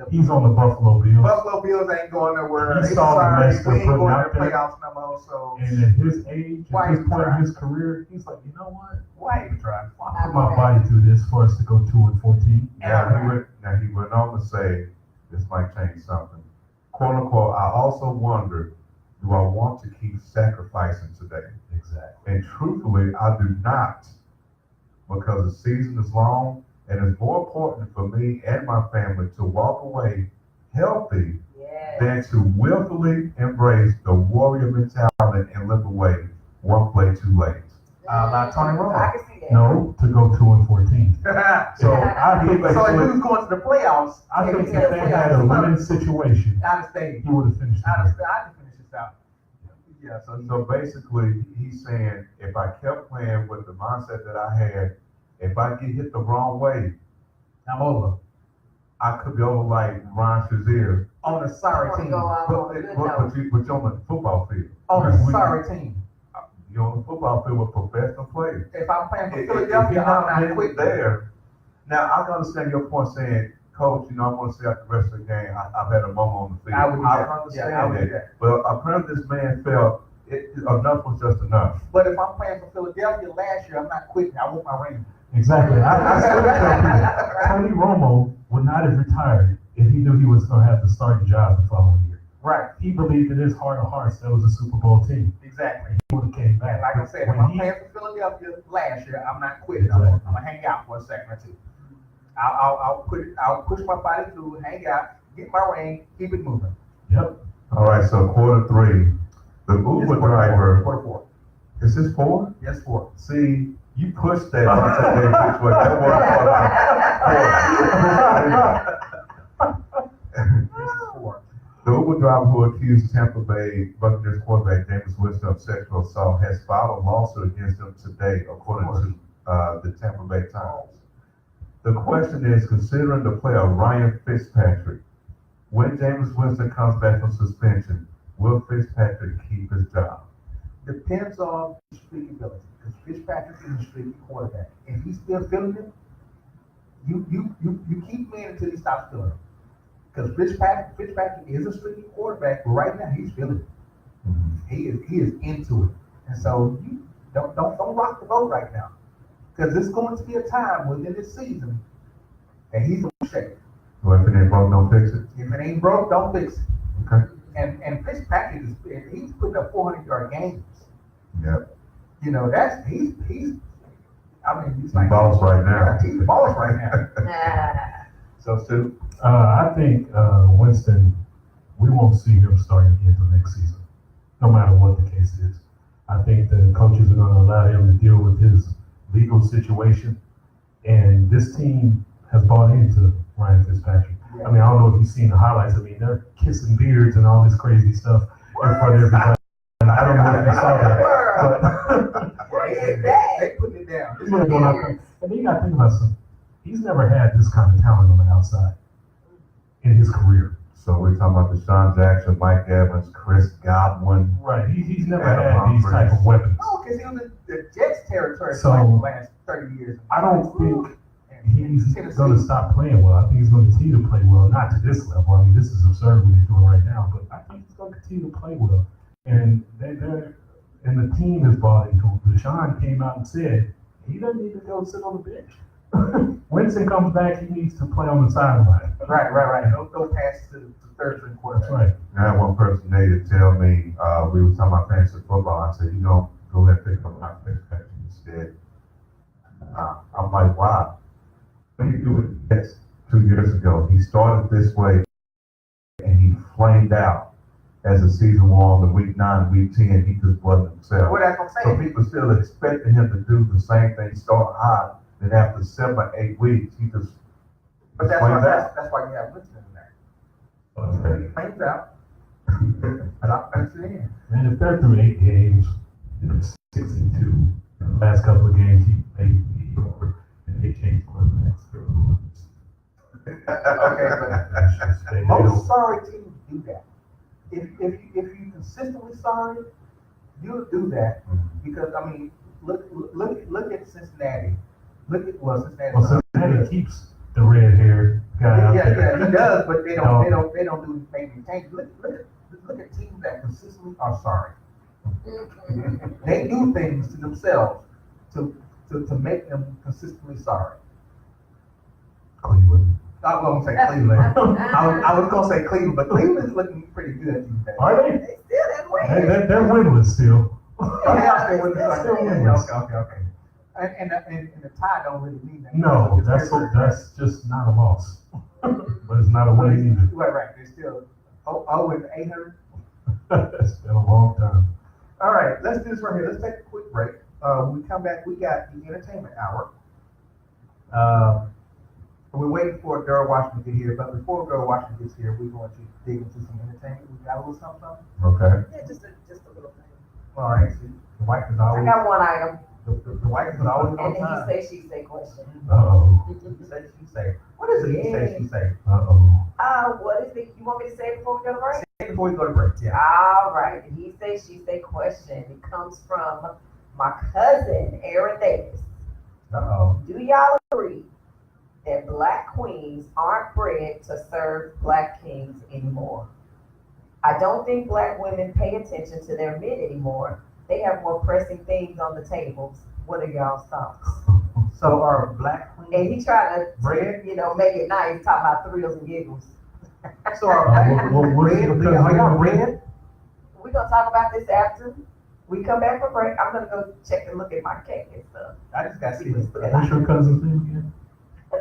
Speaker 5: He's on the Buffalo Bills.
Speaker 1: Buffalo Bills ain't going nowhere.
Speaker 5: He
Speaker 1: They
Speaker 5: saw the
Speaker 1: sorry,
Speaker 5: mess they're
Speaker 1: we ain't
Speaker 5: putting
Speaker 1: going
Speaker 5: out
Speaker 1: to the
Speaker 5: there.
Speaker 1: playoffs no more. So
Speaker 5: And at his age,
Speaker 1: Why
Speaker 5: at this
Speaker 1: even
Speaker 5: point
Speaker 1: try?
Speaker 5: in his career, he's like, you know what?
Speaker 1: why even try?
Speaker 5: I put my body through this for us to go 2-14.
Speaker 3: Now he went on to say, this might change something. Quote unquote, I also wonder, do I want to keep sacrificing today?
Speaker 5: Exactly.
Speaker 3: And truthfully, I do not, because the season is long and it's more important for me and my family to walk away healthy
Speaker 2: Yes.
Speaker 3: than to willfully embrace the warrior mentality and live away one play too late.
Speaker 1: Like Tony Romo.
Speaker 2: I can see that.
Speaker 5: No, to go 2-14.
Speaker 3: So
Speaker 5: I think
Speaker 1: So if he was going to the playoffs,
Speaker 5: I think
Speaker 1: if
Speaker 5: if they had a winning situation,
Speaker 1: out of state,
Speaker 5: he would have finished
Speaker 1: out of
Speaker 5: it.
Speaker 1: state, I can finish this out. Yeah,
Speaker 3: So basically, he's saying if I kept playing with the mindset that I had, if I get hit the wrong way,
Speaker 1: I'm over.
Speaker 3: I could go like Ron Shazier,
Speaker 1: On a sorry
Speaker 2: I wanna
Speaker 1: team.
Speaker 2: go out on a good note.
Speaker 3: but you're on the football field.
Speaker 1: On a
Speaker 3: We-
Speaker 1: sorry team.
Speaker 3: You're on the football field with professional players.
Speaker 1: If I'm playing for
Speaker 3: If
Speaker 1: Philadelphia,
Speaker 3: you're
Speaker 1: I'm
Speaker 3: not
Speaker 1: not
Speaker 3: been
Speaker 1: quitting.
Speaker 3: there. Now I can understand your point saying, Coach, I want to see out the rest of the game. I've had a moment on the field.
Speaker 1: I would do that.
Speaker 3: understand
Speaker 1: Yeah, I would do
Speaker 3: that.
Speaker 1: that.
Speaker 3: But apparently this man felt enough was just enough.
Speaker 1: But if I'm playing for Philadelphia last year, I'm not quitting. I want my ring.
Speaker 5: Exactly. I still tell people, Tony Romo would not have retired if he knew he was going to have the starting job the following year.
Speaker 1: Right,
Speaker 5: He believed in his heart of hearts that was a Super Bowl team.
Speaker 1: exactly.
Speaker 5: He would have came back.
Speaker 1: Like I said, if
Speaker 5: When
Speaker 1: I'm
Speaker 5: he-
Speaker 1: playing for Philadelphia last year, I'm not quitting. I'm gonna hang out for a second or two. I'll push my body through, hang out, get my ring, keep it moving.
Speaker 5: Yep.
Speaker 3: All right, so quarter three, the
Speaker 1: It's
Speaker 3: Uber
Speaker 1: quarter
Speaker 3: driver,
Speaker 1: four. Quarter four.
Speaker 3: is this 4?
Speaker 1: Yes, four.
Speaker 3: See, you pushed that Monte pitch with that
Speaker 1: This is four.
Speaker 3: The Uber driver who accused Tampa Bay Buccaneers quarterback Jameis Winston of sexual assault has filed a lawsuit against him today, according to the Tampa Bay Times. The question is, considering the player Ryan Fitzpatrick, when Jameis Winston comes back from suspension, will Fitzpatrick keep his job?
Speaker 1: Depends on his streaky ability. Because Fitzpatrick is a streaky quarterback. If he's still feeling it, you keep him in until he stops feeling it. Because Fitzpatrick is a streaky quarterback, but right now he's feeling it.
Speaker 3: Mm-hmm.
Speaker 1: He is into it. And so you don't rock the boat right now. Because there's going to be a time within this season that he's going to shake it.
Speaker 3: So if it ain't broke, don't fix it.
Speaker 1: If it ain't broke, don't fix it.
Speaker 3: Okay.
Speaker 1: And Fitzpatrick he's putting up 400-yard games.
Speaker 3: Yep.
Speaker 1: You know, he's I mean, he's
Speaker 3: He balls right now.
Speaker 1: Yeah, he's balls right now.
Speaker 2: Nah.
Speaker 3: So Stu,
Speaker 5: I think Winston, we won't see him starting again until next season, no matter what the case is. I think the coaches are going to allow him to deal with his legal situation, and this team has bought into Ryan Fitzpatrick.
Speaker 1: Yeah.
Speaker 5: I mean, I don't know if you've seen the highlights. I mean, they're kissing beards and all this crazy stuff in front of everybody. And I don't know if you saw that, but
Speaker 2: What is that?
Speaker 1: They putting it down.
Speaker 5: it's really going on. And then you got to think about something. He's never had this kind of talent on the outside in his career.
Speaker 3: so we're talking about Deshaun Jackson, Mike Evans, Chris Godwin.
Speaker 5: Right. He's never
Speaker 3: Adam
Speaker 5: had these
Speaker 3: Humphries.
Speaker 5: type of weapons.
Speaker 1: No, because he was in the Jets territory
Speaker 5: So-
Speaker 1: for like the last 30 years.
Speaker 5: I don't think he's
Speaker 1: Tennessee.
Speaker 5: going to stop playing well. I think he's going to continue to play well, not to this level. I mean, this is absurd what he's doing right now, but I think he's going to continue to play well. And and the team is bought into him. Deshaun came out and said he doesn't need to go sit on the bench. Winston comes back, he needs to play on the sideline.
Speaker 1: Right. No passes to the third string
Speaker 5: That's
Speaker 1: quarterback.
Speaker 5: right.
Speaker 3: I had one person there to tell me, we were talking about fantasy football. I said, go ahead and pick up my Fitzpatrick instead. I'm like, wow. When you do it, yes, 2 years ago, he started this way and he flamed out as the season wore on. The week 9, week 10, he just wasn't himself.
Speaker 1: Well, that's what I'm
Speaker 3: So
Speaker 1: saying.
Speaker 3: people still expecting him to do the same thing, start hot, then after 7 or 8 weeks, he just
Speaker 1: But that's
Speaker 3: flamed
Speaker 1: why,
Speaker 3: out.
Speaker 1: that's why you have Winston in there.
Speaker 3: Okay.
Speaker 1: He flames out. And I'll finish it in.
Speaker 5: And if they're through 8 games, 6-2, the last couple of games he played mediocre, and they changed quarterbacks.
Speaker 1: Okay, but most sorry teams do that. If you consistently sorry, you'll do that because I mean, look at Cincinnati. Look at Cincinnati.
Speaker 5: Well, Cincinnati keeps the red-haired guy out
Speaker 1: Yeah,
Speaker 5: there.
Speaker 1: he does, but they
Speaker 5: No.
Speaker 1: don't do major changes. Look at teams that consistently are sorry. They do things to themselves to make them consistently sorry.
Speaker 5: Cleveland.
Speaker 1: I was gonna say Cleveland. I was gonna say Cleveland, but Cleveland's looking pretty good these days.
Speaker 5: Are they?
Speaker 2: They still didn't win.
Speaker 5: They're winless still.
Speaker 1: Oh, they are still with
Speaker 2: They're
Speaker 1: us.
Speaker 2: still
Speaker 1: Okay. And the tie don't really mean that.
Speaker 5: No, that's just not a loss. But it's not a win either.
Speaker 1: Right. They're still 0-800.
Speaker 5: It's been a long time.
Speaker 1: All right, let's do this right here. Let's take a quick break. When we come back, we got the entertainment hour. We're waiting for Daryl Washington to get here, but before Daryl Washington gets here, we're going to dig into some entertainment. We got a little something.
Speaker 3: Okay.
Speaker 2: Yeah, just a little thing.
Speaker 1: All right, see, the wife is
Speaker 2: I
Speaker 1: always
Speaker 2: got one item,
Speaker 1: the wife is always on
Speaker 2: and then
Speaker 1: time.
Speaker 2: he she question.
Speaker 5: Uh-oh.
Speaker 1: He say, she say. What is it? He say, she say.
Speaker 5: Uh-oh.
Speaker 2: What is it? You want me to say it before we go to break?
Speaker 1: Say it before we go to break. Yeah.
Speaker 2: All right. He she question. It comes from my cousin, Aaron Davis.
Speaker 1: Uh-oh.
Speaker 2: Do y'all agree that black queens aren't bred to serve black kings anymore? I don't think black women pay attention to their men anymore. They have more pressing things on the tables. What are y'all's thoughts?
Speaker 1: So are black
Speaker 2: And
Speaker 1: queens
Speaker 2: he tried to,
Speaker 1: bred?
Speaker 2: make it nice, talking about thrills and giggles.
Speaker 1: So are black
Speaker 5: What- what is
Speaker 1: queens
Speaker 5: your
Speaker 1: bred? Are y'all
Speaker 5: cousin
Speaker 1: bred?
Speaker 2: We're going to talk about this after we come back from break. I'm going to go check and look at my cake and stuff.
Speaker 1: I just got to see this.
Speaker 5: What's your cousin's name again?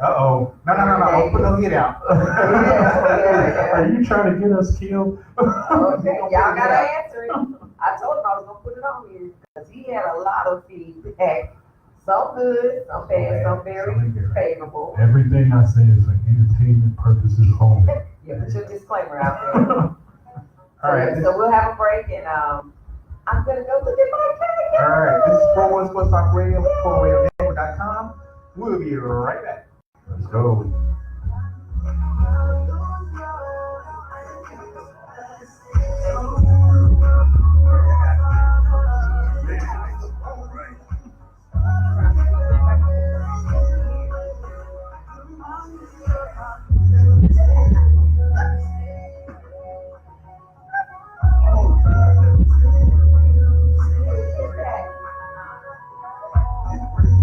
Speaker 1: Uh-oh. No. Don't put no hit out.
Speaker 2: Yeah.
Speaker 5: Are you trying to get us killed?
Speaker 2: Okay, y'all got to answer it. I told him I was going to put it on here because he had a lot of feedback. Some good, some bad, some very favorable.
Speaker 5: Everything I say is for entertainment purposes only.
Speaker 2: Yeah, put your disclaimer out there.
Speaker 1: All right.
Speaker 2: So we'll have a break and I'm going to go look at my cake.
Speaker 1: All right. This is 41 Sports Talk Radio, 4radionetwork.com. We'll be right back.
Speaker 3: Let's go.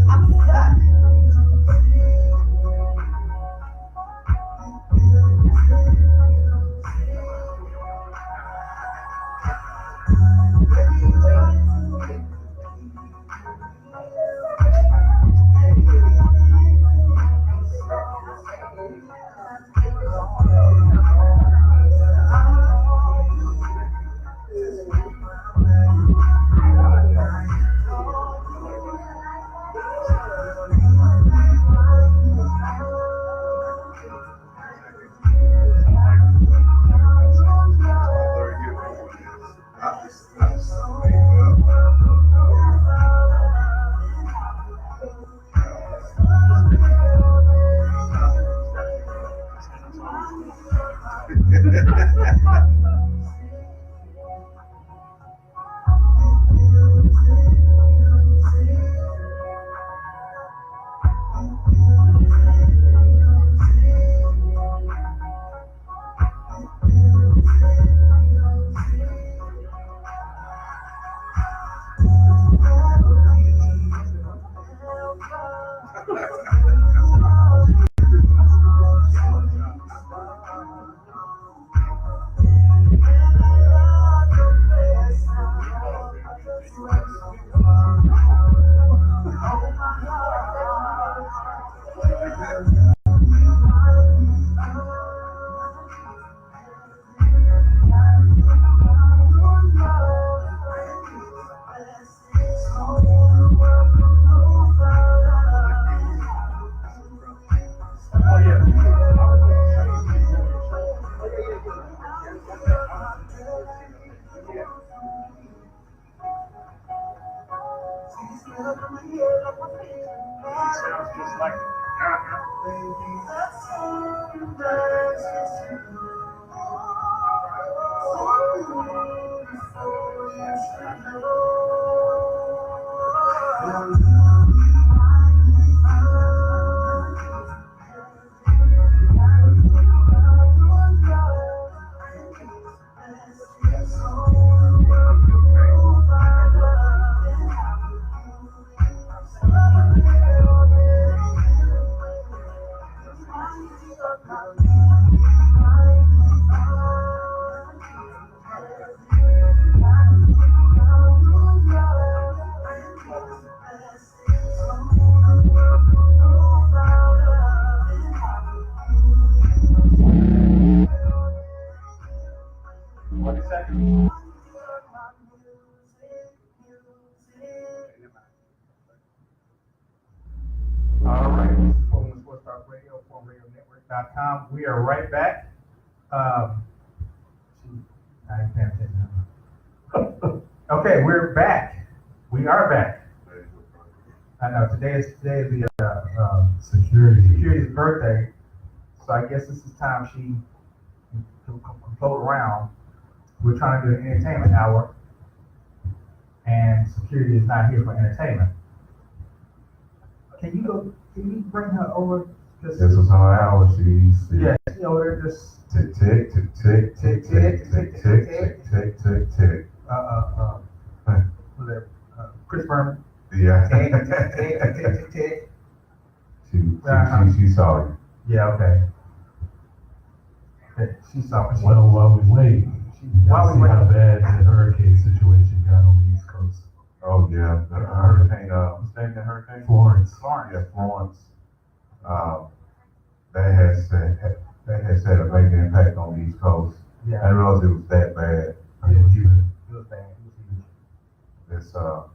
Speaker 2: I'm stuck.
Speaker 4: Sounds just like
Speaker 1: BenchwarmerNetwork.com. We are right back. I ain't paying attention. Okay, we're back. We are back. I know today is the security's birthday, so I guess this is time she can float around. We're trying to do an entertainment hour, and security is not here for entertainment. Can you bring her over?
Speaker 3: This is her hour. She's
Speaker 1: Yeah, she over there just
Speaker 3: tick tick tick tick tick tick tick tick tick tick tick.
Speaker 1: Was there Chris Berman?
Speaker 3: Yeah.
Speaker 1: Tick.
Speaker 3: She saw you.
Speaker 1: Yeah, okay. She saw me.
Speaker 5: Well, while we wait,
Speaker 1: While we
Speaker 5: see
Speaker 1: wait.
Speaker 5: how bad the hurricane situation got on the East Coast.
Speaker 3: Oh yeah, the hurricane. What's the name of the hurricane?
Speaker 5: Florence.
Speaker 3: Yeah, Florence. That has had a major impact on the East Coast. I
Speaker 1: Yeah,
Speaker 3: didn't realize it was that bad.
Speaker 5: Yeah,
Speaker 1: it was bad.
Speaker 3: It's
Speaker 2: Y'all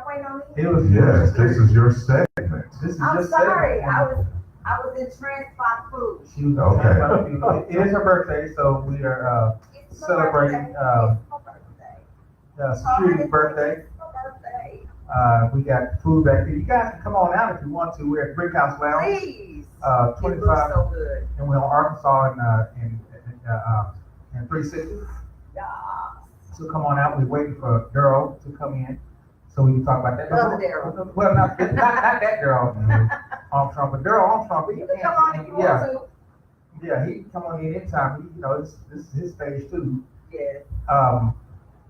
Speaker 2: waiting on me?
Speaker 1: It was
Speaker 3: yes, this is your segment.
Speaker 1: This is
Speaker 2: I'm
Speaker 1: just
Speaker 2: sorry.
Speaker 1: segment.
Speaker 2: I was entranced by the food.
Speaker 1: She was
Speaker 3: Okay.
Speaker 1: It is her birthday, so we are
Speaker 2: It's my
Speaker 1: celebrating,
Speaker 2: birthday. It's my birthday.
Speaker 1: security's birthday.
Speaker 2: It's my birthday.
Speaker 1: We got food back here. You guys can come on out if you want to. We're at Brick House Lounge,
Speaker 2: Please. It
Speaker 1: 25,
Speaker 2: looks so good.
Speaker 1: and we're on Arkansas in 360.
Speaker 2: Yeah.
Speaker 1: So come on out. We're waiting for Daryl to come in, so we can talk about that.
Speaker 2: Other Daryl.
Speaker 1: Well, not that Daryl Armstrong, but Daryl Armstrong.
Speaker 2: You can come on if you
Speaker 1: Yeah,
Speaker 2: want to.
Speaker 1: yeah, he can come on anytime. This is his stage too.
Speaker 2: Yes.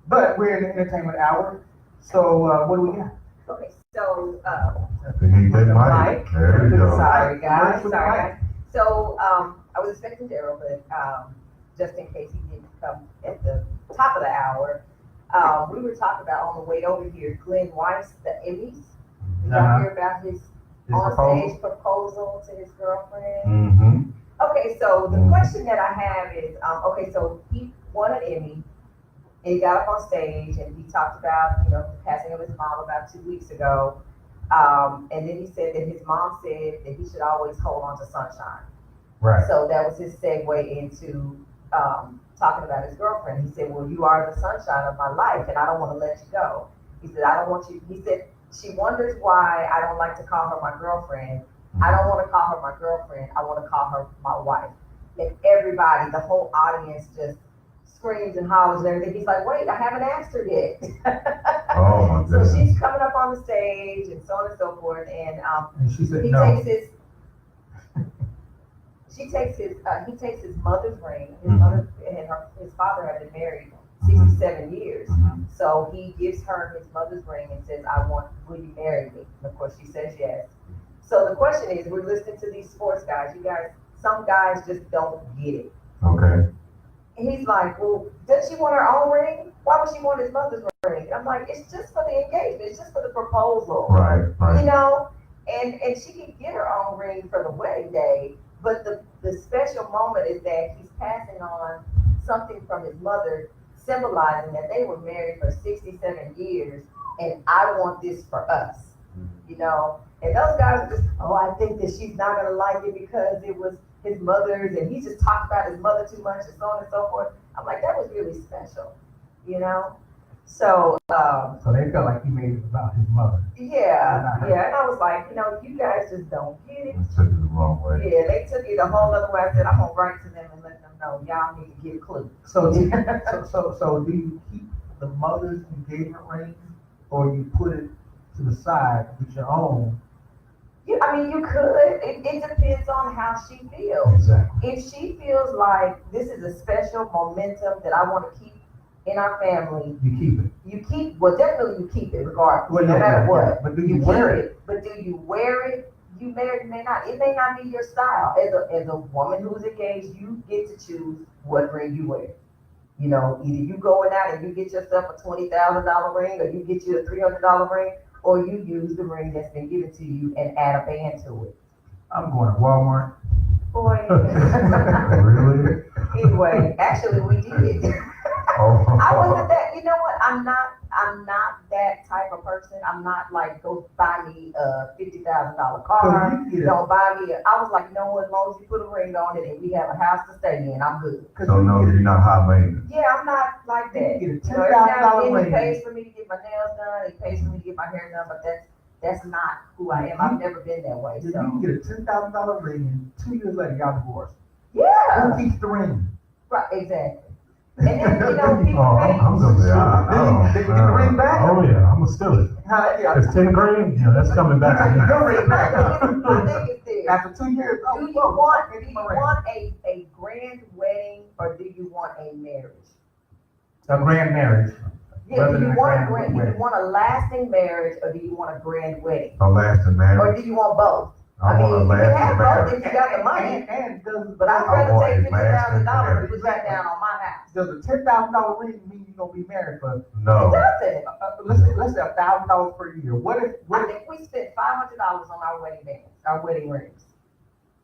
Speaker 1: But we're in the entertainment hour. So what do we got?
Speaker 2: Okay, so,
Speaker 3: They need that
Speaker 2: Mike.
Speaker 3: mic. There you go.
Speaker 2: sorry guys,
Speaker 1: With
Speaker 2: sorry
Speaker 1: Mike.
Speaker 2: guys. So, I was expecting Daryl, but, just in case he didn't come at the top of the hour, we were talking about on the way over here, Glenn Weiss, the Emmys. Did y'all
Speaker 1: Uh-huh.
Speaker 2: hear about his
Speaker 1: His
Speaker 2: on-stage proposal to his girlfriend?
Speaker 3: Mm-hmm.
Speaker 2: Okay, so the
Speaker 3: Mhm.
Speaker 2: question that I have is, okay, so he won an Emmy, and he got up on stage and he talked about, the passing of his mom about 2 weeks ago. And then he said that his mom said that he should always hold on to sunshine.
Speaker 1: Right.
Speaker 2: So that was his segue into talking about his girlfriend. He said, well, you are the sunshine of my life, and I don't want to let you go. He said, I don't want you, he said, she wonders why I don't like to call her my girlfriend. I don't want to call her my girlfriend. I want to call her my wife. And everybody, the whole audience just screams and hollers and everything. He's like, wait, I haven't asked her yet.
Speaker 3: Oh, my
Speaker 2: So
Speaker 3: goodness.
Speaker 2: she's coming up on the stage and so on and so forth. And
Speaker 1: And she said
Speaker 2: he
Speaker 1: no.
Speaker 2: takes his, he takes his mother's ring. His
Speaker 3: Mhm.
Speaker 2: mother and his father have been married 67 years.
Speaker 3: Mhm.
Speaker 2: So he gives her his mother's ring and says, will you marry me? And of course she says yes. So the question is, we're listening to these sports guys. You guys, some guys just don't get it.
Speaker 3: Okay.
Speaker 2: And he's like, well, does she want her own ring? Why would she want his mother's ring? And I'm like, it's just for the engagement. It's just for the proposal.
Speaker 3: Right, right.
Speaker 2: And she can get her own ring for the wedding day. But the special moment is that he's passing on something from his mother, symbolizing that they were married for 67 years, and I want this for us, And those guys are just, I think that she's not gonna like it because it was his mother's, and he just talked about his mother too much, and so on and so forth. I'm like, that was really special, So,
Speaker 1: So they felt like he made it about his mother.
Speaker 2: yeah, and I was like, you guys just don't get it.
Speaker 3: They took it the wrong way.
Speaker 2: Yeah, they took it a whole other way. I said, I'm gonna write to them and let them know y'all need to get a clue.
Speaker 1: So do you keep the mother's engagement ring, or you put it to the side with your own?
Speaker 2: Yeah, I mean, you could. It depends on how she feels.
Speaker 1: Exactly.
Speaker 2: If she feels like this is a special momentum that I want to keep in our family,
Speaker 1: You keep it.
Speaker 2: definitely you keep it regardless,
Speaker 1: Well,
Speaker 2: no
Speaker 1: yeah,
Speaker 2: matter
Speaker 1: yeah,
Speaker 2: what.
Speaker 1: yeah. But do you wear
Speaker 2: keep it? But do you wear it? You married may not. It may not be your style. As a woman who's engaged, you get to choose what ring you wear. Either you going out and you get yourself a $20,000 ring, or you get you a $300 ring, or you use the ring that's been given to you and add a band to it.
Speaker 1: I'm going to Walmart.
Speaker 2: Boy.
Speaker 3: Really?
Speaker 2: Anyway, actually we did.
Speaker 3: Oh.
Speaker 2: I wasn't that, you know what? I'm not that type of person. I'm not like go buy me a $50,000 car.
Speaker 1: So you get
Speaker 2: Don't buy me. I was like, you know what? As long as you put a ring on it and we have a house to stay in, I'm good.
Speaker 3: So no, you're not high maintenance.
Speaker 2: Yeah, I'm not like that.
Speaker 1: You get a
Speaker 2: Every now and
Speaker 1: $10,000
Speaker 2: then he
Speaker 1: ring.
Speaker 2: pays for me to get my nails done. He pays for me to get my hair done, but that's not who I am. I've never been that way.
Speaker 1: You
Speaker 2: So
Speaker 1: can get a $10,000 ring and 2 years later y'all divorced.
Speaker 2: yeah,
Speaker 1: Who keeps the ring?
Speaker 2: right, exactly. And then people
Speaker 5: Oh,
Speaker 2: pay.
Speaker 5: I'm gonna say,
Speaker 1: They get the ring back?
Speaker 5: Oh yeah, I'm gonna steal it.
Speaker 1: Yeah.
Speaker 5: It's 10 grand. Yeah, that's coming back to me.
Speaker 1: Your ring back.
Speaker 2: My thing is this.
Speaker 1: After 2 years,
Speaker 2: Do you want a grand wedding or do you want a marriage?
Speaker 1: a grand marriage?
Speaker 2: Yeah,
Speaker 1: Rather
Speaker 2: do
Speaker 1: than
Speaker 2: you
Speaker 1: a
Speaker 2: want a
Speaker 1: grand
Speaker 2: grand? Do
Speaker 1: wedding.
Speaker 2: you want a lasting marriage or do you want a grand wedding?
Speaker 3: A lasting
Speaker 2: Or
Speaker 3: marriage.
Speaker 2: do you want both?
Speaker 3: I want a
Speaker 2: you can
Speaker 3: lasting
Speaker 2: have both
Speaker 3: marriage.
Speaker 2: if you got the money.
Speaker 1: And does,
Speaker 2: But I'd
Speaker 3: I
Speaker 2: rather
Speaker 3: want
Speaker 2: take
Speaker 3: a
Speaker 2: $50,000
Speaker 3: lasting
Speaker 2: and put that down on my house.
Speaker 1: does a $10,000 ring mean you're gonna be married for?
Speaker 2: It
Speaker 3: No.
Speaker 2: doesn't.
Speaker 1: Let's say $1,000 per year. What if?
Speaker 2: I think we spent $500 on our wedding bands, our wedding rings.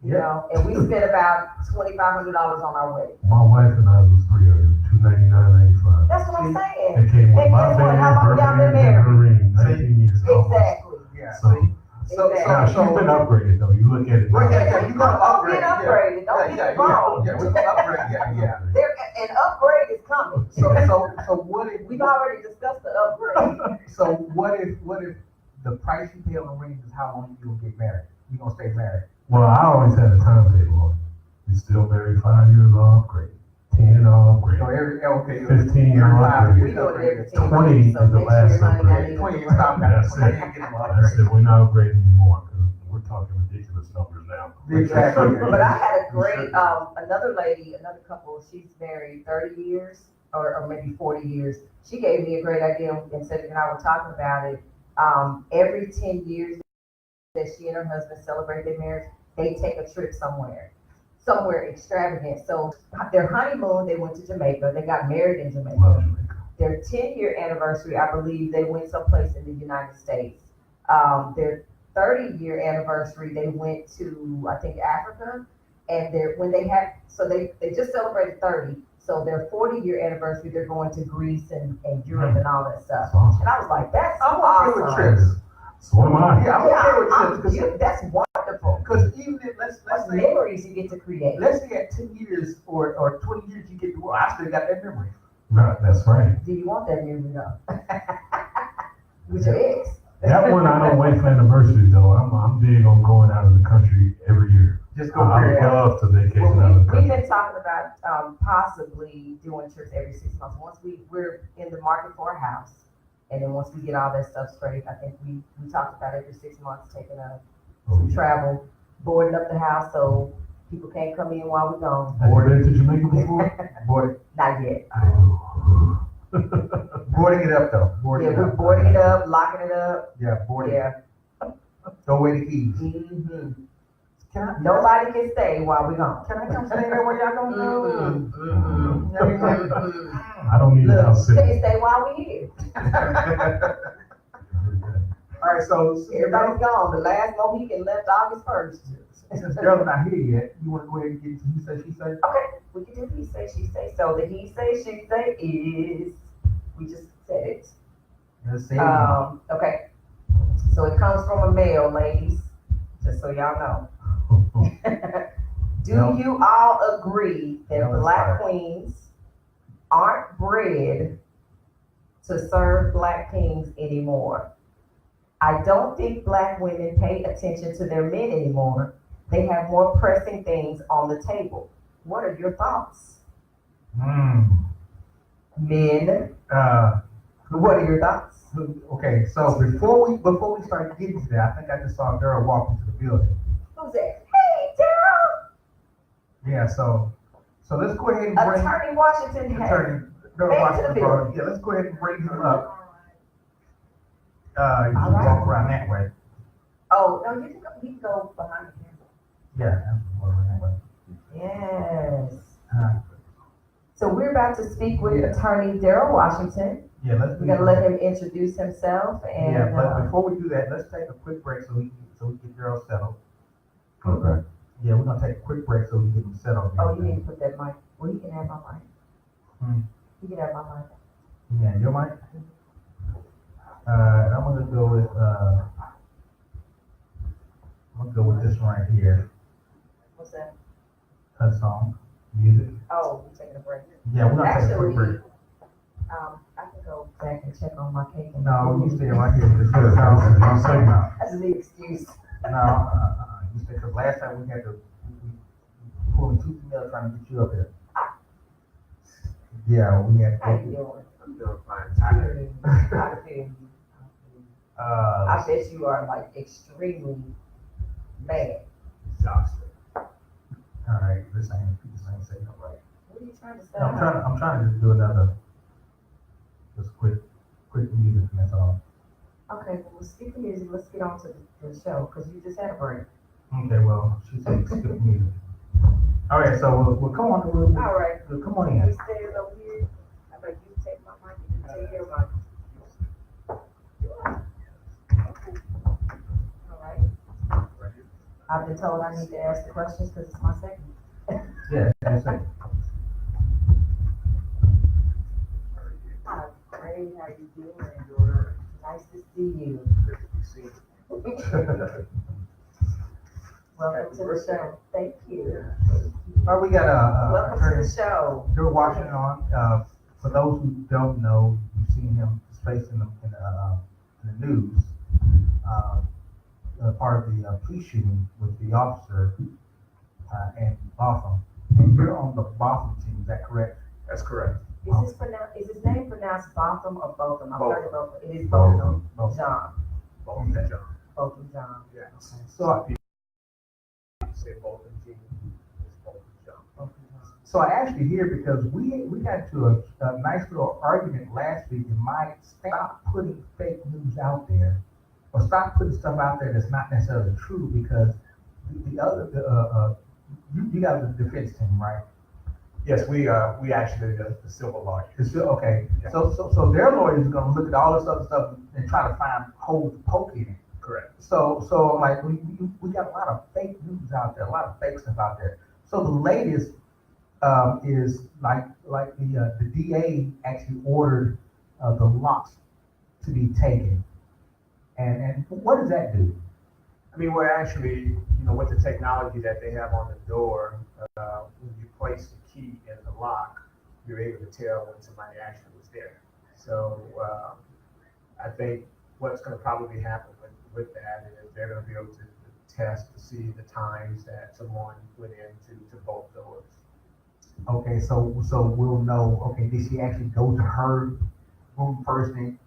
Speaker 2: You
Speaker 1: Yeah.
Speaker 2: know, and we spent about $2,500 on our wedding.
Speaker 5: My wife and I was $399.95.
Speaker 2: That's what I'm saying.
Speaker 5: It came with
Speaker 2: And
Speaker 5: my
Speaker 2: guess what?
Speaker 5: band,
Speaker 2: How long
Speaker 5: her
Speaker 2: y'all been
Speaker 5: band, and her
Speaker 2: married?
Speaker 5: ring. 19 years. almost.
Speaker 2: Exactly.
Speaker 1: Yeah.
Speaker 5: So,
Speaker 2: Exactly.
Speaker 5: she's been upgraded though. You look at it.
Speaker 1: Well,
Speaker 5: now.
Speaker 1: yeah, you gotta
Speaker 2: Don't
Speaker 1: upgrade.
Speaker 2: get upgraded. Don't get it wrong.
Speaker 1: Yeah, we're gonna upgrade. Yeah.
Speaker 2: An upgrade is coming.
Speaker 1: So what if
Speaker 2: We've already discussed the upgrade.
Speaker 1: So what if the price you pay on the ring is how long you gonna get married? You gonna stay married?
Speaker 5: Well, I always had a timetable on it. We still married 5 years, I'll upgrade. 10, I'll upgrade.
Speaker 1: So okay.
Speaker 5: 15, I'll upgrade.
Speaker 2: We do it every 10
Speaker 5: 20
Speaker 2: years,
Speaker 5: is
Speaker 2: so
Speaker 5: the
Speaker 2: next
Speaker 5: last
Speaker 2: year, honey, I
Speaker 5: upgrade.
Speaker 2: need
Speaker 1: 20
Speaker 2: to-
Speaker 1: years time.
Speaker 5: That's it. That's it. We're not upgrading anymore because we're talking ridiculous numbers now.
Speaker 1: Exactly.
Speaker 2: But I had a great, another lady, another couple, she's married 30 years or maybe 40 years. She gave me a great idea and Cedric and I were talking about it. Every 10 years that she and her husband celebrate their marriage, they take a trip somewhere extravagant. So their honeymoon, they went to Jamaica. They got married in
Speaker 5: Love
Speaker 2: Jamaica.
Speaker 5: Jamaica.
Speaker 2: Their 10-year anniversary, I believe they went someplace in the United States. Their 30-year anniversary, they went to, I think, Africa. And they just celebrated 30. So their 40-year anniversary, they're going to Greece and Europe and all that stuff.
Speaker 5: That's awesome.
Speaker 2: And I was like, that's
Speaker 1: I'm okay with
Speaker 2: awesome.
Speaker 1: trips.
Speaker 5: So am I.
Speaker 1: Yeah, I'm okay with trips.
Speaker 2: That's wonderful.
Speaker 1: Because even if let's
Speaker 2: That's
Speaker 1: say
Speaker 2: memories you get to create.
Speaker 1: let's say at 10 years or 20 years you get to work, I still got that memory.
Speaker 5: Right, that's right.
Speaker 2: Do you want that memory though? With your ex?
Speaker 5: That one I don't wait for anniversaries though. I'm big on going out of the country every year.
Speaker 1: Just go
Speaker 5: I
Speaker 1: period.
Speaker 5: love to vacation
Speaker 2: Well,
Speaker 5: out of the
Speaker 2: we've
Speaker 5: country.
Speaker 2: been talking about possibly doing trips every 6 months. Once we're in the market for a house, and then once we get all that stuff straight, I think we talked about every 6 months taking some travel, boarding up the house so people can't come in while we're gone.
Speaker 5: Have you been to Jamaica before?
Speaker 2: Not yet.
Speaker 1: Boarding it up though.
Speaker 2: We're boarding it up, locking it up.
Speaker 1: Yeah, boarding.
Speaker 2: Yeah.
Speaker 1: Throw away the keys.
Speaker 2: hmm
Speaker 1: Can I?
Speaker 2: Nobody can stay while we're gone.
Speaker 1: Can I come stay there where y'all gonna go?
Speaker 5: I don't need a
Speaker 2: Look,
Speaker 5: house
Speaker 2: you
Speaker 5: sitting.
Speaker 2: can't stay while we're here.
Speaker 1: All right, so
Speaker 2: Everybody's gone. The last Mohican left August 1st.
Speaker 1: since Daryl's not here yet, you want to go ahead and get to he say she say?
Speaker 2: Okay, we can do he say, she say. So the he say, she say is, we just said it.
Speaker 1: Let's say it again.
Speaker 2: Okay. So it comes from a male, ladies, just so y'all know. Do
Speaker 1: No.
Speaker 2: you all agree that
Speaker 1: No, it's
Speaker 2: black
Speaker 1: fine.
Speaker 2: queens aren't bred to serve black kings anymore? I don't think black women pay attention to their men anymore. They have more pressing things on the table. What are your thoughts? Men, what are your thoughts?
Speaker 1: Okay, so before we start getting to that, I think I just saw Daryl walk into the building.
Speaker 2: Who's that? Hey, Daryl!
Speaker 1: Yeah, so let's go ahead and bring
Speaker 2: Attorney Washington has.
Speaker 1: attorney Daryl
Speaker 2: Back to
Speaker 1: Washington
Speaker 2: the
Speaker 1: brought-
Speaker 2: building.
Speaker 1: Yeah, let's go ahead and bring him up. You can
Speaker 2: All right.
Speaker 1: walk around that way.
Speaker 2: Oh, no, you can go behind the camera.
Speaker 1: Yeah, walk around that way.
Speaker 2: Yes.
Speaker 1: Uh,
Speaker 2: So we're about to speak with
Speaker 1: Yeah.
Speaker 2: Attorney Daryl Washington.
Speaker 1: Yeah, let's.
Speaker 2: We're gonna let him introduce himself and.
Speaker 1: Yeah, but before we do that, let's take a quick break so we can get Daryl settled.
Speaker 3: Okay.
Speaker 1: Yeah, we're gonna take a quick break so we can get him settled.
Speaker 2: Oh, you need to put that mic. Well, you can have my mic.
Speaker 1: Hmm.
Speaker 2: You can have my mic.
Speaker 1: Yeah, your mic. I'm gonna go with this one right here.
Speaker 2: What's that?
Speaker 1: Her song, music.
Speaker 2: Oh, you taking a break?
Speaker 1: Yeah, we're gonna take a quick
Speaker 2: Actually,
Speaker 1: break.
Speaker 2: I can go back and check on my cake. And
Speaker 1: No, you stay right here. This is the sound. Don't say no.
Speaker 2: That's the excuse.
Speaker 1: No, you stay, because last time we had to, we pulling tooth and nail trying to get you up here. Yeah, we had.
Speaker 2: How you doing?
Speaker 4: I'm doing fine. Tired.
Speaker 2: I feel you. I
Speaker 1: Uh,
Speaker 2: bet you are like extremely mad.
Speaker 4: Exhausted.
Speaker 1: all right, this ain't saying no right.
Speaker 2: What are you trying to say?
Speaker 1: No, I'm trying to just do another, just quick music, and that's all.
Speaker 2: Okay, well, we'll skip the music. Let's get on to the show because you just had a break.
Speaker 1: Okay, well, she said skip music. All right, so we'll come on,
Speaker 2: All right.
Speaker 1: we'll come on
Speaker 2: You
Speaker 1: in.
Speaker 2: stay over here. How about you take my mic and you take your mic? Okay. All right. I've been told I need to ask the questions because it's my second.
Speaker 1: Yeah, that's it.
Speaker 2: Hi, Ray, how you doing? Nice to see you.
Speaker 4: Good to be seen.
Speaker 2: Welcome to the show. Thank you.
Speaker 1: All right, we got
Speaker 2: Welcome to
Speaker 1: attorney
Speaker 2: the show.
Speaker 1: Daryl Washington on. For those who don't know, you've seen him displayed in the news. Part of the police shooting with the officer and Botham. And you're on the Botham team, is that correct?
Speaker 4: That's correct.
Speaker 2: Is his name pronounced Botham or Botham? I've heard of both. It is
Speaker 3: Botham.
Speaker 2: Botham. John.
Speaker 4: Botham Jean.
Speaker 2: Botham John.
Speaker 4: Yeah.
Speaker 1: So,
Speaker 4: Say Botham Jean. It's Botham Jean.
Speaker 2: Botham John.
Speaker 1: so I asked you here because we got to a nice little argument last week and Mike stop putting fake news out there or stop putting stuff out there that's not necessarily true because you got the defense team, right?
Speaker 4: Yes, we actually the civil lawyers.
Speaker 1: Okay,
Speaker 4: Yeah.
Speaker 1: so their lawyers are gonna look at all this other stuff and try to find holes to poke in it.
Speaker 4: Correct.
Speaker 1: So like we got a lot of fake news out there, a lot of fake stuff out there. So the latest is like the DA actually ordered the locks to be taken, and what does that do?
Speaker 4: I mean, we're actually, with the technology that they have on the door, when you place the key in the lock, you're able to tell when somebody actually was there. So I think what's going to probably happen with that is they're going to be able to test to see the times that someone went into both doors.
Speaker 1: Okay, so we'll know. Okay, did she actually go to her room first and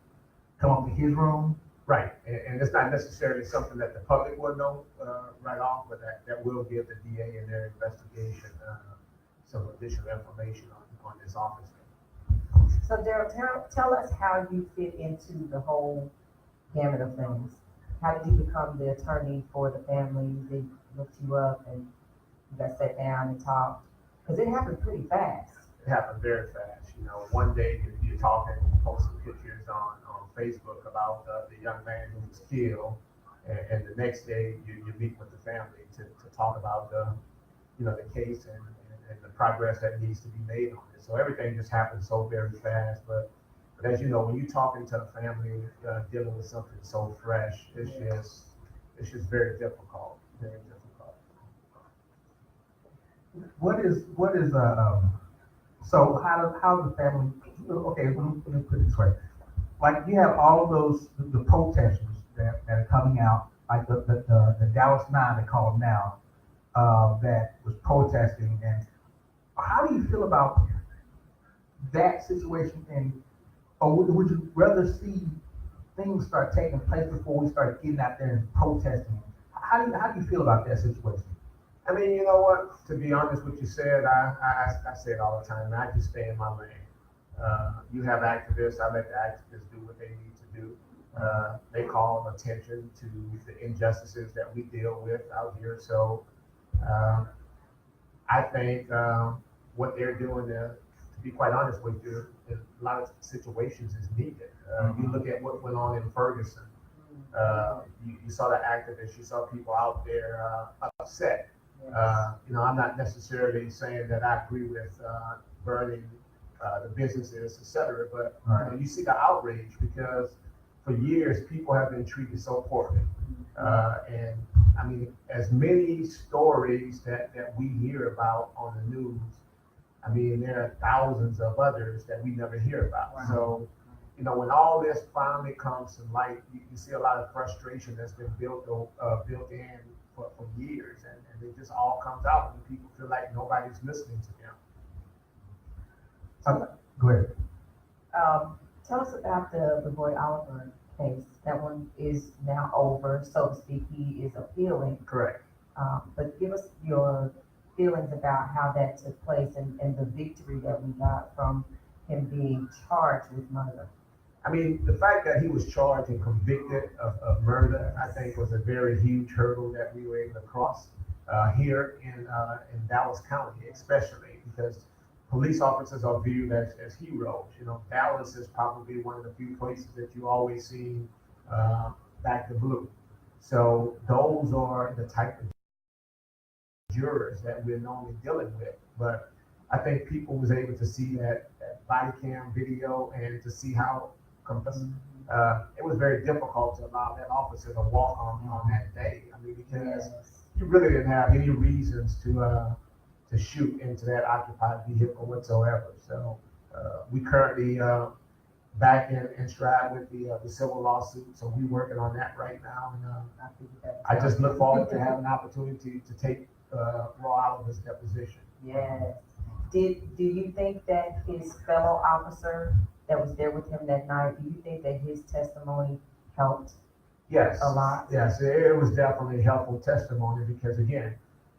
Speaker 1: come up to his room?
Speaker 4: Right, and it's not necessarily something that the public will know right off, but that will give the DA in their investigation some additional information on this officer.
Speaker 2: So Daryl, tell us how you fit into the whole gamut of things. How did you become the attorney for the family? They looked you up and you guys sat down and talked? Because it happened pretty fast.
Speaker 4: It happened very fast. One day you're talking, posting pictures on Facebook about the young man who was killed, and the next day you meet with the family to talk about the case and the progress that needs to be made on it. So everything just happened so very fast. But as you know, when you're talking to a family dealing with something so fresh, it's just very difficult. Very difficult.
Speaker 1: What is so how the family? Okay, let me put it this way. Like you have all of those the protesters that are coming out, like the Dallas 9 they call them now, that was protesting. And how do you feel about that situation? And or would you rather see things start taking place before we start getting out there and protesting? How do you feel about that situation?
Speaker 4: I mean, you know what? To be honest with you said, I say it all the time. I just stay in my lane. You have activists. I let the activists do what they need to do. They call attention to the injustices that we deal with out here. So I think what they're doing, to be quite honest with you, in a lot of situations is needed. You look at what went on in Ferguson. You saw the activists. You saw people out there upset. I'm not necessarily saying that I agree with burning the businesses, etc. But you know, you see the outrage because for years people have been treated so poorly. And I mean, as many stories that we hear about on the news, I mean, there are thousands of others that we never hear about.
Speaker 2: Right.
Speaker 4: So, you know, when all this finally comes to light, you see a lot of frustration that's been built in for years, and it just all comes out when people feel like nobody's listening to them.
Speaker 1: Go ahead.
Speaker 2: Tell us about the Boy Oliver case. That one is now over, so to speak. He is appealing.
Speaker 4: Correct.
Speaker 2: But give us your feelings about how that took place and the victory that we got from him being charged with murder.
Speaker 4: I mean, the fact that he was charged and convicted of murder, I think, was a very huge hurdle that we were able to cross here in Dallas County, especially because police officers are viewed as heroes. You know, Dallas is probably one of the few places that you always see back to blue. So those are the type of jurors that we're normally dealing with. But I think people was able to see that body cam video and to see how it was very difficult to allow that officer to walk on that day. I mean, because you really didn't have any reasons to shoot into that occupied vehicle whatsoever. So we currently back in stride with the civil lawsuit. So we're working on that right now. And I just look forward to having an opportunity to take Roy Oliver's deposition.
Speaker 2: Yes. Do you think that his fellow officer that was there with him that night, do you think that his testimony helped?
Speaker 4: Yes.
Speaker 2: A lot?
Speaker 4: Yes, it was definitely helpful testimony because again,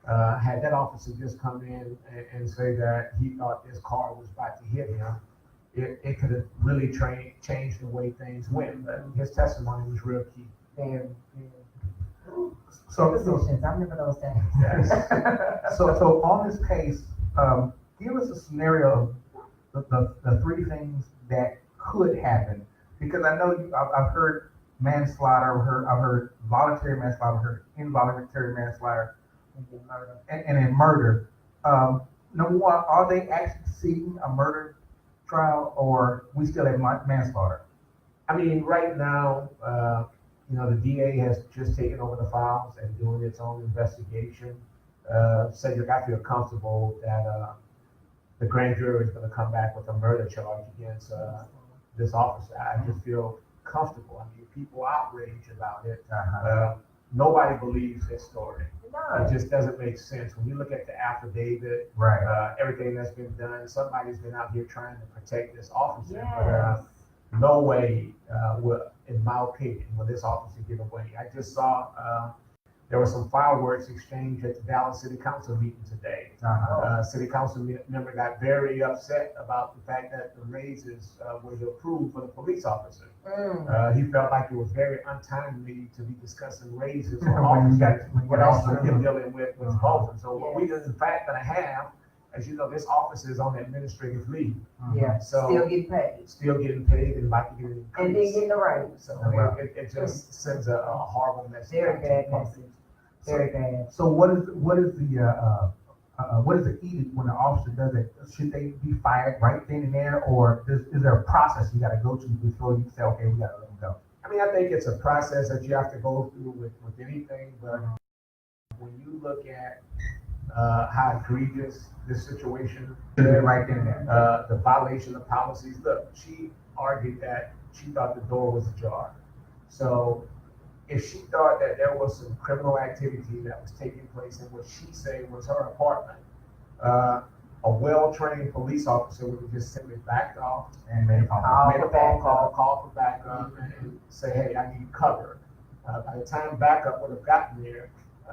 Speaker 4: had that officer just come in and say that he thought this car was about to hit him, it could have really changed the way things went. But his testimony was real key.
Speaker 2: Very.
Speaker 1: So,
Speaker 2: Positions, I remember those days.
Speaker 4: Yes.
Speaker 1: so on this case, give us a scenario of the three things that could happen, because I know I've heard manslaughter, I've heard voluntary manslaughter, I've heard involuntary manslaughter, and then murder. Number one, are they actually seeking a murder trial, or we still have manslaughter?
Speaker 4: I mean, right now, you know, the DA has just taken over the files and doing its own investigation. Cedric, I feel comfortable that the grand jury is going to come back with a murder charge against this officer. I just feel comfortable. I mean, people outraged about it. Nobody believes this story.
Speaker 2: No.
Speaker 4: It just doesn't make sense. When you look at the affidavit,
Speaker 1: Right.
Speaker 4: everything that's been done, somebobody's been out here trying to protect this officer.
Speaker 2: Yes.
Speaker 4: But no way will, in my opinion, will this officer get away. I just saw there was some fireworks exchanged at the Dallas City Council meeting today. City Council member got very upset about the fact that the raises was approved for the police officer. He felt like it was very untimely to be discussing raises for officers when also dealing with Botham. So what we in fact going to have, as you know, this officer is on administrative leave.
Speaker 2: Yeah.
Speaker 4: So
Speaker 2: still getting paid.
Speaker 4: Still getting paid and about to get an increase.
Speaker 2: And then getting the raise.
Speaker 4: So it just sends a horrible message.
Speaker 2: Very bad message. Very bad.
Speaker 1: So what is the edict when the officer does it? Should they be fired right then and there, or is there a process you got to go to before you say, okay, we got to let them go?
Speaker 4: I mean, I think it's a process that you have to go through with anything, but when you look at how egregious this situation
Speaker 1: Should be
Speaker 4: is,
Speaker 1: right then and there.
Speaker 4: the violation of policies. Look, she argued that she thought the door was ajar. So if she thought that there was some criminal activity that was taking place in what she said was her apartment, a well-trained police officer would have just simply backed off
Speaker 1: And made a phone call.
Speaker 4: called for backup, and say, hey, I need cover. By the time backup would have gotten there,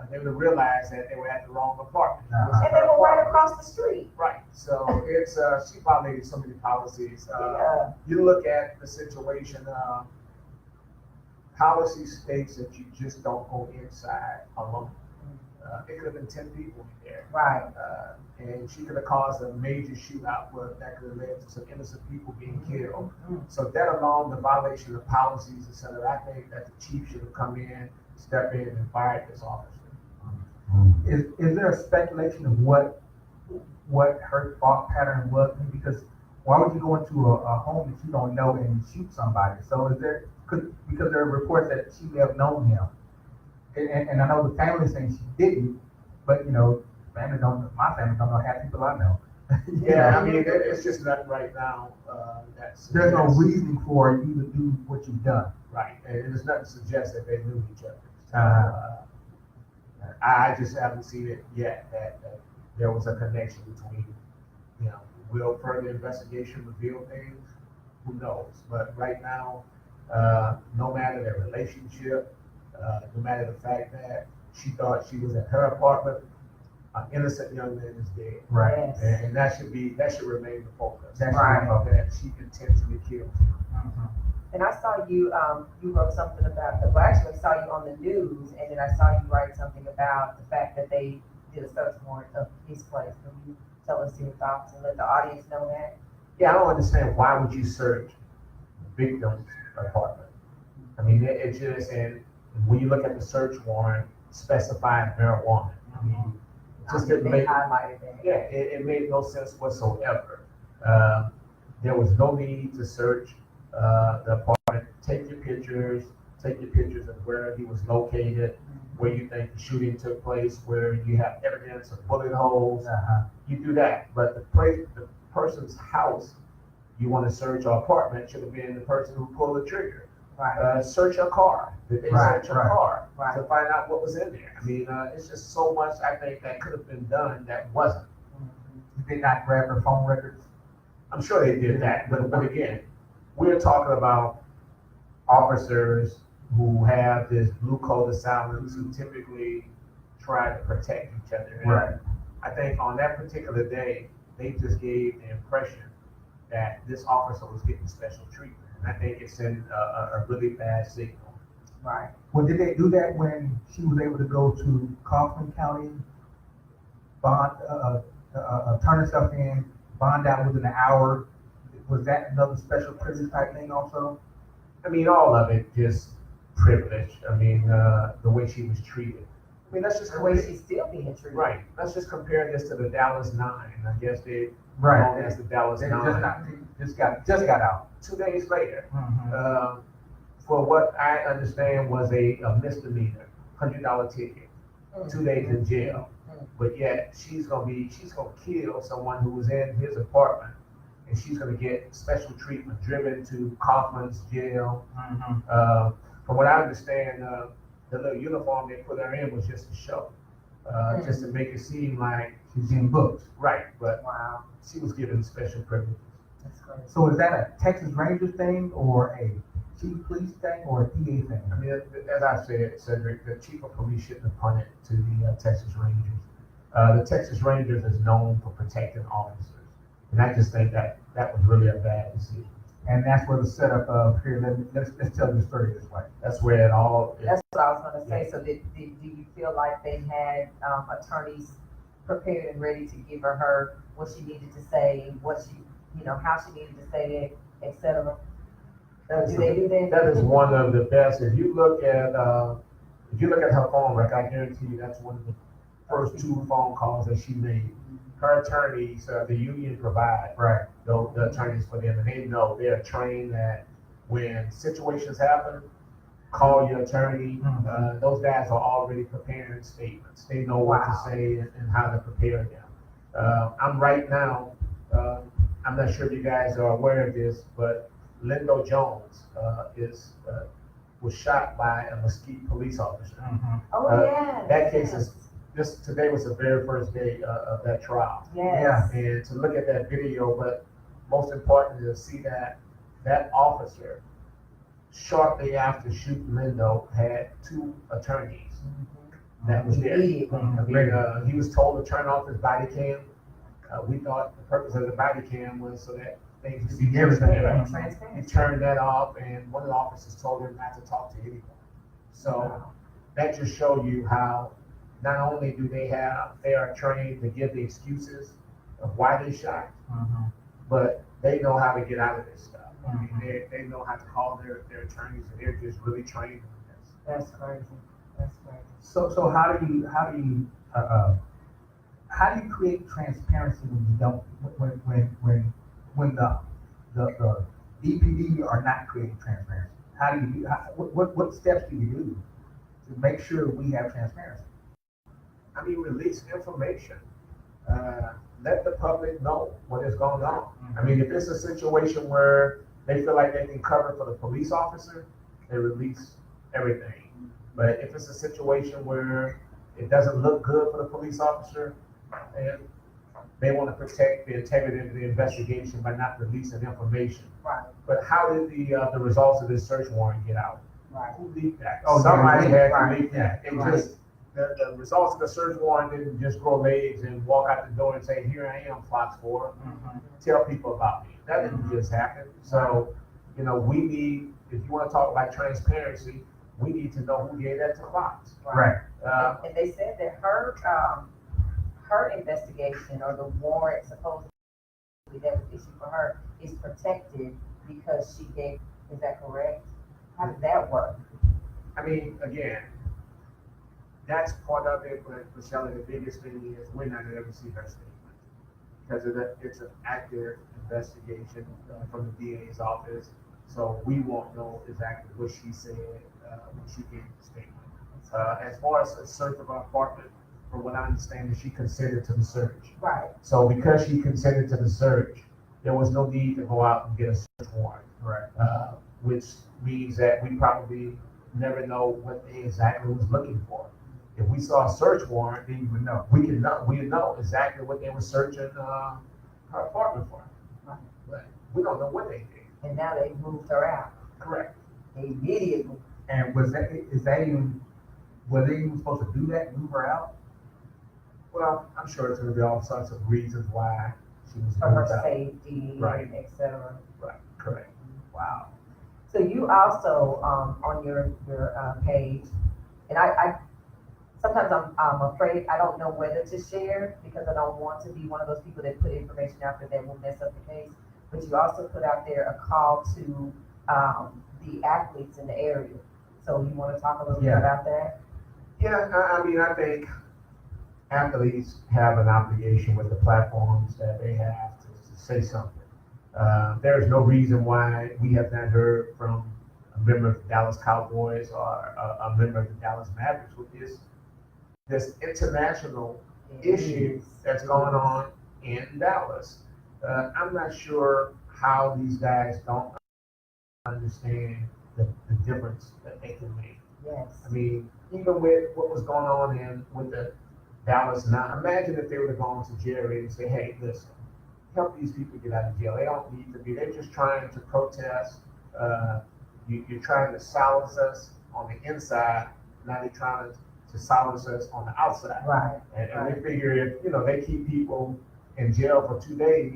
Speaker 4: they would have realized that they were at the wrong apartment. It was
Speaker 2: And
Speaker 4: her
Speaker 2: they were right
Speaker 4: apartment.
Speaker 2: across the street.
Speaker 4: Right. So it's she violated so many policies.
Speaker 2: Yeah.
Speaker 4: You look at the situation. Policy states that you just don't go inside alone. It could have been 10 people in there.
Speaker 2: Right.
Speaker 4: And she could have caused a major shootout that could have led to some innocent people being killed. So that along the violation of policies, et cetera, I think that the chief should have come in, stepped in, and fired this officer.
Speaker 1: Is there a speculation of what her thought pattern was? Because why would you go into a home that you don't know and shoot somebody? So is there, because there are reports that she may have known him. And I know the family saying she didn't, but my family don't know half people I know.
Speaker 4: Yeah, I mean, it's just nothing right now,
Speaker 1: There's no reasoning for you to do what you've done.
Speaker 4: Right, and there's nothing to suggest that they knew each other.
Speaker 1: Uh-huh.
Speaker 4: I just haven't seen it yet, that there was a connection between, will further investigation reveal things? Who knows? But right now, no matter their relationship, no matter the fact that she thought she was at her apartment, an innocent young man is dead.
Speaker 1: Right.
Speaker 2: Yes.
Speaker 4: And that should remain the focus.
Speaker 1: That's
Speaker 2: right.
Speaker 4: That she intentionally killed him.
Speaker 1: Mhm.
Speaker 2: And I saw you, you wrote something about, well, actually I saw you on the news, and then I saw you write something about the fact that they did a search warrant of his place. Can you tell us your thoughts and let the audience know that?
Speaker 4: Yeah, I don't understand, why would you search the victim's apartment? I mean, it just, and when you look at the search warrant, specified marijuana. I mean, it just didn't
Speaker 2: They
Speaker 4: make,
Speaker 2: highlighted that.
Speaker 4: yeah, it made no sense whatsoever. There was no need to search the apartment. Take your pictures of where he was located, where you think the shooting took place, where you have evidence of bullet holes.
Speaker 1: Uh-huh.
Speaker 4: You do that, but the person's house you want to search, or apartment, should have been the person who pulled the trigger.
Speaker 2: Right,
Speaker 4: Search your car. Did they
Speaker 1: Right,
Speaker 4: search your
Speaker 1: right.
Speaker 4: car
Speaker 2: Right.
Speaker 4: to find out what was in there? I mean, it's just so much, I think, that could have been done that wasn't.
Speaker 1: You did not grab her phone records?
Speaker 4: I'm sure they did that, but again, we're talking about officers who have this blue code of silence, who typically try to protect each other. And
Speaker 1: Right.
Speaker 4: I think on that particular day, they just gave the impression that this officer was getting special treatment. And I think it sent a really bad signal.
Speaker 2: right.
Speaker 1: Well, did they do that when she was able to go to Kaufman County, bond, turn herself in, bond out within an hour? Was that another special privilege type thing also?
Speaker 4: I mean, all of it just privilege. I mean, the way she was treated. I mean, let's just
Speaker 2: The way
Speaker 4: compare,
Speaker 2: she's still being treated.
Speaker 4: right. Let's just compare this to the Dallas Nine. I guess they
Speaker 1: Right.
Speaker 4: known as the Dallas
Speaker 1: They
Speaker 4: Nine.
Speaker 1: just got out.
Speaker 4: 2 days later,
Speaker 1: Mhm.
Speaker 4: for what I understand was a misdemeanor, $100 ticket,
Speaker 2: Mm.
Speaker 4: 2 days in jail. But yet she's gonna kill someone who was in his apartment, and she's gonna get special treatment, driven to Kaufman's jail.
Speaker 1: Mhm.
Speaker 4: From what I understand, the little uniform they put her in was just a show, just to make it seem like
Speaker 1: She's in books.
Speaker 4: right, but
Speaker 2: Wow,
Speaker 4: she was given special privileges.
Speaker 2: that's crazy.
Speaker 1: So is that a Texas Rangers thing or a chief police thing or a DA thing?
Speaker 4: I mean, as I said, Cedric, the chief of police shouldn't have punted to the Texas Rangers. The Texas Rangers is known for protecting officers, and I just think that was really a bad decision.
Speaker 1: And that's where the setup of here. Let's tell the story this way.
Speaker 4: That's where it all.
Speaker 2: That's what I was gonna say. So do you feel like they had attorneys prepared and ready to give her what she needed to say, what she, how she needed to say it, et cetera? Do they do that?
Speaker 4: That is one of the best. If you look at her phone record, I guarantee you that's one of the first 2 phone calls that she made. Her attorneys, the union provide
Speaker 1: Right.
Speaker 4: the attorneys for them, and they know, they're trained that when situations happen, call your attorney.
Speaker 1: Mhm.
Speaker 4: Those guys are already preparing statements. They know what to
Speaker 2: Wow.
Speaker 4: say and how to prepare them. I'm right now, I'm not sure if you guys are aware of this, but Lindo Jones was shot by a Mesquite police officer.
Speaker 1: Mhm.
Speaker 2: Oh,
Speaker 4: Uh,
Speaker 2: yeah.
Speaker 4: that case is, today was the very first day of that trial.
Speaker 2: Yes.
Speaker 4: And to look at that video, but most importantly, to see that officer, shortly after shooting Lindo, had 2 attorneys that was there.
Speaker 2: Immediately.
Speaker 4: I mean, he was told to turn off his body cam. We thought the purpose of the body cam was so that things could be transparent. He
Speaker 2: Transparent.
Speaker 4: turned that off, and one of the officers told him not to talk to anyone. So
Speaker 2: Wow.
Speaker 4: that just shows you how not only do they are trained to give the excuses of why they shot,
Speaker 1: Mhm.
Speaker 4: but they know how to get out of this stuff. I mean, they know how to call their attorneys, and they're just really trained on this.
Speaker 2: That's crazy. That's crazy.
Speaker 1: So how do you create transparency when you don't when when the DPD are not creating transparency? How do you do, what steps do you do to make sure we have transparency?
Speaker 4: I mean, release information. Let the public know what is going on. I mean, if it's a situation where they feel like they can cover for the police officer, they release everything. But if it's a situation where it doesn't look good for the police officer, and they want to protect the integrity of the investigation by not releasing information.
Speaker 2: Right,
Speaker 4: But how did the results of this search warrant get out?
Speaker 2: right.
Speaker 4: Who leaked that?
Speaker 1: Oh,
Speaker 4: Somebody
Speaker 1: yeah,
Speaker 4: had to
Speaker 2: right,
Speaker 4: leak that. It
Speaker 2: right.
Speaker 4: just, the results of the search warrant didn't just grow legs and walk out the door and say, here I am, Fox 4, tell people about me. That didn't just happen. So, you know, we need, if you want to talk about transparency, we need to know who gave that to Fox.
Speaker 1: Right.
Speaker 2: And they said that her investigation or the warrant supposedly that was issued for her is protected because she gave, is that correct? How does that work?
Speaker 4: I mean, again, that's part of it, but Michelle, the biggest thing is we're not gonna ever see her statement. Because it's an active investigation from the DA's office, so we won't know exactly what she said when she gave the statement. As far as the search of her apartment, from what I understand, is she consented to the search.
Speaker 2: Right,
Speaker 4: So because she consented to the search, there was no need to go out and get a search warrant.
Speaker 1: Right.
Speaker 4: Which means that we probably never know what they exactly was looking for. If we saw a search warrant, then we know. We'd know exactly what they were searching her apartment for.
Speaker 2: Right.
Speaker 4: But we don't know what they did.
Speaker 2: and now they moved her out
Speaker 4: Correct.
Speaker 2: immediately.
Speaker 1: And was they even supposed to do that, move her out?
Speaker 4: Well, I'm sure it's going to be all sorts of reasons why she was
Speaker 2: For her
Speaker 4: moved out.
Speaker 2: safety,
Speaker 4: Right.
Speaker 2: et cetera.
Speaker 4: Right. Correct.
Speaker 2: Wow. So you also, on your page, and I sometimes I'm afraid, I don't know whether to share because I don't want to be one of those people that put information out there that will mess up the case. But you also put out there a call to the athletes in the area. So you want to talk a little bit
Speaker 1: Yeah.
Speaker 2: about that?
Speaker 4: Yeah, I mean, I think athletes have an obligation with the platforms that they have to say something. There's no reason why we have not heard from a member of the Dallas Cowboys or a member of the Dallas Mavericks with this international issue that's going on in Dallas. I'm not sure how these guys don't understand the difference that they can make.
Speaker 2: Yes.
Speaker 4: I mean, even with what was going on with the Dallas now, imagine if they would have gone to Jerry and say, hey, listen, help these people get out of jail. They don't need to be, they're just trying to protest. You're trying to silence us on the inside, now they're trying to silence us on the outside.
Speaker 2: Right.
Speaker 4: And they figure if, they keep people in jail for 2 days,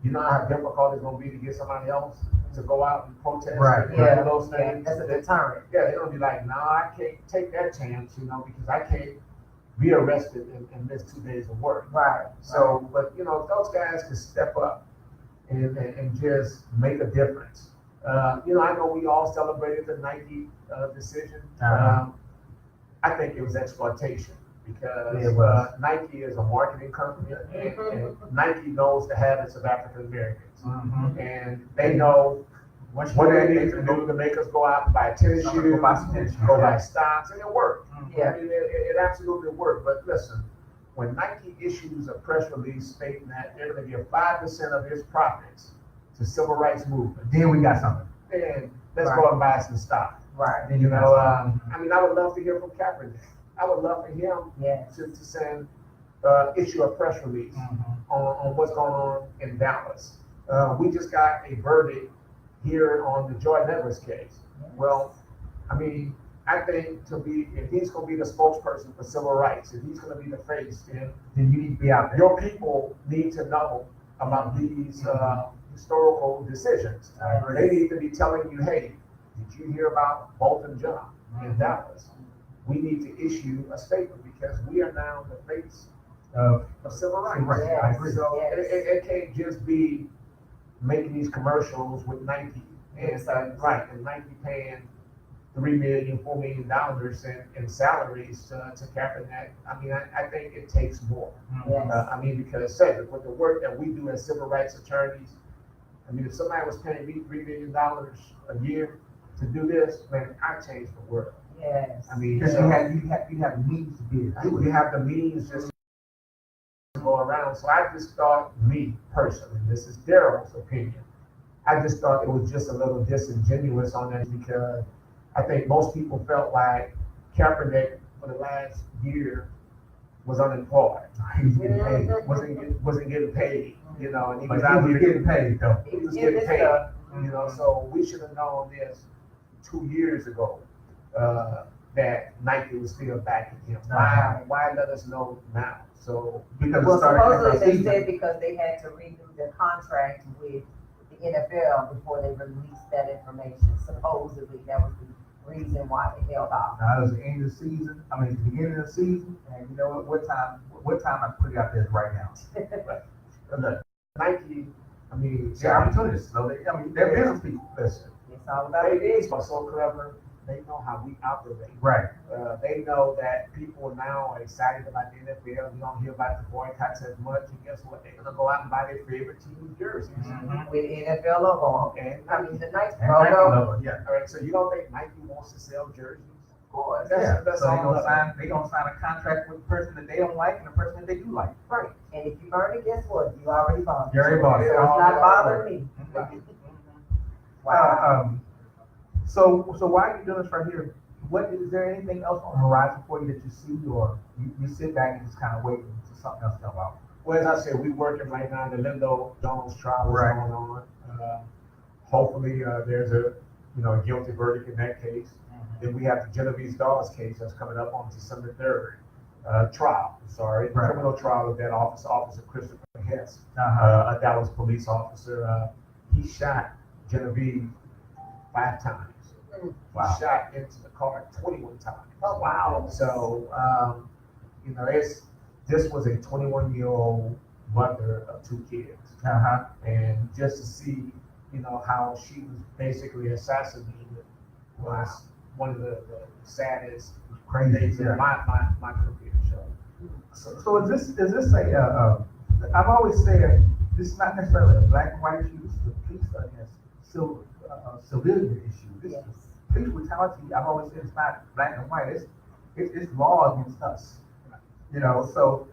Speaker 4: you know how difficult it's gonna be to get somebody else to go out and protest.
Speaker 1: Right.
Speaker 4: And
Speaker 2: Yeah.
Speaker 4: those
Speaker 2: Yeah,
Speaker 4: things.
Speaker 2: that's a deterrent.
Speaker 4: Yeah, they're gonna be like, nah, I can't take that chance, because I can't be arrested and miss 2 days of work.
Speaker 2: Right.
Speaker 4: So, but if those guys can step up and just make a difference. I know we all celebrated the Nike decision.
Speaker 1: Uh-huh.
Speaker 4: I think it was exploitation because
Speaker 1: Yeah, it was.
Speaker 4: Nike is a marketing company and Nike knows the habits of African Americans.
Speaker 1: Mm-hmm.
Speaker 4: And they know what they need to do to make us go out and buy tennis
Speaker 1: Some
Speaker 4: shoes,
Speaker 1: go buy some tennis shoes,
Speaker 4: go
Speaker 1: yeah.
Speaker 4: buy stocks, and it worked.
Speaker 2: Yeah.
Speaker 4: I mean, it absolutely worked. But listen, when Nike issues a press release stating that they're going to give 5% of its profits to civil rights movement,
Speaker 1: Then we got something.
Speaker 4: then let's
Speaker 2: Right.
Speaker 4: go and buy some stock.
Speaker 2: Right.
Speaker 1: Then you got something.
Speaker 4: I mean, I would love to hear from Kaepernick. I would love for him
Speaker 2: Yes.
Speaker 4: to send, issue a press release on what's going on in Dallas. We just got a verdict here on the Jordan Edwards case. Well, I mean, I think if he's going to be the spokesperson for civil rights, if he's going to be the face, then
Speaker 1: Then you need to be out there.
Speaker 4: your people need to know about these historical decisions.
Speaker 1: I agree.
Speaker 4: They need to be telling you, hey, did you hear about Botham Jean in Dallas? We need to issue a statement because we are now the face of civil rights.
Speaker 1: Right, I agree.
Speaker 4: So
Speaker 2: Yes.
Speaker 4: it can't just be making these commercials with Nike and Nike paying $3 million, $4 million in salaries to Kaepernick. I mean, I think it takes more.
Speaker 2: Yes.
Speaker 4: Because with the work that we do as civil rights attorneys, I mean, if somebody was paying me $3 million a year to do this, man, I changed the world.
Speaker 2: Yes.
Speaker 4: I mean,
Speaker 1: Because
Speaker 4: so
Speaker 1: you have the means to be able to do
Speaker 4: you
Speaker 1: it.
Speaker 4: have the means just to go around. So I just thought, me personally, this is Daryl's opinion, I just thought it was just a little disingenuous on that because I think most people felt like Kaepernick for the last year was unemployed.
Speaker 1: He was getting paid.
Speaker 4: Wasn't getting paid, you know, and he
Speaker 1: But
Speaker 4: was
Speaker 1: he
Speaker 4: out
Speaker 1: was
Speaker 4: here
Speaker 1: getting paid though.
Speaker 4: he was
Speaker 2: Getting
Speaker 4: getting
Speaker 2: his
Speaker 4: paid,
Speaker 2: stuff.
Speaker 4: you know, so we should have known this 2 years ago, that Nike was still backing him. Why let us know now? So,
Speaker 1: Because
Speaker 2: Well,
Speaker 1: it started
Speaker 2: supposedly
Speaker 1: NFL
Speaker 2: they
Speaker 1: season.
Speaker 2: said because they had to redo their contract with the NFL before they released that information. Supposedly, that was the reason why they held off.
Speaker 1: Now, it was the end of the season, I mean, the beginning of the season, and you know what time I put it out there is right now. Look,
Speaker 4: Nike, I mean,
Speaker 1: the opportunities, so I mean, they're business people.
Speaker 4: listen,
Speaker 2: It's all about the
Speaker 4: they
Speaker 2: business.
Speaker 4: are so clever. They know how we operate.
Speaker 1: Right.
Speaker 4: They know that people now are excited about the NFL. You don't hear about the boycotts as much, and guess what? They're gonna go out and buy their favorite team's jerseys.
Speaker 2: With NFL logo on.
Speaker 4: And
Speaker 2: I mean, the Nike
Speaker 1: And Nike
Speaker 2: logo.
Speaker 1: logo, yeah.
Speaker 4: all right, so you don't think Nike wants to sell jerseys?
Speaker 2: Of course.
Speaker 4: That's
Speaker 1: So
Speaker 4: all.
Speaker 1: they gonna sign a contract with the person that they don't like and the person that they do like.
Speaker 2: Right. And if you earn it, guess what? You already bought it.
Speaker 1: You already bought it.
Speaker 2: So it's not bothering me. Wow.
Speaker 1: So why are you doing this right here? What is there anything else on the horizon for you that you see, or you sit back and just kind of wait until something else comes out?
Speaker 4: Well, as I said, we're working right now. The Lindo Jones trial is
Speaker 1: Right.
Speaker 4: going on. Hopefully, there's a guilty verdict in that case. Then we have the Genovese Dawes case that's coming up on December 3rd. Trial, sorry,
Speaker 1: Right.
Speaker 4: criminal trial of that Officer Christopher Hess,
Speaker 1: Uh-huh.
Speaker 4: a Dallas police officer. He shot Genevieve 5 times.
Speaker 1: Wow.
Speaker 4: He shot into the car 21 times.
Speaker 2: Oh, wow.
Speaker 4: So, this was a 21-year-old mother of 2 kids.
Speaker 1: Uh-huh.
Speaker 4: And just to see, how she was basically assassinated was one of the saddest
Speaker 1: Crazy.
Speaker 4: days of
Speaker 1: Yeah.
Speaker 4: my career.
Speaker 1: So is this a, I've always said, this is not necessarily a black and white issue, this is a police against civilian issue. This
Speaker 2: Yes.
Speaker 1: police brutality, I've always said it's not black and white, it's law against us. So,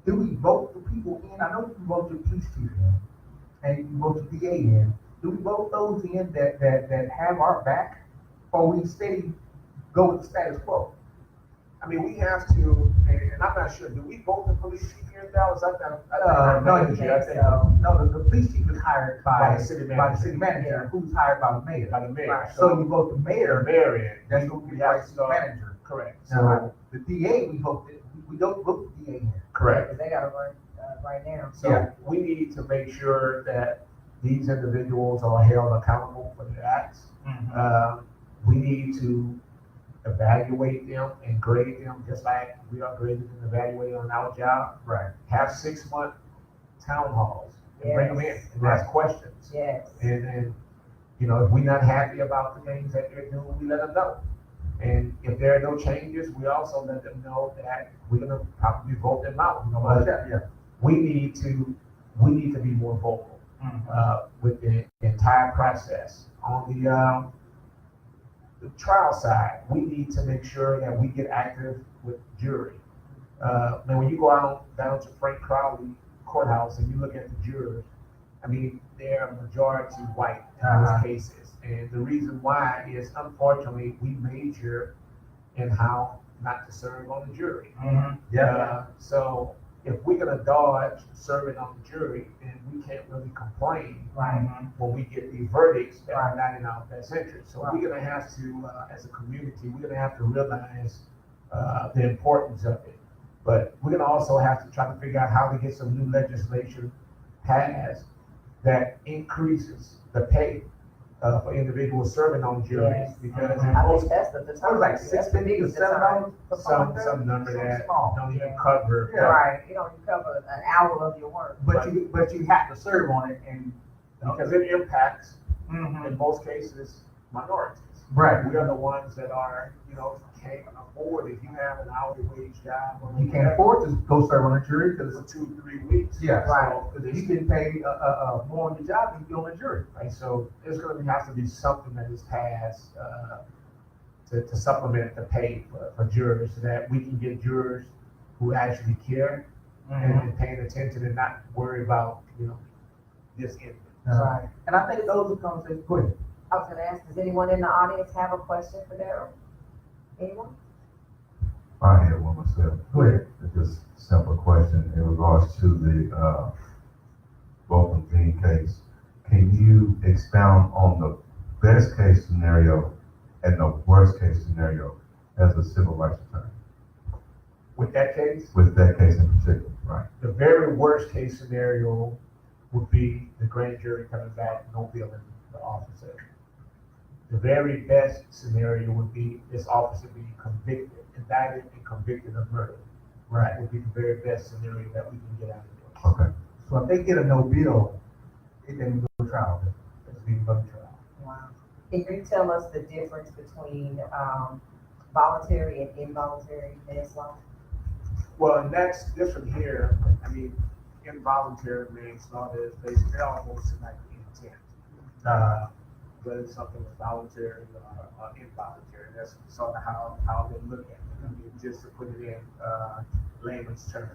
Speaker 1: do we vote the people in? I know you vote your police chief in, and you vote your DA in. Do we vote those in that have our back, or we stay go with the status quo?
Speaker 4: I mean, we have to, and I'm not sure, do we vote the police chief here in Dallas? I
Speaker 1: No,
Speaker 4: think
Speaker 1: the police chief is hired
Speaker 4: By the city manager.
Speaker 1: manager, who's hired by the mayor.
Speaker 4: by the mayor.
Speaker 2: Right.
Speaker 1: So you vote the
Speaker 4: the
Speaker 1: mayor,
Speaker 4: mayor in.
Speaker 1: that's who we
Speaker 4: have
Speaker 1: write
Speaker 4: to
Speaker 1: the
Speaker 4: start-
Speaker 1: manager.
Speaker 4: Correct.
Speaker 1: So the DA, we don't vote the DA in.
Speaker 4: Correct.
Speaker 2: Because they gotta run right now.
Speaker 4: So
Speaker 1: Yeah.
Speaker 4: we need to make sure that these individuals are held accountable for their acts. We need to evaluate them and grade them just like we are graded and evaluated on our job.
Speaker 1: Right.
Speaker 4: Have 6-month town halls and bring them in
Speaker 2: Yes.
Speaker 4: and ask questions.
Speaker 2: Yes.
Speaker 4: And if we're not happy about the things that they're doing, we let them know. And if there are no changes, we also let them know that we're gonna probably vote them out. But
Speaker 1: Yeah.
Speaker 4: we need to be more vocal with the entire process. On the trial side, we need to make sure that we get active with jury. Now, when you go down to Frank Crowley Courthouse and you look at the jurors, I mean, they're majority white in most cases. And the reason why is, unfortunately, we major in how not to serve on the jury. So if we're gonna dodge serving on the jury, then we can't really complain when we get these verdicts that are not in our best interest. So we're gonna have to, as a community, we're gonna have to realize the importance of it. But we're gonna also have to try to figure out how to get some new legislation passed that increases the pay for individuals serving on juries,
Speaker 2: Yes.
Speaker 4: because in
Speaker 2: I
Speaker 4: most
Speaker 2: think that's the
Speaker 1: It was
Speaker 2: deterrent.
Speaker 1: like $6.50 to $7 for
Speaker 4: some number
Speaker 1: So
Speaker 4: that
Speaker 1: small.
Speaker 4: don't even
Speaker 2: Yeah.
Speaker 4: cover.
Speaker 1: Yeah.
Speaker 2: Right, you don't cover an hour of your work.
Speaker 1: But you have to serve on it, and
Speaker 4: Because it impacts,
Speaker 1: Mhm.
Speaker 4: in most cases, minorities.
Speaker 1: Right.
Speaker 4: We are the ones that are, can't afford, if you have an hourly wage job. Or
Speaker 1: You can't afford to go serve on a jury because
Speaker 4: for 2-3 weeks.
Speaker 1: yeah,
Speaker 2: Right.
Speaker 1: because you get paid more on your job than you do on a jury.
Speaker 4: Right, so there's going to have to be something that is passed to supplement the pay for jurors, so that we can get jurors who actually care and paying attention and not worry about, this ending.
Speaker 2: Right.
Speaker 1: And I think those are conversations. Go ahead.
Speaker 2: I was gonna ask, does anyone in the audience have a question for Daryl? Anyone?
Speaker 3: I had one myself.
Speaker 1: Go ahead.
Speaker 3: It's just a simple question in regards to the Botham Jean case. Can you expound on the best case scenario and the worst case scenario as a civil rights attorney?
Speaker 4: With that case,
Speaker 3: With that case in particular, right?
Speaker 4: the very worst case scenario would be the grand jury coming back, no billing the officer. The very best scenario would be this officer being convicted, indicted and convicted of murder. Right, would be the very best scenario that we can get out of it.
Speaker 3: Okay.
Speaker 1: So if they get a no bill, it then go to trial. It's being go to trial.
Speaker 2: Wow. Can you tell us the difference between voluntary and involuntary manslaughter?
Speaker 4: Well, and that's different here. I mean, involuntary manslaughter is basically almost like intent. Whether something is voluntary or involuntary, that's sort of how they look at it. I mean, just to put it in layman's terms.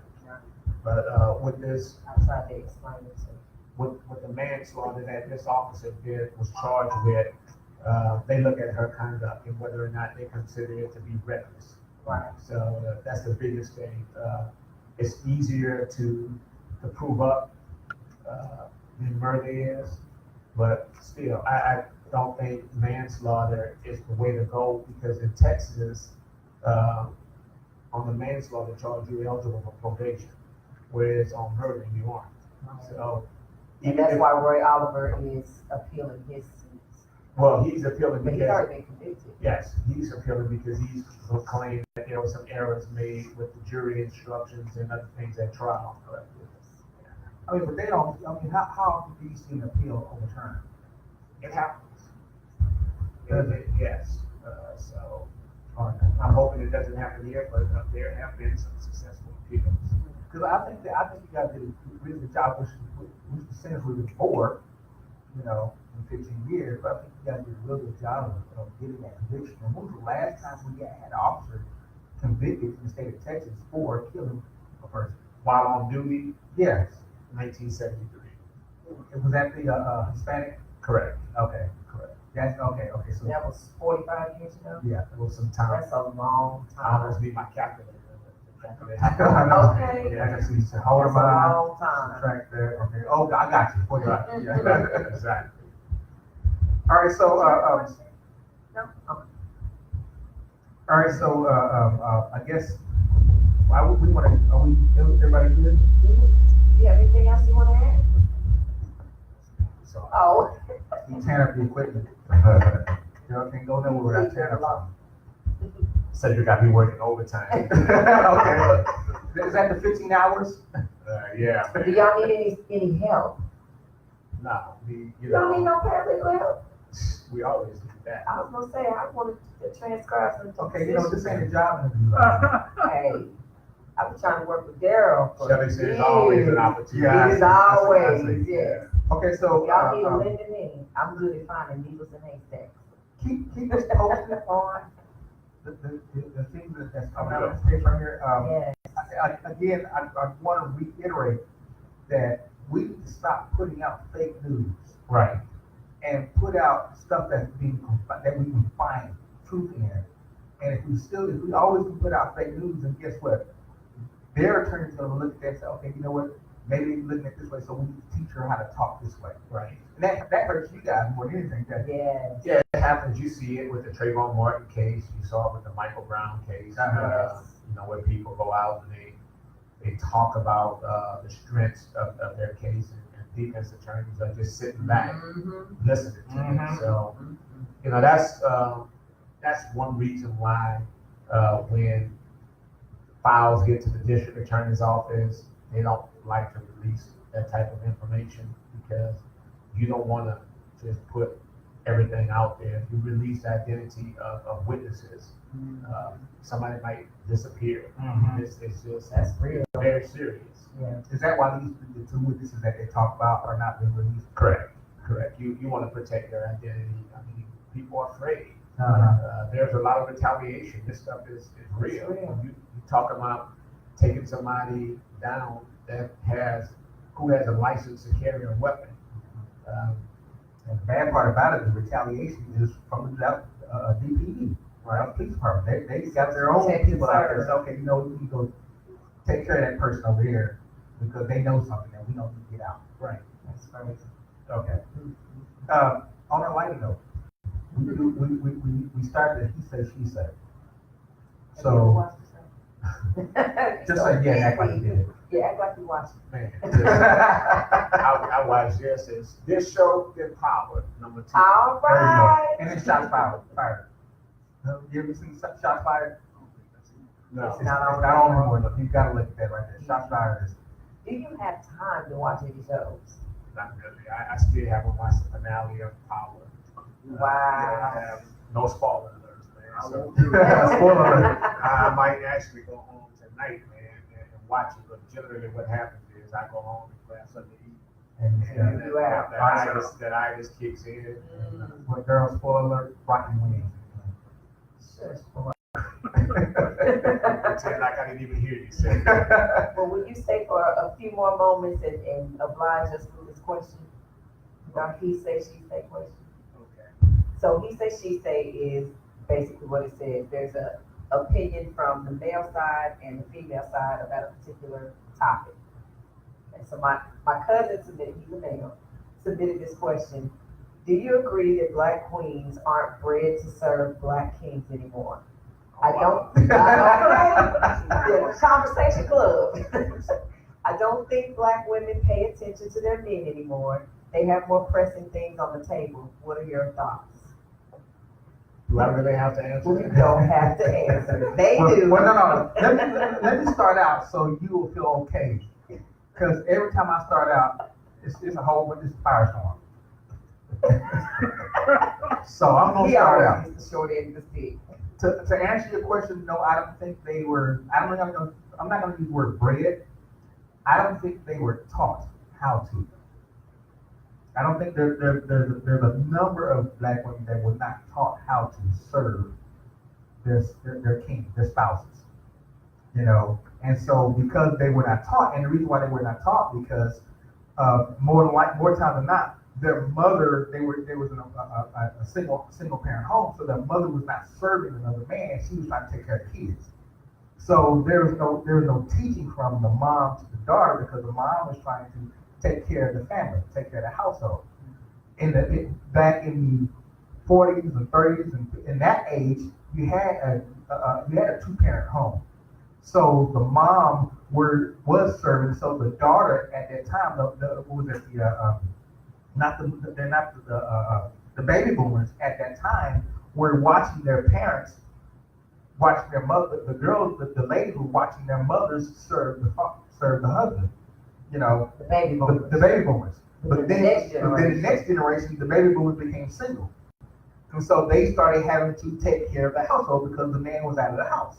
Speaker 4: But with this,
Speaker 2: I tried to explain it to you.
Speaker 4: with the manslaughter that this officer was charged with, they look at her conduct and whether or not they consider it to be reckless.
Speaker 2: Right.
Speaker 4: So that's the biggest thing. It's easier to prove up than murder is, but still, I don't think manslaughter is the way to go, because in Texas, on the manslaughter charge, you're eligible for probation, whereas on murder you aren't. So,
Speaker 2: And that's why Roy Oliver is appealing his sentence.
Speaker 4: well, he's appealing
Speaker 2: But he's
Speaker 4: because,
Speaker 2: already been convicted.
Speaker 4: yes, he's appealing because he's claiming that there were some errors made with the jury instructions and other things at trial.
Speaker 1: I mean, but they don't. I mean, how do you see an appeal overturned?
Speaker 4: It happens. Yes. So
Speaker 1: All right.
Speaker 4: I'm hoping it doesn't happen here, but there have been some successful appeals.
Speaker 1: Because I think you guys did a really good job, which the sentence was before, in 15 years. But I think you guys did a really good job of getting that conviction. And when was the last time we had an officer convicted in the state of Texas for killing a person?
Speaker 4: While on duty,
Speaker 1: Yes.
Speaker 4: 1973.
Speaker 1: It was at the Hispanic.
Speaker 4: Correct.
Speaker 1: Okay.
Speaker 4: Correct.
Speaker 1: That's okay. Okay. So
Speaker 2: That was 45 years ago?
Speaker 1: yeah.
Speaker 4: It was some time.
Speaker 2: That's a long
Speaker 4: I
Speaker 2: time.
Speaker 4: almost need my calculator.
Speaker 2: Okay.
Speaker 1: I can see. So hold
Speaker 2: That's
Speaker 1: on.
Speaker 2: a long time.
Speaker 1: Subtract that. Okay. Oh, I got you. 45. Yeah.
Speaker 4: Exactly.
Speaker 1: All right. So
Speaker 2: No? Okay.
Speaker 1: all right. So I guess why would we want to? Are we? Everybody good?
Speaker 2: You have anything else you want to add?
Speaker 4: So
Speaker 2: Oh.
Speaker 1: You tear up the equipment. Y'all can't go nowhere without tearing up.
Speaker 4: Cedric got me working overtime.
Speaker 1: Okay. Is that the 15 hours?
Speaker 4: Yeah.
Speaker 2: Do y'all need any help?
Speaker 4: No, you
Speaker 2: You don't need
Speaker 4: know,
Speaker 2: no paralegal help?
Speaker 4: we always do that.
Speaker 2: I was gonna say, I wanted to transcribe some.
Speaker 1: Okay. This ain't a job interview.
Speaker 2: Hey, I've been trying to work with Daryl for
Speaker 4: Shelby says there's always an
Speaker 2: years.
Speaker 4: opportunity.
Speaker 1: Yeah.
Speaker 2: It is
Speaker 1: I
Speaker 2: always,
Speaker 1: see.
Speaker 2: yes.
Speaker 1: Okay. So
Speaker 2: Y'all need to lend a me. I'm good at finding needles and haystacks.
Speaker 1: keep us posted on the things that's coming out of the state right here.
Speaker 2: Yes.
Speaker 1: Again, I want to reiterate that we need to stop putting out fake news
Speaker 4: Right.
Speaker 1: and put out stuff that we can find truth in. And if we always can put out fake news, then guess what? Their attorney's going to look at that and say, okay, you know what? Maybe they're looking at it this way, so we need to teach her how to talk this way.
Speaker 4: Right.
Speaker 1: And that hurts you guys more than anything, doesn't it?
Speaker 2: Yes.
Speaker 4: Yeah, it happens. You see it with the Trayvon Martin case. You saw it with the Michael Brown case. Where people go out and they talk about the strengths of their case, and defense attorneys are just sitting back, listening to it. So, that's one reason why when files get to the district attorney's office, they don't like to release that type of information, because you don't want to just put everything out there. If you release the identity of witnesses, somebody might disappear. It's just
Speaker 2: That's real.
Speaker 4: very serious.
Speaker 2: Yeah.
Speaker 1: Is that why the two witnesses that they talk about are not being released?
Speaker 4: Correct. You want to protect their identity. I mean, people are afraid. There's a lot of retaliation. This stuff is real.
Speaker 2: real.
Speaker 4: You talk about taking somebody down who has a license to carry a weapon.
Speaker 1: And the bad part about it, the retaliation is from the DPD, right? Police department. They got their own
Speaker 2: Protect
Speaker 1: people out there.
Speaker 2: and
Speaker 1: So, okay, you know, you go take care of that person over here because they know something that we don't need to get out.
Speaker 4: Right.
Speaker 1: That's crazy. Okay. On a lighter note, we started he said, she said. So, just say yeah, and act like you did it.
Speaker 2: Yeah, act like you watched it.
Speaker 4: Man, I watched this show, Get Power, number 2.
Speaker 2: All
Speaker 1: There you go.
Speaker 2: right.
Speaker 1: And then shots fired. You ever seen shots fired?
Speaker 4: No.
Speaker 1: It's not on anymore. Look, you gotta look at that right there. Shots fired is.
Speaker 2: Do you have time to watch any shows?
Speaker 4: Not really. I still haven't watched the finale of Power.
Speaker 2: Wow.
Speaker 4: No spoiler alerts, man. So,
Speaker 1: Spoiler alert.
Speaker 4: I might actually go home tonight, man, and watch it. But generally, what happens is I go home and grab something to eat, and
Speaker 2: You out.
Speaker 4: that itis kicks in.
Speaker 1: What girl? Spoiler alert. Rocky wins.
Speaker 2: Shush.
Speaker 4: Pretend like I didn't even hear you say that.
Speaker 2: Well, will you stay for a few more moments and oblige us with this question? Our he say, she say question.
Speaker 4: Okay.
Speaker 2: So he say, she say is basically what it says. There's a opinion from the male side and the female side about a particular topic. And so my cousin submitted, he's a male, submitted this question. Do you agree that black queens aren't bred to serve black kings anymore? I don't Conversation club. I don't think black women pay attention to their men anymore. They have more pressing things on the table. What are your thoughts?
Speaker 4: Do I really have to answer
Speaker 2: You
Speaker 4: that?
Speaker 2: don't have to answer. They do.
Speaker 1: Well, no. Let me start out so you will feel okay. Because every time I start out, it's a whole bunch of firestorm. So I'm gonna
Speaker 2: He
Speaker 1: start
Speaker 2: always
Speaker 1: out.
Speaker 2: gets the short end of the stick.
Speaker 1: To answer your question, no, I don't think they were. I'm not gonna use the word bred. I don't think they were taught how to. I don't think there's a number of black women that were not taught how to serve their king, their spouses. You know, and so because they were not taught, and the reason why they were not taught because more time than not, their mother there was a single parent home, so their mother was not serving another man; she was trying to take care of kids. So there was no teaching from the mom to the daughter because the mom was trying to take care of the family, take care of the household. Back in the 40s and 30s, and in that age, you had a 2-parent home. So the mom was serving. So the daughter at that time, the baby boomers at that time were watching their parents, watching their mother. The ladies were watching their mothers serve the husband. You know,
Speaker 2: The baby boomers.
Speaker 1: the baby boomers. But
Speaker 2: The
Speaker 1: then the next generation, the baby boomers became single. And so they started having to take care of the household because the man was out of the house.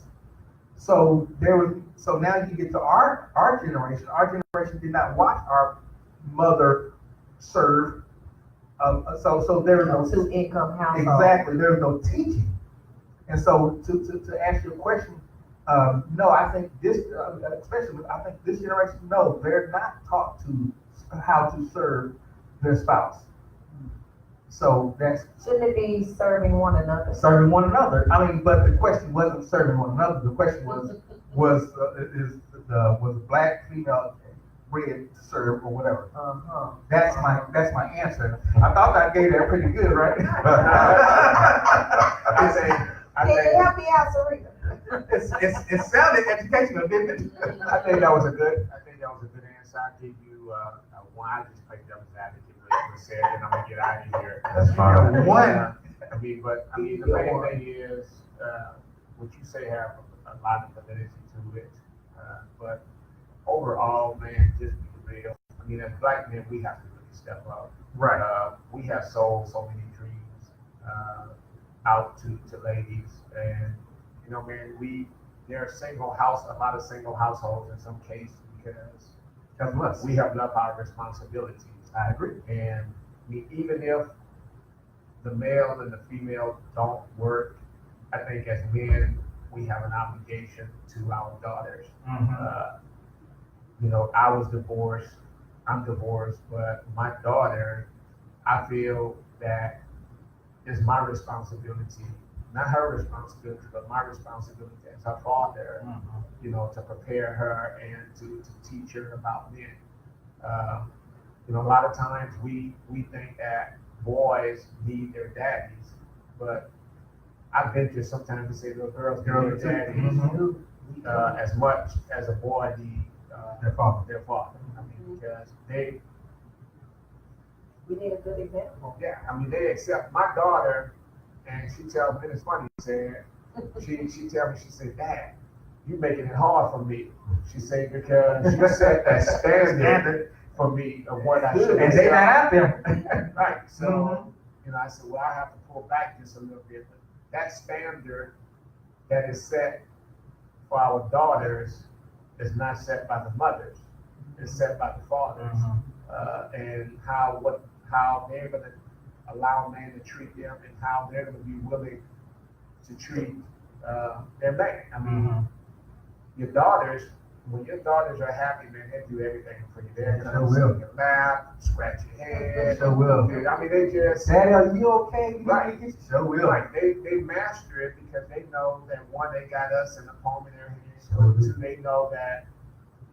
Speaker 1: So now you get to our generation. Our generation did not watch our mother serve. So there was no
Speaker 2: 2-income household.
Speaker 1: exactly. There was no teaching. And so to answer your question, no, I think I think this generation, no, they're not taught how to serve their spouse. So that's
Speaker 2: Shouldn't it be serving one another?
Speaker 1: serving one another. I mean, but the question wasn't serving one another. The question was black female bred to serve or whatever. That's my answer. I thought I gave that pretty good, right?
Speaker 2: Can you help me out, Sarita?
Speaker 1: It sounded educational, didn't it?
Speaker 4: I think that was a good answer. I'll give you one. I just played devil's advocate for a second, and I'm gonna get out of here.
Speaker 3: That's fine.
Speaker 1: One.
Speaker 4: I mean, the main thing is what you say have a lot of validity to it. But overall, man, just be real. I mean, as black men, we have to really step up.
Speaker 1: Right.
Speaker 4: We have so many dreams out to ladies. And, you know, man, there are a lot of single households in some cases because we have left our responsibilities.
Speaker 1: I agree.
Speaker 4: And I mean, even if the male and the female don't work, I think as men, we have an obligation to our daughters. You know, I was divorced, I'm divorced, but my daughter, I feel that it's my responsibility, not her responsibility, but my responsibility as her father, you know, to prepare her and to teach her about men. You know, a lot of times we think that boys need their daddies, but I venture sometimes to say little girls need their daddies as much as a boy needs their father. I mean, because
Speaker 2: We need a good example.
Speaker 4: yeah, I mean, they accept my daughter, and she tells me, it's funny, she tells me, she said, Dad, you making it hard for me. She said, because you set that standard for me of what I should.
Speaker 1: And they not out there.
Speaker 4: Right, so, you know, I said, well, I have to pull back just a little bit, but that standard that is set for our daughters is not set by the mothers, it's set by the fathers. And how they're going to allow man to treat them and how they're going to be willing to treat their man. I mean, your daughters, when your daughters are happy, man, they do everything for you. They're going to sit in your lap, scratch your head.
Speaker 1: Sure will.
Speaker 4: I mean, they just...
Speaker 1: Daddy, are you okay?
Speaker 4: Right.
Speaker 1: Sure will.
Speaker 4: Right. They master it because they know that one, they got us in the palm of their hands. Two, they know that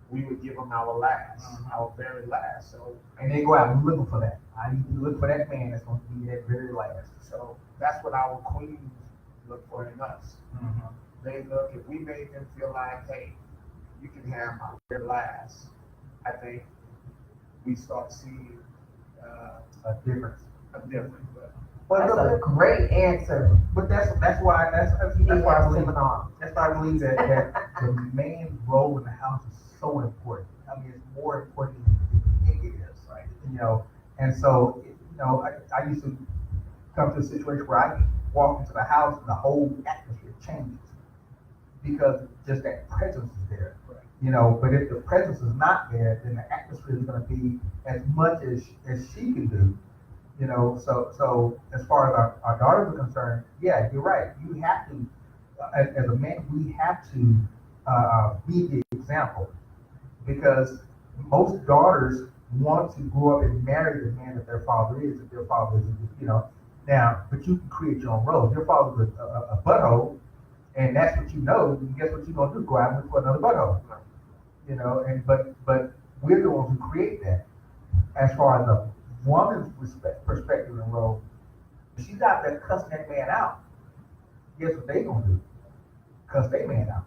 Speaker 4: we would give them our last, our very last. So,
Speaker 1: And they go out looking for that. I need to look for that man that's going to be that very last.
Speaker 4: so that's what our queens look for in us. They look, if we made them feel like, hey, you can have my very last, I think we start seeing
Speaker 1: A difference.
Speaker 4: a difference.
Speaker 2: That's a great answer.
Speaker 1: But that's why
Speaker 2: You need
Speaker 1: that's why I
Speaker 2: a
Speaker 1: believe
Speaker 2: seminar.
Speaker 1: that's why I believe that the man's role in the house is so important. I mean, it's more important than you think it is, right? You know, and so you know, I used to come to a situation where I walk into the house and the whole atmosphere changes because just that presence is there. You know, but if the presence is not there, then the atmosphere is going to be as much as she can do. You know, so as far as our daughters are concerned, yeah, you're right. You have to, as a man, we have to be the example because most daughters want to grow up and marry the man that their father is, if their father is, you know. Now, but you can create your own role. If your father's a butthole, and that's what you know, then guess what you're gonna do? Go out and look for another butthole. You know, and but we're the ones who create that. As far as a woman's perspective and role, if she's out there cussing that man out, guess what they gonna do? Cuss their man out.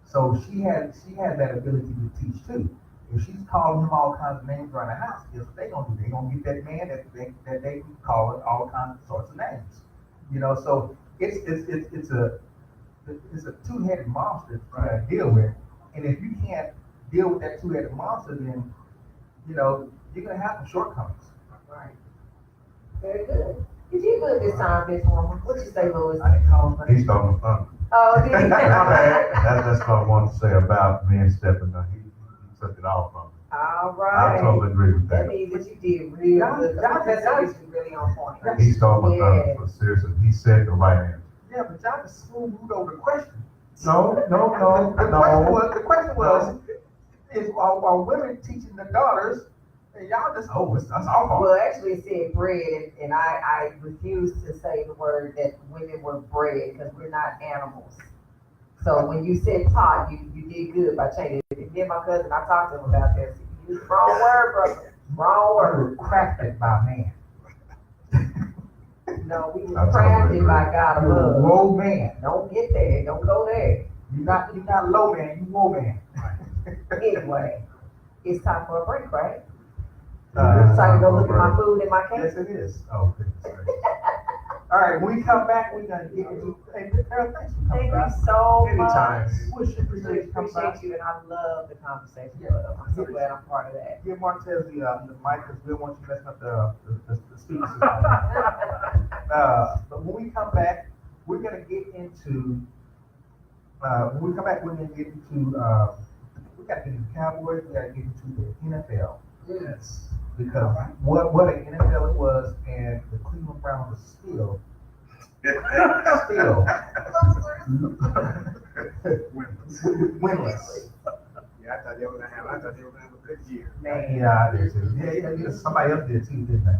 Speaker 1: So she has that ability to teach too. If she's calling him all kinds of names around the house, guess what they gonna do? They gonna get that man that they call it all kinds of sorts of names. You know, so it's a two-headed monster to deal with. And if you can't deal with that two-headed monster, then you know you're gonna have some shortcomings.
Speaker 2: Right. Very good. You did good this time, Benchwarmer. What you say, Louis?
Speaker 1: I didn't call him.
Speaker 3: He stole my thunder.
Speaker 2: Oh, did you?
Speaker 3: That's what I wanted to say about men stepping up. He took it all from me.
Speaker 2: All
Speaker 3: I
Speaker 2: right.
Speaker 3: totally agree with
Speaker 2: That
Speaker 3: that.
Speaker 2: means that you did real good. Y'all is really on point.
Speaker 3: He stole my thunder,
Speaker 2: Yeah.
Speaker 3: but seriously, he said the right answer.
Speaker 1: Yeah, but y'all just smooth over the question.
Speaker 3: No.
Speaker 1: The question was, are women teaching the daughters? And y'all just, that's our fault.
Speaker 2: Well, actually, it said bred, and I refuse to say the word that women were bred because we're not animals. So when you said taught, you did good by changing it. Me and my cousin, I talked to him about this. You used the wrong word, brother. Wrong word.
Speaker 1: Crafted by man.
Speaker 2: No, we were
Speaker 3: I totally
Speaker 2: crafted
Speaker 3: agree.
Speaker 2: by God above.
Speaker 1: Low man.
Speaker 2: Don't get there. Don't go there.
Speaker 1: You're not low man, you low man.
Speaker 2: Anyway, it's time for a break, right? So
Speaker 1: Uh,
Speaker 2: I can go look at my food in my
Speaker 1: Yes,
Speaker 2: case.
Speaker 1: it is.
Speaker 3: Oh, goodness gracious.
Speaker 1: All right, when we come back, we're gonna get into, hey, Daryl, thanks for coming
Speaker 2: Thank
Speaker 1: by.
Speaker 2: you so
Speaker 4: Anytime.
Speaker 2: much.
Speaker 1: We appreciate you coming by.
Speaker 2: Appreciate you, and I love the conversation. I'm so glad I'm part of that.
Speaker 1: Give Martez the mic, because we don't want you messing up the speaker system. But when we come back, we're gonna get into, we gotta get into the Cowboys, we gotta get into the NFL.
Speaker 4: Yes.
Speaker 1: Because what an NFL it was, and the Cleveland Browns are still winless.
Speaker 4: Yeah, I thought they were gonna have a good year.
Speaker 2: Man.
Speaker 1: Yeah, I did too. Yeah, somebody else did too, didn't they?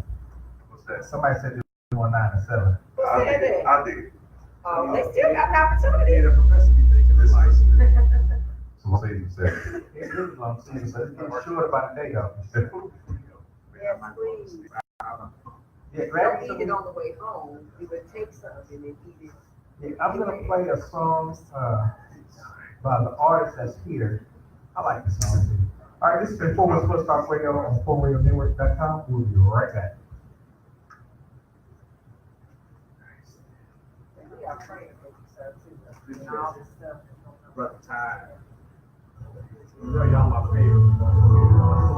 Speaker 3: What's that?
Speaker 1: Somebody said they were 9-7.
Speaker 2: Who said that?
Speaker 3: I did.
Speaker 2: Oh, they still got an opportunity.
Speaker 4: Yeah, the professor be thinking it's like.
Speaker 3: So what say you said?
Speaker 1: It's really long season, so it's getting short about a day though.
Speaker 2: Yes, please.
Speaker 1: Yeah, grab
Speaker 2: Don't
Speaker 1: some.
Speaker 2: eat it on the way home. You would take something and eat it.
Speaker 1: Yeah, I'm gonna play a song by the artist that's here. I like this song too. All right, this has been 4 West Sports Talk Radio on 4RadioNetwork.com. We'll be right back.
Speaker 2: We are praying for you, sir, too. And all this stuff.
Speaker 4: Brother Ty. You know y'all my favorite.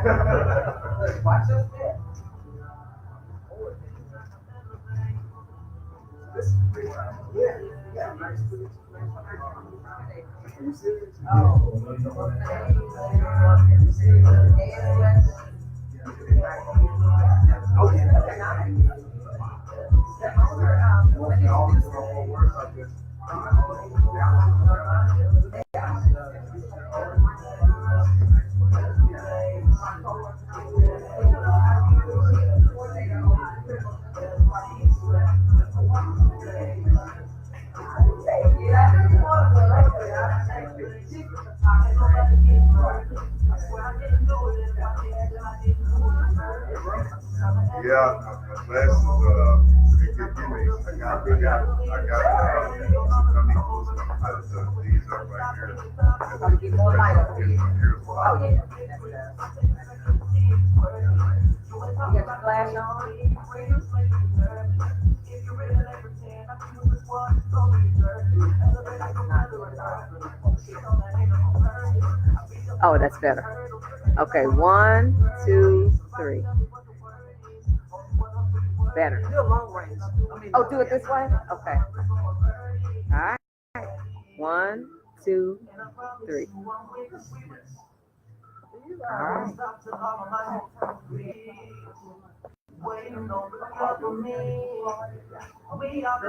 Speaker 2: Look, watch your step.
Speaker 4: Yeah, nice. Are you serious? Oh,
Speaker 3: Yeah, glasses, I got these up right here.
Speaker 2: Gonna get more light up here.
Speaker 3: Here's
Speaker 2: Oh,
Speaker 3: why.
Speaker 2: yeah. You got your flash on? Oh, that's better. Okay, 1, 2, 3. Better. Oh, do it this way? Okay. All right. 1, 2, 3. All right.
Speaker 6: Waiting on the company. We are the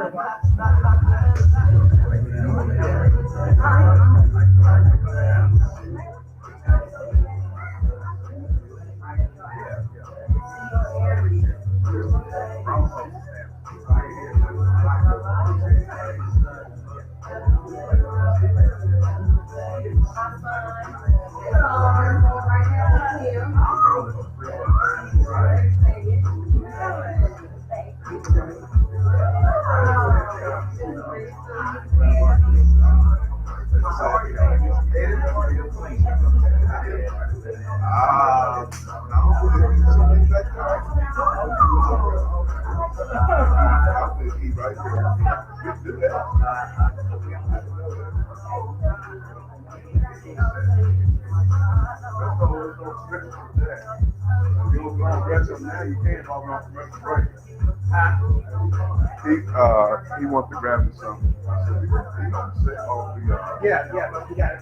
Speaker 3: He wants to grab me some. I said, you know, say, oh,
Speaker 4: yeah, but we got it.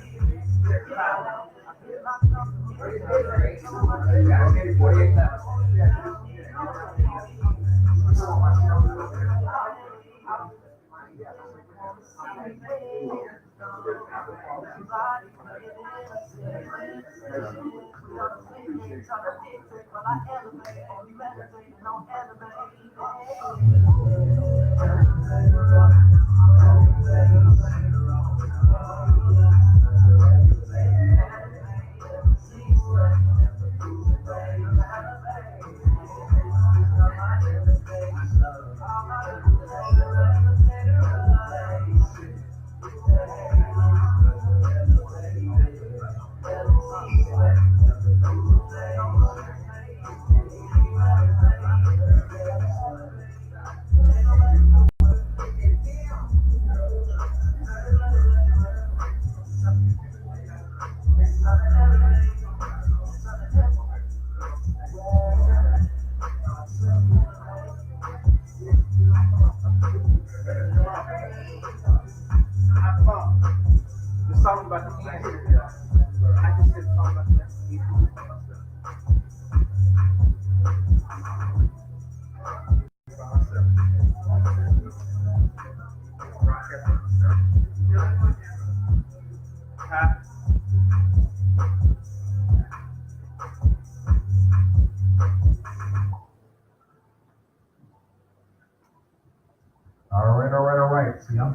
Speaker 1: The song about the end. I just said song about the end. All right. See, I'm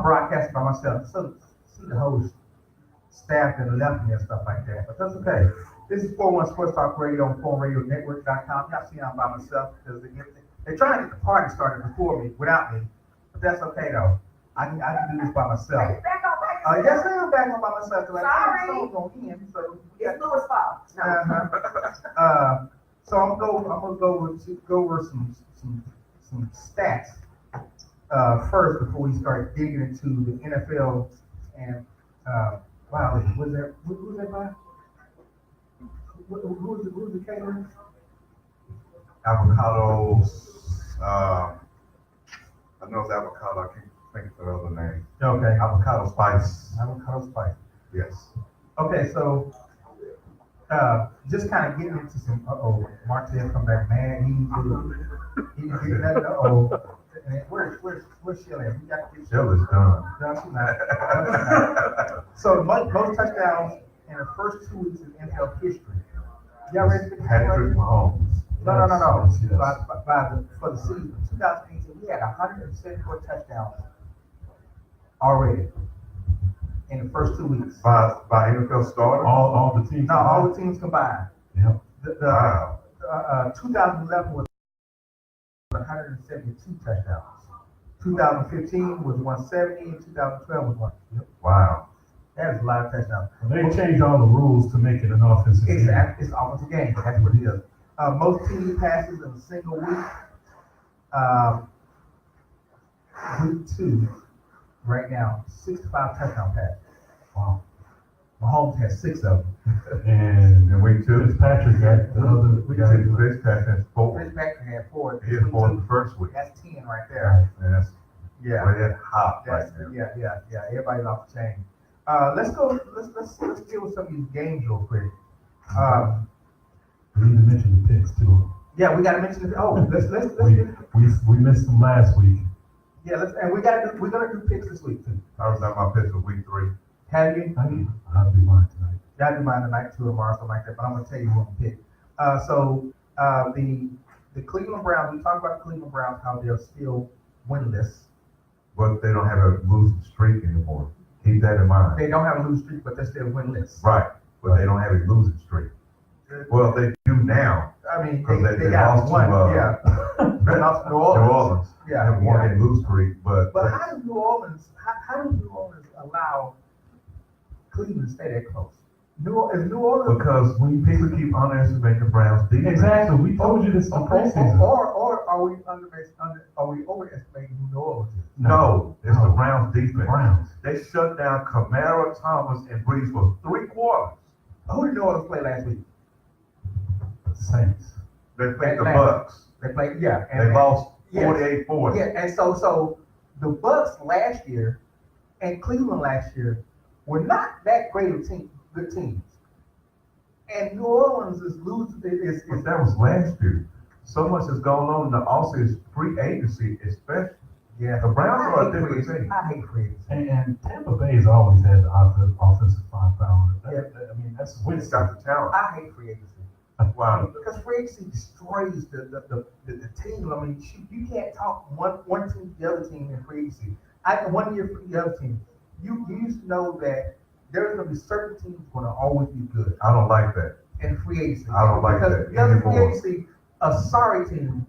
Speaker 1: broadcasting by myself. So see the whole staff that left me and stuff like that. But that's okay. This is 41 Sports Talk Radio on PhoneRadioNetwork.com. Y'all see I'm by myself because they're trying to get the party started before me, without me. But that's okay though. I can do this by myself.
Speaker 2: Back on
Speaker 1: Yes, I am back on by myself because I
Speaker 2: Sorry.
Speaker 1: was on in. So
Speaker 2: It's Louis' fault. No.
Speaker 1: So I'm gonna go over some stats first before we start digging into the NFL and wow, who's that by? Who's the caterer?
Speaker 3: Avocados. I know it's avocado. I can't think of the other name.
Speaker 1: Okay,
Speaker 3: Avocado spice.
Speaker 1: avocado spice.
Speaker 3: Yes.
Speaker 1: Okay, so just kind of getting into some. Martell come back, man. He's getting that. Where's Shelley? We got to get
Speaker 3: Shell is done.
Speaker 1: No, she's not. So most touchdowns in the first 2 weeks of NFL history. Y'all ready to
Speaker 3: Patrick Mahomes.
Speaker 1: No.
Speaker 5: Yes.
Speaker 1: For the season 2018, we had 174 touchdowns already in the first 2 weeks.
Speaker 3: By NFL starter.
Speaker 5: All the teams.
Speaker 1: No, all the teams combined.
Speaker 5: Yep.
Speaker 3: Wow.
Speaker 1: 2011 was 172 touchdowns. 2015 was 170, and 2012 was 1. Yep.
Speaker 3: Wow.
Speaker 1: That is a lot of touchdowns.
Speaker 5: They changed all the rules to make it an offensive game.
Speaker 1: It's an offensive game. That's what it is. Most TD passes in a single week. Week 2, right now, 65 touchdown passes.
Speaker 5: Wow.
Speaker 1: Mahomes has 6 of them.
Speaker 5: And
Speaker 3: week 2,
Speaker 5: Fitzpatrick got the other guy.
Speaker 3: Fitzpatrick has 4.
Speaker 1: Fitzpatrick had 4.
Speaker 3: He had 4 in the first week.
Speaker 1: That's 10 right there.
Speaker 3: And that's
Speaker 1: Yeah.
Speaker 3: red hot right
Speaker 1: That's,
Speaker 3: now.
Speaker 1: yeah. Everybody's off the chain. Let's deal with some of these games real quick.
Speaker 5: We need to mention the picks too.
Speaker 1: Yeah, we gotta mention it. Oh, let's
Speaker 5: We missed them last week.
Speaker 1: yeah, we're gonna do picks this week too.
Speaker 3: I was at my pitch for week 3.
Speaker 1: Have you?
Speaker 5: I'll do mine tonight.
Speaker 1: Gotta do mine tonight too, tomorrow, something like that. But I'm gonna tell you who I'm gonna pick. The Cleveland Browns. We talked about the Cleveland Browns, how they're still winless.
Speaker 3: But they don't have a losing streak anymore. Keep that in mind.
Speaker 1: They don't have a losing streak, but they're still winless.
Speaker 3: Right. But they don't have a losing streak. Well, they do now.
Speaker 1: I mean,
Speaker 3: Because
Speaker 1: they
Speaker 3: they
Speaker 1: got
Speaker 3: lost
Speaker 1: one.
Speaker 3: to,
Speaker 1: Yeah, they lost to New
Speaker 3: New
Speaker 1: Orleans.
Speaker 3: Orleans.
Speaker 1: Yeah,
Speaker 3: Have one game lose streak, but
Speaker 1: But how does New Orleans? How does New Orleans allow Cleveland to stay that close? New Orleans.
Speaker 3: because when people keep underestimating the Browns defense.
Speaker 5: Exactly. We told you this in preseason.
Speaker 1: Or are we overestimating who New Orleans is?
Speaker 3: No, it's the Browns defense.
Speaker 5: Browns.
Speaker 3: They shut down Kamara, Thomas, and Breeze for 3 quarters.
Speaker 1: Who did New Orleans play last week?
Speaker 5: Saints.
Speaker 3: They played the
Speaker 1: Atlanta.
Speaker 3: Bucks.
Speaker 1: They played, yeah.
Speaker 3: They lost
Speaker 1: yes.
Speaker 3: 48-40.
Speaker 1: Yeah, and so the Bucks last year and Cleveland last year were not that great of good teams. And New Orleans is losing.
Speaker 3: But that was last year. So much has gone on in the offseason, free agency especially.
Speaker 1: Yeah,
Speaker 3: The Browns
Speaker 1: I
Speaker 3: are
Speaker 1: hate
Speaker 3: a different
Speaker 1: free agency.
Speaker 3: team.
Speaker 1: I hate free agency.
Speaker 5: And Tampa Bay has always had the offensive firepower. I mean, that's
Speaker 3: We just got the talent.
Speaker 1: I hate free agency.
Speaker 3: Wow.
Speaker 1: Because free agency destroys the team. I mean, you can't talk one team to the other team in free agency. 1 year for the other team. You used to know that there's going to be certain teams going to always be good
Speaker 3: I don't like that.
Speaker 1: in free agency.
Speaker 3: I don't like that
Speaker 1: because in free
Speaker 3: anymore.
Speaker 1: agency, a sorry team.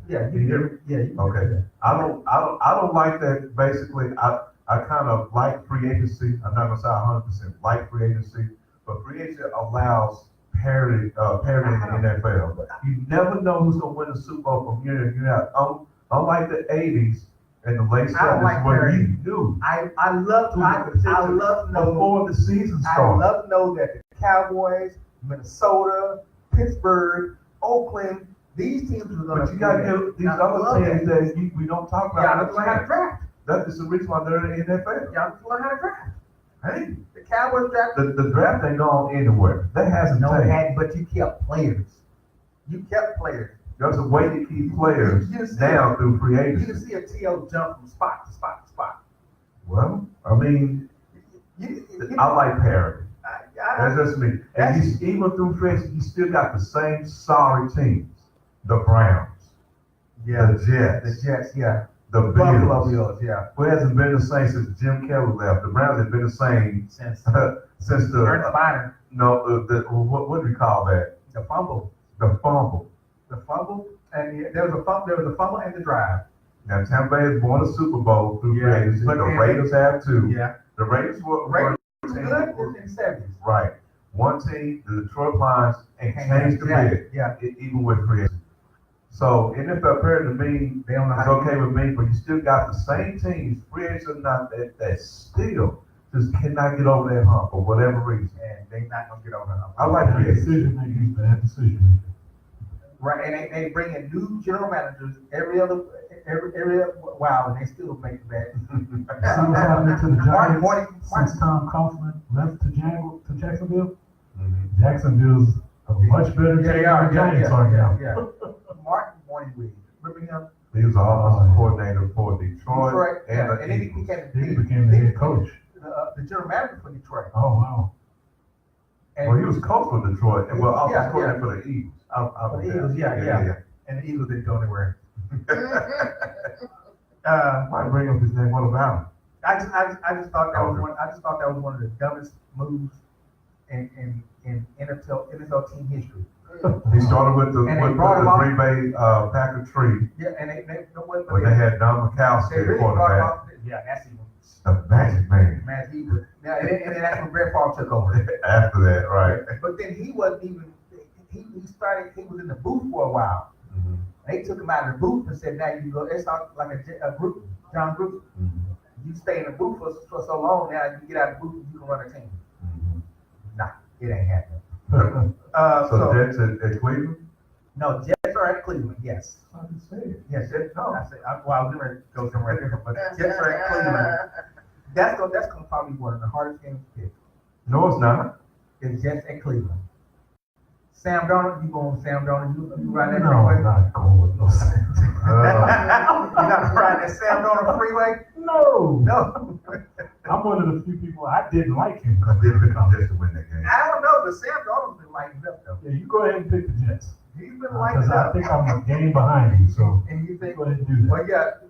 Speaker 1: Yeah,
Speaker 3: You hear me?
Speaker 1: Yeah. You
Speaker 3: Okay. I don't like that. Basically, I kind of like free agency. I'm not gonna say 100% like free agency, but free agency allows parity in the NFL. You never know who's gonna win the Super Bowl from year to year out. Unlike the '80s and the late
Speaker 1: I don't
Speaker 3: '70s,
Speaker 1: like
Speaker 3: where
Speaker 1: parity.
Speaker 3: you knew
Speaker 1: I love knowing
Speaker 3: before the season
Speaker 1: I
Speaker 3: started.
Speaker 1: love to know that the Cowboys, Minnesota, Pittsburgh, Oakland, these teams are going
Speaker 3: But you got to give these other teams that we don't talk about.
Speaker 1: Yeah,
Speaker 3: a
Speaker 1: that's why I have
Speaker 3: chance.
Speaker 1: draft.
Speaker 3: That's the reason why they're in the NFL.
Speaker 2: Y'all just learn how to draft.
Speaker 3: Hey,
Speaker 2: The Cowboys drafted.
Speaker 3: the draft ain't gone anywhere. That hasn't
Speaker 1: No, it
Speaker 3: changed.
Speaker 1: hadn't, but you kept players. You kept players.
Speaker 3: There's a way to keep players down through free
Speaker 1: You can
Speaker 3: agency.
Speaker 1: see a T.O. jump from spot to spot to spot.
Speaker 3: Well, I mean, I like parity. That's just me. And even through free agency, you still got the same sorry teams. The Browns,
Speaker 1: Yeah,
Speaker 3: the Jets,
Speaker 1: the Jets, yeah.
Speaker 3: the
Speaker 1: Buffalo
Speaker 3: Bills.
Speaker 1: Bills, yeah.
Speaker 3: Who hasn't been the same since Jim Kelly left? The Browns have been the same
Speaker 1: Since
Speaker 3: since
Speaker 1: Ernst
Speaker 3: the
Speaker 1: Biner,
Speaker 3: what do we call that?
Speaker 1: the fumble,
Speaker 3: The fumble.
Speaker 1: and there was a fumble and the drive.
Speaker 3: Now Tampa Bay has won a Super Bowl through free
Speaker 1: Yeah,
Speaker 3: agency.
Speaker 1: but
Speaker 3: The
Speaker 1: then-
Speaker 3: Raiders have too.
Speaker 1: Yeah,
Speaker 3: The Raiders were
Speaker 1: Raiders
Speaker 3: one team.
Speaker 1: good in the 70s.
Speaker 3: Right. One team, the Detroit Lions, ain't changed a
Speaker 1: Yeah,
Speaker 3: bit,
Speaker 1: yeah.
Speaker 3: even with free agency. So NFL parity to me
Speaker 1: They don't know
Speaker 3: is
Speaker 1: how.
Speaker 3: okay with me, but you still got the same teams, free agents or not, that still just cannot get over that hump for whatever reason.
Speaker 1: And they not gonna get over it.
Speaker 3: I like
Speaker 5: Bad
Speaker 3: free agency.
Speaker 5: decision making, bad decision making.
Speaker 1: Right, and they bring in new general managers every while, and they still make bad.
Speaker 5: See what's happening to the
Speaker 1: Martin,
Speaker 5: Giants since Tom Coughlin left to Jacksonville?
Speaker 3: Mhm.
Speaker 5: Jacksonville's a much better
Speaker 1: Yeah,
Speaker 5: team
Speaker 1: they are.
Speaker 5: than the Giants are now.
Speaker 1: Yeah. Martin Morningweed, remember him?
Speaker 3: He was an offensive coordinator for Detroit,
Speaker 1: Detroit,
Speaker 3: and
Speaker 1: yeah,
Speaker 3: the
Speaker 1: and then he
Speaker 3: Eagles.
Speaker 1: became
Speaker 5: He became the head coach.
Speaker 1: the general manager for Detroit.
Speaker 5: Oh, wow.
Speaker 3: Well, he was coach for Detroit, and well,
Speaker 1: Yeah,
Speaker 3: offensive coordinator for the Eagles.
Speaker 1: For the Eagles, yeah. And the Eagles didn't go anywhere.
Speaker 3: Might bring up his name. What about him?
Speaker 1: I just thought that was one of the dumbest moves in NFL team history.
Speaker 3: He started with the
Speaker 1: And they brought him off-
Speaker 3: Green Bay Packer tree,
Speaker 1: Yeah, and they
Speaker 3: where they had Don McCown's
Speaker 1: they really brought him
Speaker 3: quarterback,
Speaker 1: off. Yeah, that's even
Speaker 3: the Magic Man.
Speaker 1: Matt Heber. Now, and then that's when Brett Favre took over.
Speaker 3: After that, right?
Speaker 1: But then he wasn't even. He was in the booth for a while.
Speaker 3: Mhm.
Speaker 1: They took him out of the booth and said, "Now you go." It's not like a group, John Group.
Speaker 3: Mhm.
Speaker 1: You stay in the booth for so long. Now you get out of the booth, you can run a team.
Speaker 3: Mhm.
Speaker 1: Nah, it ain't happening.
Speaker 3: So Jets at Cleveland.
Speaker 1: No, Jets are at Cleveland. Yes,
Speaker 3: I just said.
Speaker 1: yes. Jets, no, I said. I was going to go somewhere different, but Jets are at Cleveland. That's gonna probably be one of the hardest games to pick.
Speaker 3: No, it's not.
Speaker 1: Is Jets at Cleveland. Sam Darnold, you going with Sam Darnold? You ride that
Speaker 5: No,
Speaker 1: freeway?
Speaker 5: I'm not going with those things.
Speaker 1: You're not riding that Sam Darnold freeway?
Speaker 5: No.
Speaker 1: No.
Speaker 5: I'm one of the few people, I didn't like him.
Speaker 3: I did pick the Jets to win that game.
Speaker 1: I don't know, but Sam Darnold's been lighting up though.
Speaker 5: Yeah, you go ahead and pick the Jets.
Speaker 1: He's been lighting
Speaker 5: Because I
Speaker 1: up.
Speaker 5: think I'm a game behind you, so
Speaker 1: And you think,
Speaker 5: go ahead and do that.
Speaker 1: well,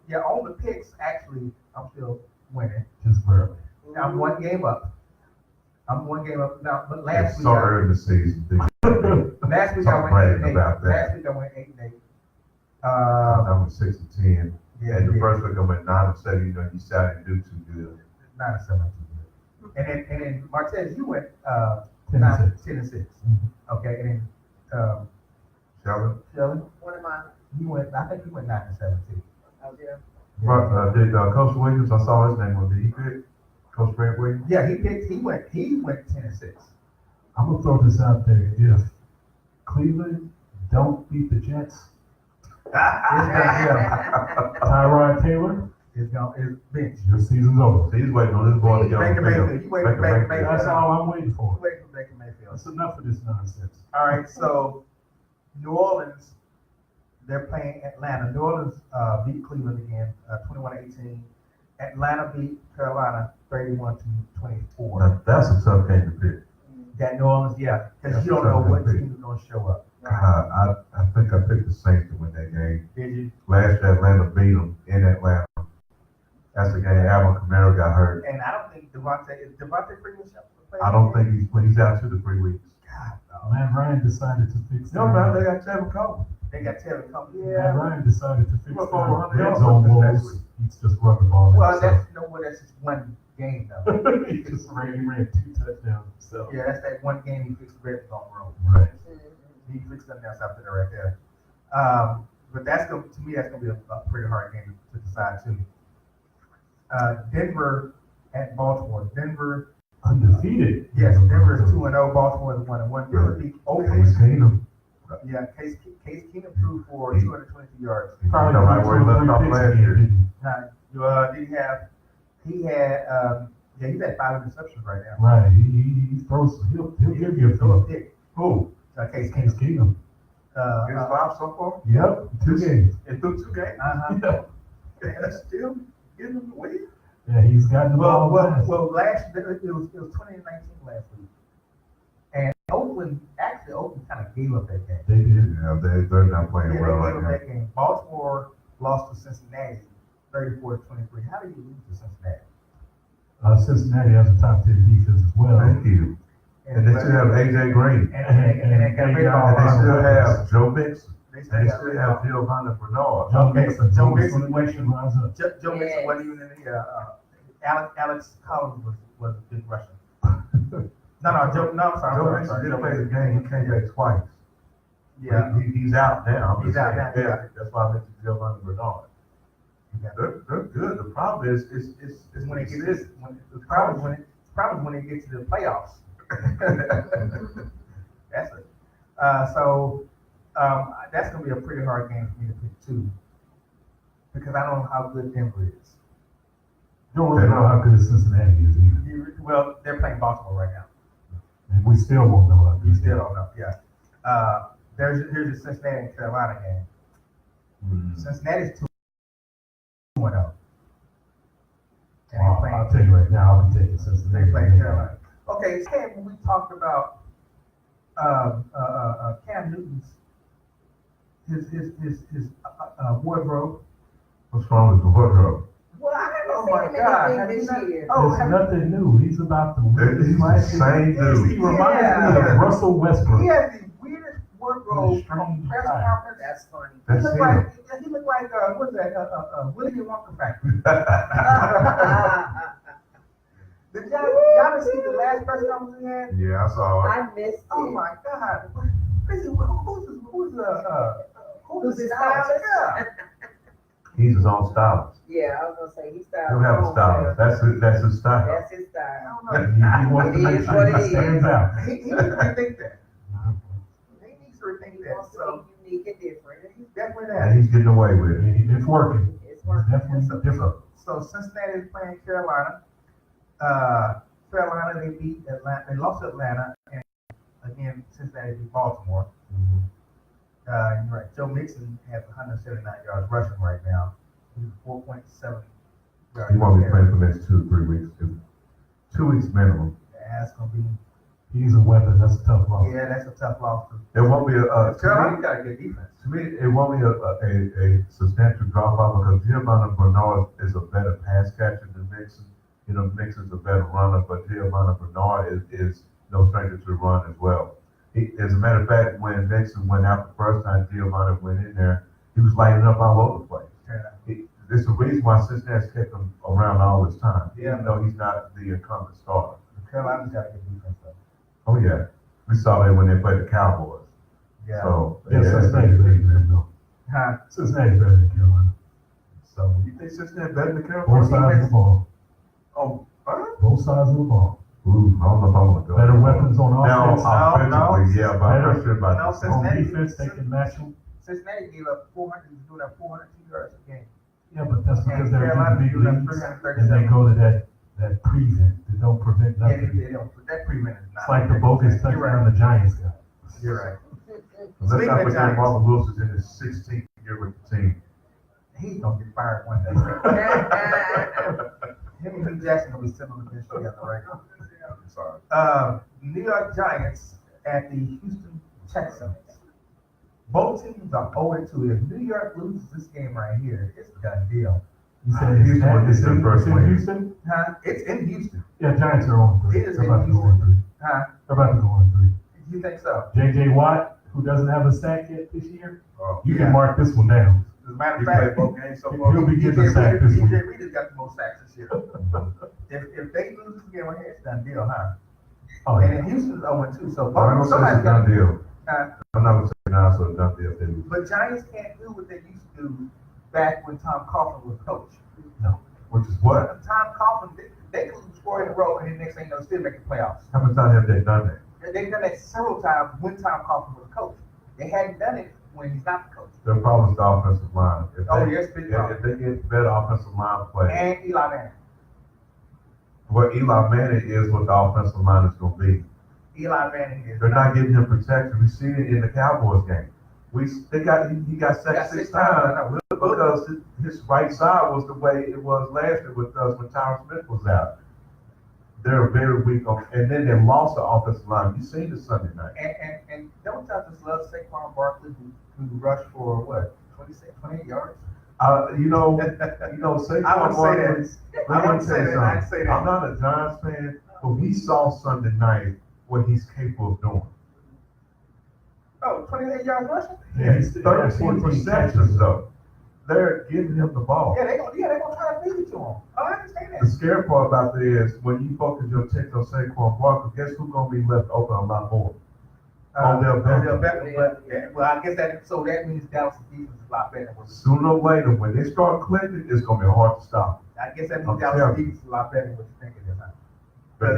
Speaker 1: yeah, on the picks, actually, I'm still winning.
Speaker 5: Just barely.
Speaker 1: I'm one game up. Now, but last
Speaker 3: It's
Speaker 1: week,
Speaker 3: so early in the season.
Speaker 1: last week I
Speaker 3: Talk
Speaker 1: went
Speaker 3: bragging
Speaker 1: 8-8.
Speaker 3: about that.
Speaker 1: Last week I went 8-8.
Speaker 3: I went 6-10,
Speaker 1: Yeah,
Speaker 3: and the
Speaker 1: yeah.
Speaker 3: first week I went 9-7. You know, you started to do too good.
Speaker 1: 9-7. And then Martez, you went
Speaker 5: 10-6.
Speaker 1: 10-6.
Speaker 5: Mhm.
Speaker 1: Okay, and then
Speaker 3: Sheldon,
Speaker 1: Shelley,
Speaker 2: What am I?
Speaker 1: I think you went 9-7 too.
Speaker 2: Oh, yeah.
Speaker 3: did Coach Williams? I saw his name. Did he pick Coach Brad Williams?
Speaker 1: Yeah, he went 10-6.
Speaker 5: I'm going to throw this out there. If Cleveland don't beat the Jets, Tyrod Taylor,
Speaker 1: It's bench.
Speaker 5: your season's over.
Speaker 3: So he's waiting on this boy to get on
Speaker 1: Baker
Speaker 3: the field.
Speaker 1: Mayfield. You waiting for
Speaker 3: Baker
Speaker 1: Baker
Speaker 3: Mayfield.
Speaker 5: That's all I'm waiting for.
Speaker 1: Wait for Baker Mayfield.
Speaker 5: That's enough of this nonsense.
Speaker 1: All right, so New Orleans, they're playing Atlanta. New Orleans beat Cleveland again, 21-18. Atlanta beat Carolina 31-24.
Speaker 3: Now, that's a tough game to pick.
Speaker 1: That New Orleans, yeah, because
Speaker 3: That's
Speaker 1: you don't know
Speaker 3: tough
Speaker 1: what
Speaker 3: to pick.
Speaker 1: team is going to show up.
Speaker 3: I think I picked the Saints to win that game.
Speaker 1: Did you?
Speaker 3: Last year, Atlanta beat them in Atlanta. That's the game Alvin Kamara got hurt.
Speaker 1: And I don't think Devontae Freeman playing.
Speaker 3: I don't think he's out 2 to 3 weeks.
Speaker 1: God,
Speaker 5: Matt Ryan decided to fix
Speaker 3: No, man, they got Tevin Coleman.
Speaker 1: they got Tevin Coleman.
Speaker 5: Matt Ryan decided to fix
Speaker 3: Well,
Speaker 5: their
Speaker 3: over 100
Speaker 5: red
Speaker 3: yards
Speaker 5: zone
Speaker 3: this
Speaker 5: woes.
Speaker 3: week.
Speaker 5: He's just running the ball.
Speaker 1: Well,
Speaker 5: himself.
Speaker 1: that's just one game though.
Speaker 5: He just ran 2 touchdowns himself.
Speaker 1: Yeah, that's that one game he fixed the red zone road.
Speaker 5: Right.
Speaker 1: He fixed something else out there right there. But to me, that's gonna be a pretty hard game to decide too. Denver at Baltimore. Denver,
Speaker 5: Undefeated.
Speaker 1: yes, Denver is 2-0. Baltimore is 1-1. Denver beat
Speaker 3: Case
Speaker 1: Oakland.
Speaker 3: Keenum.
Speaker 1: Yeah, Case Keenum threw for 222 yards.
Speaker 5: Probably
Speaker 3: You know, right where he left off last year.
Speaker 1: Now, He had, he's at 5 interceptions right now.
Speaker 5: Right. He throws. He'll give you a
Speaker 1: throw a
Speaker 5: few.
Speaker 1: pick.
Speaker 3: Who?
Speaker 1: Case
Speaker 5: Case Keenum.
Speaker 3: His 5 so far?
Speaker 5: Yep. 2 games.
Speaker 3: It threw 2 games?
Speaker 1: Uh-huh.
Speaker 3: And he's still getting them the win?
Speaker 5: Yeah, he's gotten the ball. fast.
Speaker 1: Last it was 2019 last week, and Oakland kind of gave up that game.
Speaker 5: They did.
Speaker 3: Yeah, they're not playing
Speaker 1: Yeah,
Speaker 3: well
Speaker 1: they
Speaker 3: right
Speaker 1: gave up
Speaker 3: now.
Speaker 1: that game. Baltimore lost to Cincinnati, 34-23. How do you lose to Cincinnati?
Speaker 5: Cincinnati has a top 10 defense as well.
Speaker 3: Thank you. And they still have AJ Green.
Speaker 1: And they got rid of all
Speaker 3: And they still
Speaker 1: our-
Speaker 3: have Joe Mixon.
Speaker 1: They
Speaker 3: And
Speaker 1: still
Speaker 3: they
Speaker 1: got
Speaker 3: still
Speaker 1: rid of
Speaker 3: have
Speaker 1: all-
Speaker 3: Giovanni Bernard.
Speaker 5: Joe
Speaker 1: Okay,
Speaker 5: Mixon.
Speaker 1: Joe
Speaker 5: Joe
Speaker 1: Mixon
Speaker 5: Mixon
Speaker 1: went-
Speaker 5: rise up.
Speaker 1: Joe Mixon
Speaker 2: Yes.
Speaker 1: wasn't even in the Alex Collins was a big Russian. No, I'm sorry.
Speaker 3: Joe Mixon did play the game. He came back twice.
Speaker 1: Yeah.
Speaker 3: He's out now. I'm
Speaker 1: He's
Speaker 3: just
Speaker 1: out
Speaker 3: saying,
Speaker 1: now,
Speaker 3: yeah, that's why I mentioned Giovanni Bernard. They're good. The problem is
Speaker 1: It's when it gets the problem is when it gets to the playoffs. That's it. That's gonna be a pretty hard game for me to pick too, because I don't know how good Denver is.
Speaker 5: You don't really know how good Cincinnati is either.
Speaker 1: Well, they're playing Baltimore right now.
Speaker 5: And we still won't know how
Speaker 1: We
Speaker 5: good
Speaker 1: still don't know. Yeah. Here's the Cincinnati and Carolina game. Cincinnati's 2-0. And
Speaker 5: Wow,
Speaker 1: they're
Speaker 5: I'll
Speaker 1: playing.
Speaker 5: tell you right now, I'll be taking
Speaker 1: They
Speaker 5: Cincinnati.
Speaker 1: play Carolina. Okay, Cam, when we talked about Cam Newton's his wardrobe.
Speaker 3: What's wrong with the wardrobe?
Speaker 2: Well, I
Speaker 1: Oh
Speaker 2: haven't
Speaker 1: my
Speaker 2: seen him
Speaker 1: God!
Speaker 2: anything
Speaker 1: Have you
Speaker 2: this
Speaker 1: not-
Speaker 2: year.
Speaker 1: Oh,
Speaker 5: It's
Speaker 1: have-
Speaker 5: nothing new. He's about to win.
Speaker 3: He's the same dude.
Speaker 5: He reminds me
Speaker 1: Yeah.
Speaker 5: of Russell Westbrook.
Speaker 1: he has the weirdest wardrobe from press
Speaker 5: Right.
Speaker 1: conference.
Speaker 2: That's funny.
Speaker 1: He
Speaker 3: That's
Speaker 1: look
Speaker 3: him.
Speaker 1: like he look like what's that? William Wonka factory. Did y'all see the last press conference he had?
Speaker 3: Yeah, I saw it.
Speaker 2: I missed it.
Speaker 1: Oh my God! Who's
Speaker 2: his
Speaker 1: his
Speaker 2: stylist?
Speaker 1: Yeah.
Speaker 3: He's his own stylist.
Speaker 2: Yeah, I was gonna say he
Speaker 3: He
Speaker 2: started.
Speaker 3: don't have a stylist. That's his style.
Speaker 2: That's his
Speaker 1: I
Speaker 2: style.
Speaker 1: don't
Speaker 5: He
Speaker 1: know.
Speaker 5: wants to
Speaker 2: It
Speaker 5: make
Speaker 2: is
Speaker 5: sure
Speaker 2: what
Speaker 5: he
Speaker 2: it
Speaker 5: stands
Speaker 2: is.
Speaker 5: out.
Speaker 1: He needs to rethink that. He needs to rethink
Speaker 2: He
Speaker 1: that.
Speaker 2: wants
Speaker 1: So
Speaker 2: to be unique and different.
Speaker 1: he's definitely
Speaker 3: And
Speaker 1: that.
Speaker 3: he's getting away with it.
Speaker 5: It's working.
Speaker 2: It's
Speaker 5: It's
Speaker 2: working.
Speaker 5: definitely different.
Speaker 1: So Cincinnati is playing Carolina. Carolina, they beat Atlanta. They lost to Atlanta, and again Cincinnati beat Baltimore. You're right. Joe Mixon has 179 yards rushing right now. He's 4.7 yards.
Speaker 3: He won't be
Speaker 1: carry.
Speaker 3: playing for the next 2 or 3 weeks. 2 weeks minimum.
Speaker 1: That's gonna be.
Speaker 5: He's a weapon. That's a tough loss.
Speaker 1: Yeah, that's a tough loss.
Speaker 3: There won't be
Speaker 1: Carolina got a good defense.
Speaker 3: to me, it won't be a substantial drop off because Giovanni Bernard is a better pass catcher than Mixon. You know, Mixon's a better runner, but Giovanni Bernard is no stranger to the run as well. As a matter of fact, when Mixon went out the first time, Giovanni went in there, he was lighting up all over the place. There's a reason why Cincinnati's kept him around all this time, even though he's not the incumbent starter.
Speaker 1: Carolina's got a good defense though.
Speaker 3: Oh yeah, we saw that when they played the Cowboys.
Speaker 1: Yeah.
Speaker 3: So
Speaker 5: Yeah, Cincinnati's better than them, though.
Speaker 1: Huh?
Speaker 5: Cincinnati's better than Carolina.
Speaker 1: So
Speaker 3: You think Cincinnati better than
Speaker 5: Both
Speaker 3: Carolina?
Speaker 5: sides of the ball.
Speaker 3: Oh,
Speaker 5: Both sides of the ball.
Speaker 3: ooh, I don't know if I want to go.
Speaker 5: Better weapons on
Speaker 3: Now,
Speaker 5: offense.
Speaker 3: offensively, yeah, but I'm not sure about
Speaker 1: No,
Speaker 3: this.
Speaker 5: On
Speaker 1: Cincinnati-
Speaker 5: defense, they can match them.
Speaker 1: Cincinnati gave up 400. He's doing up 402 yards a game.
Speaker 5: Yeah, but that's because
Speaker 1: And
Speaker 5: they're in
Speaker 1: Carolina
Speaker 5: the big
Speaker 1: gave up
Speaker 5: leagues.
Speaker 1: 337.
Speaker 5: And they go to that prevent, that don't prevent
Speaker 1: Yeah,
Speaker 5: nothing.
Speaker 1: they don't. But that prevent is not.
Speaker 5: It's like the bogus
Speaker 1: You're
Speaker 5: touchdown
Speaker 1: right.
Speaker 5: the Giants got.
Speaker 1: You're right.
Speaker 3: Let's
Speaker 1: Speaking
Speaker 3: not
Speaker 1: of
Speaker 3: forget
Speaker 1: Giants.
Speaker 3: Marvin Wilson's in his 16th year with the team.
Speaker 1: He's gonna get fired one day. Him and Hugh Jackson will be sitting on the bench together, right?
Speaker 3: I'm sorry.
Speaker 1: New York Giants at the Houston Texans. Both teams are 0-2. If New York loses this game right here, it's a done deal.
Speaker 5: You said
Speaker 3: Houston
Speaker 5: it's
Speaker 3: is their
Speaker 5: in
Speaker 3: first win.
Speaker 5: Houston?
Speaker 1: Huh? It's in Houston.
Speaker 5: Yeah, Giants are on 3.
Speaker 1: It is
Speaker 5: They're
Speaker 1: in
Speaker 5: about to go
Speaker 1: Houston.
Speaker 5: on 3.
Speaker 1: Huh?
Speaker 5: They're about to go on 3.
Speaker 1: You think so?
Speaker 5: J.J. Watt, who doesn't have a sack yet this year,
Speaker 3: Oh,
Speaker 5: you
Speaker 1: Yeah.
Speaker 5: can mark this one down.
Speaker 1: As a matter
Speaker 3: he
Speaker 1: of
Speaker 3: played
Speaker 1: fact,
Speaker 3: both games so far.
Speaker 5: He'll be getting a sack this week.
Speaker 1: DJ Reed has got the most sacks this year. If they lose this game right here, it's a done deal, huh?
Speaker 5: Oh,
Speaker 1: And
Speaker 5: yeah.
Speaker 1: Houston's 0-2, so
Speaker 3: I'm gonna say it's
Speaker 1: somebody's
Speaker 3: a done
Speaker 1: got.
Speaker 3: deal.
Speaker 1: Uh,
Speaker 3: I'm not gonna say now it's a done deal if they lose.
Speaker 1: But Giants can't do what they used to do back when Tom Coughlin was coach.
Speaker 3: Which is what?
Speaker 1: Tom Coughlin, they could lose 4 in a row, and the next thing you know, still make the playoffs.
Speaker 3: How many times have they done that?
Speaker 1: They've done that several times when Tom Coughlin was coach. They hadn't done it
Speaker 4: when he's not the coach.
Speaker 3: Their problem is the offensive line.
Speaker 4: Yes, big problem.
Speaker 3: If they get better offensive line play,
Speaker 4: And Eli Manning.
Speaker 3: what Eli Manning is, what the offensive line is going to be.
Speaker 4: Eli Manning is.
Speaker 3: They're not giving him protection. We seen it in the Cowboys game. He got sacked six times because his right side was the way it was last year with us when Tyron Smith was out. They're very weak on, and then they lost the offensive line. You seen it Sunday night.
Speaker 4: And don't y'all just love Saquon Barkley who rushed for what, 28 yards?
Speaker 3: Saquon
Speaker 4: I wouldn't
Speaker 3: Barkley.
Speaker 4: say that.
Speaker 3: Let
Speaker 4: I
Speaker 3: me
Speaker 4: wouldn't
Speaker 3: tell
Speaker 4: say
Speaker 3: you
Speaker 4: that.
Speaker 3: something.
Speaker 4: I'd say that.
Speaker 3: I'm not a Giants fan, but we saw Sunday night what he's capable of doing.
Speaker 4: Oh, 28 yards rushing?
Speaker 3: Yeah, he's 13 receptions though. They're giving him the ball.
Speaker 4: Yeah, they're gonna try to feed it to him. Oh, I understand
Speaker 3: The
Speaker 4: that.
Speaker 3: scary part about that is when you focus your attention on Saquon Barkley, guess who's gonna be left open a lot more? Odell Beckham.
Speaker 4: Well, I guess that means Dallas' defense is a lot better.
Speaker 3: Sooner or later, when they start clicking, it's gonna be hard to stop.
Speaker 4: I guess that
Speaker 3: I'm
Speaker 4: means Dallas'
Speaker 3: telling you.
Speaker 4: defense is a lot better than what you think it is.
Speaker 3: But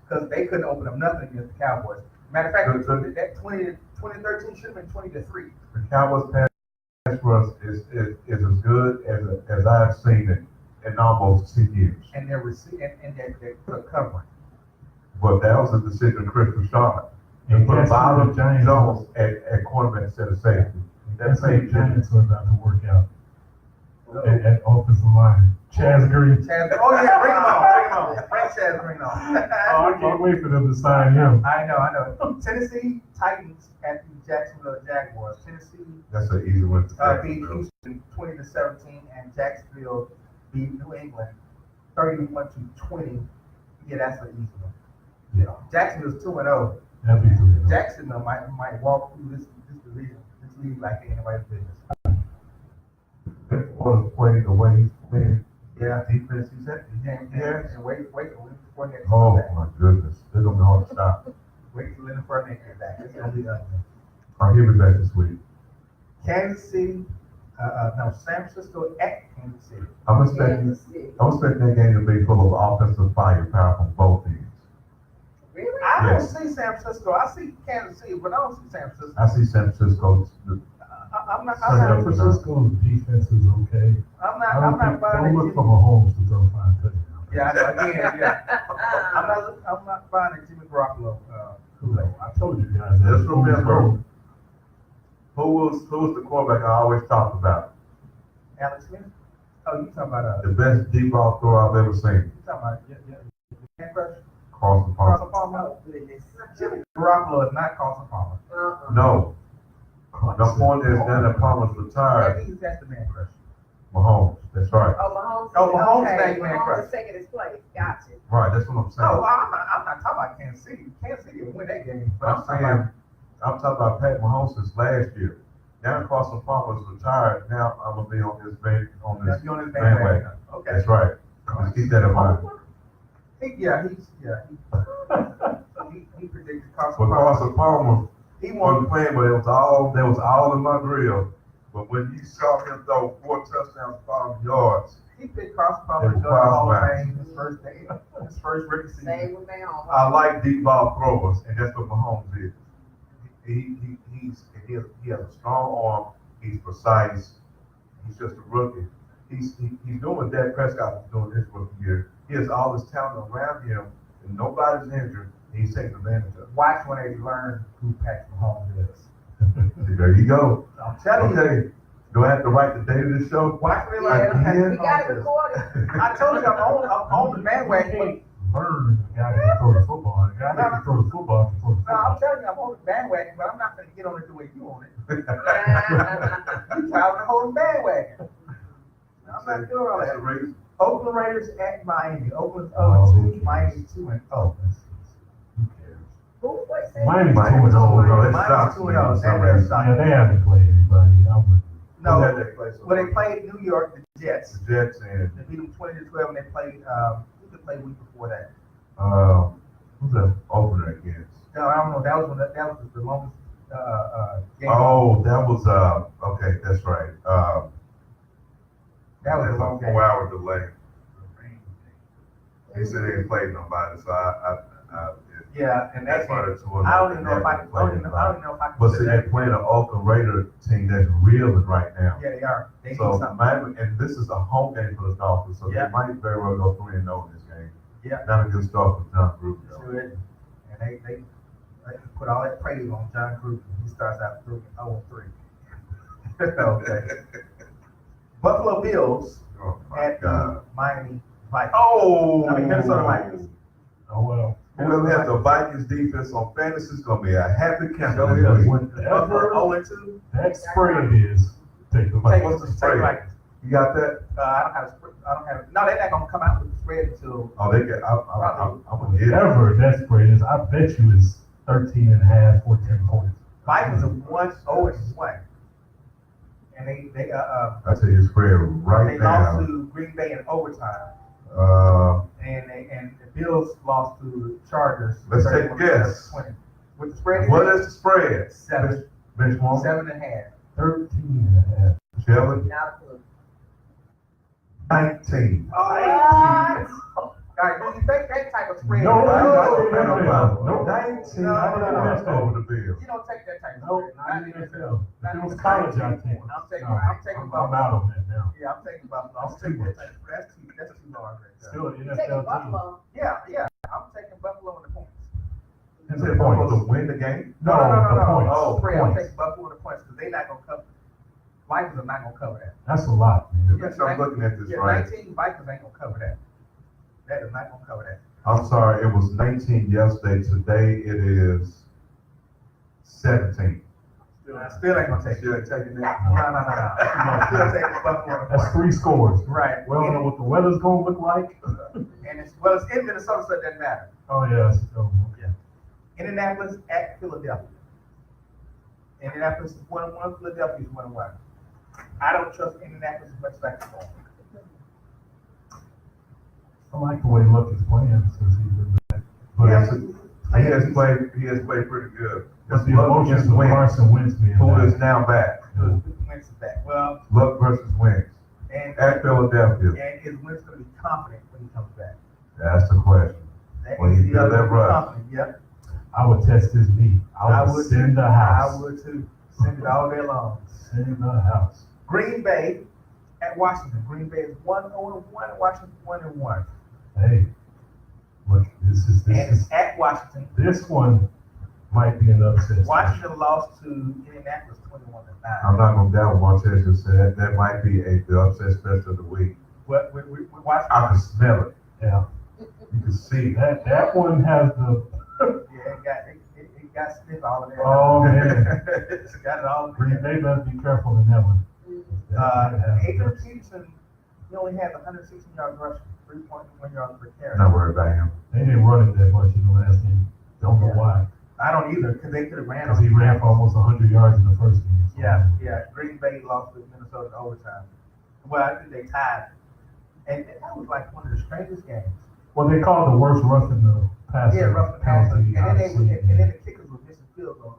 Speaker 4: Because they couldn't open up nothing against the Cowboys. Matter of fact,
Speaker 3: The-
Speaker 4: that 2013 should have been 20-3.
Speaker 3: the Cowboys pass rush is as good as I've seen it in almost 10 years.
Speaker 4: And they're they're covering.
Speaker 3: But that was a decision of Chris Rashad.
Speaker 5: And
Speaker 3: And put
Speaker 5: guess who
Speaker 3: Botham
Speaker 5: the Giants-
Speaker 3: Jones at quarterback instead of safety.
Speaker 5: That's how the Giants are about to work out. At offensive line. Chaz Green.
Speaker 4: Oh yeah, bring him on. Bring Chaz Green on.
Speaker 5: Oh, I can't wait for them to sign him.
Speaker 4: I know. Tennessee Titans at the Jacksonville Jaguars. Tennessee
Speaker 3: That's an easy one.
Speaker 4: beat Houston 20-17, and Jacksonville beat New England 31-20. Yeah, that's an easy one.
Speaker 5: Yeah,
Speaker 4: Jacksonville's 2-0.
Speaker 5: that'd be good.
Speaker 4: Jacksonville might walk through this division, this league like anybody's business.
Speaker 3: Was playing the way he's playing.
Speaker 4: Yeah.
Speaker 3: Defense, he's at.
Speaker 4: And wait for Nick.
Speaker 3: Oh my goodness, they're gonna be hard to stop.
Speaker 4: Wait for Leonard Fournette to get back. It's gonna be ugly.
Speaker 3: I'll give it back this week.
Speaker 4: Kansas City, San Francisco at Kansas City.
Speaker 3: I'm expecting that game to be full of offensive firepower from both teams.
Speaker 2: Really?
Speaker 4: I
Speaker 3: Yes.
Speaker 4: don't see San Francisco. I see Kansas City, but I don't see San Francisco.
Speaker 3: I see San Francisco.
Speaker 4: I'm not
Speaker 5: San Francisco's defense is okay.
Speaker 4: I'm
Speaker 5: I
Speaker 4: not
Speaker 5: don't
Speaker 4: buying
Speaker 5: look
Speaker 4: it.
Speaker 5: for Mahomes to throw 5 touchdowns.
Speaker 4: Yeah. I'm not buying a Jimmy Garoppolo. Kool-Aid.
Speaker 5: I told you guys.
Speaker 3: Just remember, who was the quarterback I always talk about?
Speaker 4: Alex Smith. Oh, you talking about
Speaker 3: The best deep ball thrower I've ever seen.
Speaker 4: you talking about Man Crush?
Speaker 3: Carson
Speaker 4: Carson
Speaker 3: Palmer.
Speaker 4: Palmer.
Speaker 2: Oh, goodness.
Speaker 4: Jimmy Garoppolo is not Carson Palmer.
Speaker 3: No. The point is that Palmer's retired.
Speaker 4: That's the Man Crush.
Speaker 3: Mahomes. That's right.
Speaker 2: Oh, Mahomes.
Speaker 4: Oh, Mahomes
Speaker 2: okay.
Speaker 4: named Man
Speaker 2: Mahomes
Speaker 4: Crush.
Speaker 2: is taking his place. Gotcha.
Speaker 3: Right. That's what I'm saying.
Speaker 4: No, I'm not talking about Kansas City. Kansas City will win that game. But
Speaker 3: I'm saying, I'm talking about Pat Mahomes since last year. Now Carson Palmer's retired. Now I'm gonna be on his
Speaker 4: That's on his
Speaker 3: bandwagon.
Speaker 4: bandwagon. Okay.
Speaker 3: That's right. Just keep that in mind.
Speaker 4: He predicted Carson
Speaker 3: But
Speaker 4: Palmer.
Speaker 3: Carson Palmer
Speaker 4: He
Speaker 3: wasn't
Speaker 4: won.
Speaker 3: playing, but it was all in my grill. But when you saw him throw 4 touchdowns, 5 yards,
Speaker 4: He picked Carson Palmer to go to the Hall of Fame his first day, his first rookie season.
Speaker 2: Same with Mahomes.
Speaker 3: I like deep ball throwers, and that's what Mahomes is. He has a strong arm. He's precise. He's just a rookie. He's doing what Dak Prescott was doing his rookie year. He has all this talent around him, and nobody's injured. And he's taking advantage of it.
Speaker 4: Watch when they learn who Patrick Mahomes is.
Speaker 3: There you go.
Speaker 4: I'm telling you.
Speaker 3: Okay. Do I have to write the date of this show?
Speaker 4: Watch when they learn who
Speaker 3: Again?
Speaker 2: We
Speaker 4: Patrick
Speaker 2: got
Speaker 4: Mahomes
Speaker 2: it
Speaker 4: is.
Speaker 2: recorded.
Speaker 4: I told you I'm on the bandwagon.
Speaker 5: Learn the guy that can throw the football. The guy that can throw the football can throw the
Speaker 4: No, I'm
Speaker 5: football.
Speaker 4: telling you, I'm on the bandwagon, but I'm not going to get on it the way you on it. You trying to hold the bandwagon. I'm not doing all
Speaker 3: That's the
Speaker 4: that.
Speaker 3: reason.
Speaker 4: Oakland Raiders at Miami. Oakland
Speaker 5: Oh,
Speaker 4: 0-2, Miami 2-0.
Speaker 5: Who cares?
Speaker 2: Who was that?
Speaker 5: Miami's
Speaker 3: Miami's
Speaker 5: 2-0.
Speaker 3: no, it's
Speaker 4: Miami's
Speaker 3: shocks
Speaker 4: 2-0.
Speaker 3: me for some
Speaker 4: They're
Speaker 3: reason.
Speaker 4: shocked.
Speaker 5: Yeah, they haven't played anybody. I wouldn't.
Speaker 3: Who
Speaker 4: No,
Speaker 3: had that place?
Speaker 4: when they played New York, the Jets,
Speaker 3: The Jets and
Speaker 4: they beat them 20-12, and they played, who did they play a week before that?
Speaker 3: who's the opener against?
Speaker 4: No, I don't know. That was the longest game.
Speaker 3: Oh, that was okay, that's right.
Speaker 4: That was a
Speaker 3: That's
Speaker 4: long
Speaker 3: a
Speaker 4: game.
Speaker 3: 4-hour delay. He said they didn't play nobody, so I yeah.
Speaker 1: Yeah, and
Speaker 3: That's
Speaker 1: that's
Speaker 3: why
Speaker 1: why
Speaker 3: the two of them
Speaker 1: I don't even know if I
Speaker 3: never
Speaker 1: can.
Speaker 3: played
Speaker 1: I don't even know if I can.
Speaker 3: But see,
Speaker 1: say
Speaker 3: they
Speaker 1: that.
Speaker 3: playing an Oakland Raider team that's reeling right now.
Speaker 1: Yeah, they are. They
Speaker 3: So
Speaker 1: need something.
Speaker 3: Miami, and this is a home game for the Dolphins, so
Speaker 1: Yeah.
Speaker 3: they might very well go 3-0 in this game.
Speaker 1: Yeah.
Speaker 3: Not a good start for John Gruden. though.
Speaker 1: Should. And they put all that praise on John Gruden. He starts out 0-3. Okay. Buffalo Bills
Speaker 3: Oh my
Speaker 1: at the
Speaker 3: God.
Speaker 1: Miami Vikings.
Speaker 3: Oh,
Speaker 1: I mean, Minnesota Vikings.
Speaker 5: Oh, well.
Speaker 3: Whoever has the Vikings defense on fantasy is gonna be a happy camper
Speaker 1: Sure
Speaker 3: this
Speaker 1: is.
Speaker 3: week.
Speaker 5: Whatever
Speaker 1: 0-2.
Speaker 5: that spread is, take the
Speaker 1: Take
Speaker 5: Vikings.
Speaker 3: What's the
Speaker 1: take
Speaker 3: spread?
Speaker 1: Vikings.
Speaker 3: You got that?
Speaker 1: I don't have a spread. I don't have. No, they're not gonna come out with the spread until.
Speaker 3: Oh, they get. I'm gonna get it.
Speaker 5: Whatever that spread is, I bet you is 13.5, 14 points.
Speaker 1: Vikings are 1-1, and they
Speaker 3: I tell you, spread right
Speaker 1: they lost
Speaker 3: now.
Speaker 1: to Green Bay in overtime,
Speaker 3: Uh,
Speaker 1: and the Bills lost to the Chargers.
Speaker 3: Let's take a guess.
Speaker 1: 20. With the spread,
Speaker 3: what is the spread?
Speaker 1: 7,
Speaker 3: Benchwarmer?
Speaker 1: 7.5.
Speaker 5: 13.5.
Speaker 3: Shelly?
Speaker 2: Not good.
Speaker 3: 19.
Speaker 1: Guys, when you take that type of spread,
Speaker 5: No,
Speaker 1: right?
Speaker 5: no.
Speaker 3: 19
Speaker 1: No.
Speaker 3: over the Bills.
Speaker 1: You don't take that type of
Speaker 5: Nope,
Speaker 1: spread.
Speaker 5: not
Speaker 1: Not
Speaker 5: in
Speaker 1: in
Speaker 5: NFL.
Speaker 1: Not
Speaker 5: If it was
Speaker 1: in
Speaker 5: college,
Speaker 1: NFL.
Speaker 5: I'd take it.
Speaker 1: I'm taking.
Speaker 5: All right,
Speaker 1: I'm taking
Speaker 5: I'm
Speaker 1: Buffalo.
Speaker 5: out on that now.
Speaker 1: Yeah, I'm taking Buffalo. I'm
Speaker 5: That's
Speaker 1: taking
Speaker 5: too
Speaker 1: that.
Speaker 5: much.
Speaker 1: That's too large right there.
Speaker 5: Still an
Speaker 2: Taking
Speaker 5: NFL team.
Speaker 2: Buffalo.
Speaker 1: Yeah. I'm taking Buffalo in the points.
Speaker 3: You said Buffalo to win the game?
Speaker 5: No,
Speaker 1: no.
Speaker 5: the points.
Speaker 3: Oh,
Speaker 1: Spread. I'm
Speaker 5: points.
Speaker 1: taking Buffalo in the points because they're not gonna cover. Vikings are not gonna cover that.
Speaker 5: That's a lot, man.
Speaker 3: Yes, I'm looking at this
Speaker 1: Yeah,
Speaker 3: right.
Speaker 1: 19 Vikings ain't gonna cover that. That is not gonna cover that.
Speaker 3: I'm sorry, it was 19 yesterday. Today it is 17.
Speaker 1: Still ain't gonna take it.
Speaker 3: Still taking that?
Speaker 1: No. Still taking Buffalo in the
Speaker 5: That's
Speaker 1: points.
Speaker 5: 3 scores.
Speaker 1: Right.
Speaker 5: We don't know what the weather's gonna look like.
Speaker 1: And it's in Minnesota, so it doesn't matter.
Speaker 5: Oh, yeah. So, okay.
Speaker 1: Indianapolis at Philadelphia. Indianapolis is 1-1. Philadelphia is 1-1. I don't trust Indianapolis as much as I can.
Speaker 5: I like the way Luck is playing since he's been back. But
Speaker 3: He has played pretty good.
Speaker 5: But the
Speaker 3: Luck
Speaker 5: emotions
Speaker 3: against
Speaker 5: of
Speaker 3: Wentz,
Speaker 5: Carson Wentz being
Speaker 3: who
Speaker 5: back.
Speaker 3: is now back.
Speaker 1: Wentz is back. Well,
Speaker 3: Luck versus Wentz
Speaker 1: and
Speaker 3: at Philadelphia.
Speaker 1: is Wentz going to be confident when he comes back?
Speaker 3: That's the question. When you feel that rush.
Speaker 1: Confident, yep.
Speaker 5: I would test his knee. I would send the house.
Speaker 1: I would too. Send it all day long.
Speaker 5: Send the house.
Speaker 1: Green Bay at Washington. Green Bay is 1-1. Washington 1-1.
Speaker 5: Hey, look, this
Speaker 1: And
Speaker 5: is
Speaker 1: it's at Washington.
Speaker 5: this one might be an upset.
Speaker 1: Washington lost to Indianapolis 21-9.
Speaker 3: I'm not gonna doubt what Martez just said. That might be the upset special of the week.
Speaker 1: But we Washington.
Speaker 3: I can smell it.
Speaker 5: Yeah,
Speaker 3: You can see it.
Speaker 5: that one has the.
Speaker 1: Yeah, it got stiff all of that.
Speaker 5: Oh, man.
Speaker 1: It's got it all in
Speaker 5: Green
Speaker 1: there.
Speaker 5: Bay better be careful in that one.
Speaker 1: Adrian Peterson, he only has 116 yards rushing, 3.1 yards per carry.
Speaker 3: Not worried about him.
Speaker 5: They didn't run it that much in the last game. Don't know why.
Speaker 1: I don't either, because they could have ran.
Speaker 5: Because he ran for almost 100 yards in the first game. So.
Speaker 1: Yeah. Green Bay lost with Minnesota in overtime. Well, I think they tied. And that was like one of the strangest games.
Speaker 5: Well, they called the worst roughing the passer.
Speaker 1: Yeah, rough and pass. And
Speaker 5: penalty
Speaker 1: then
Speaker 5: I've seen.
Speaker 1: and then the kickers were missing field goals.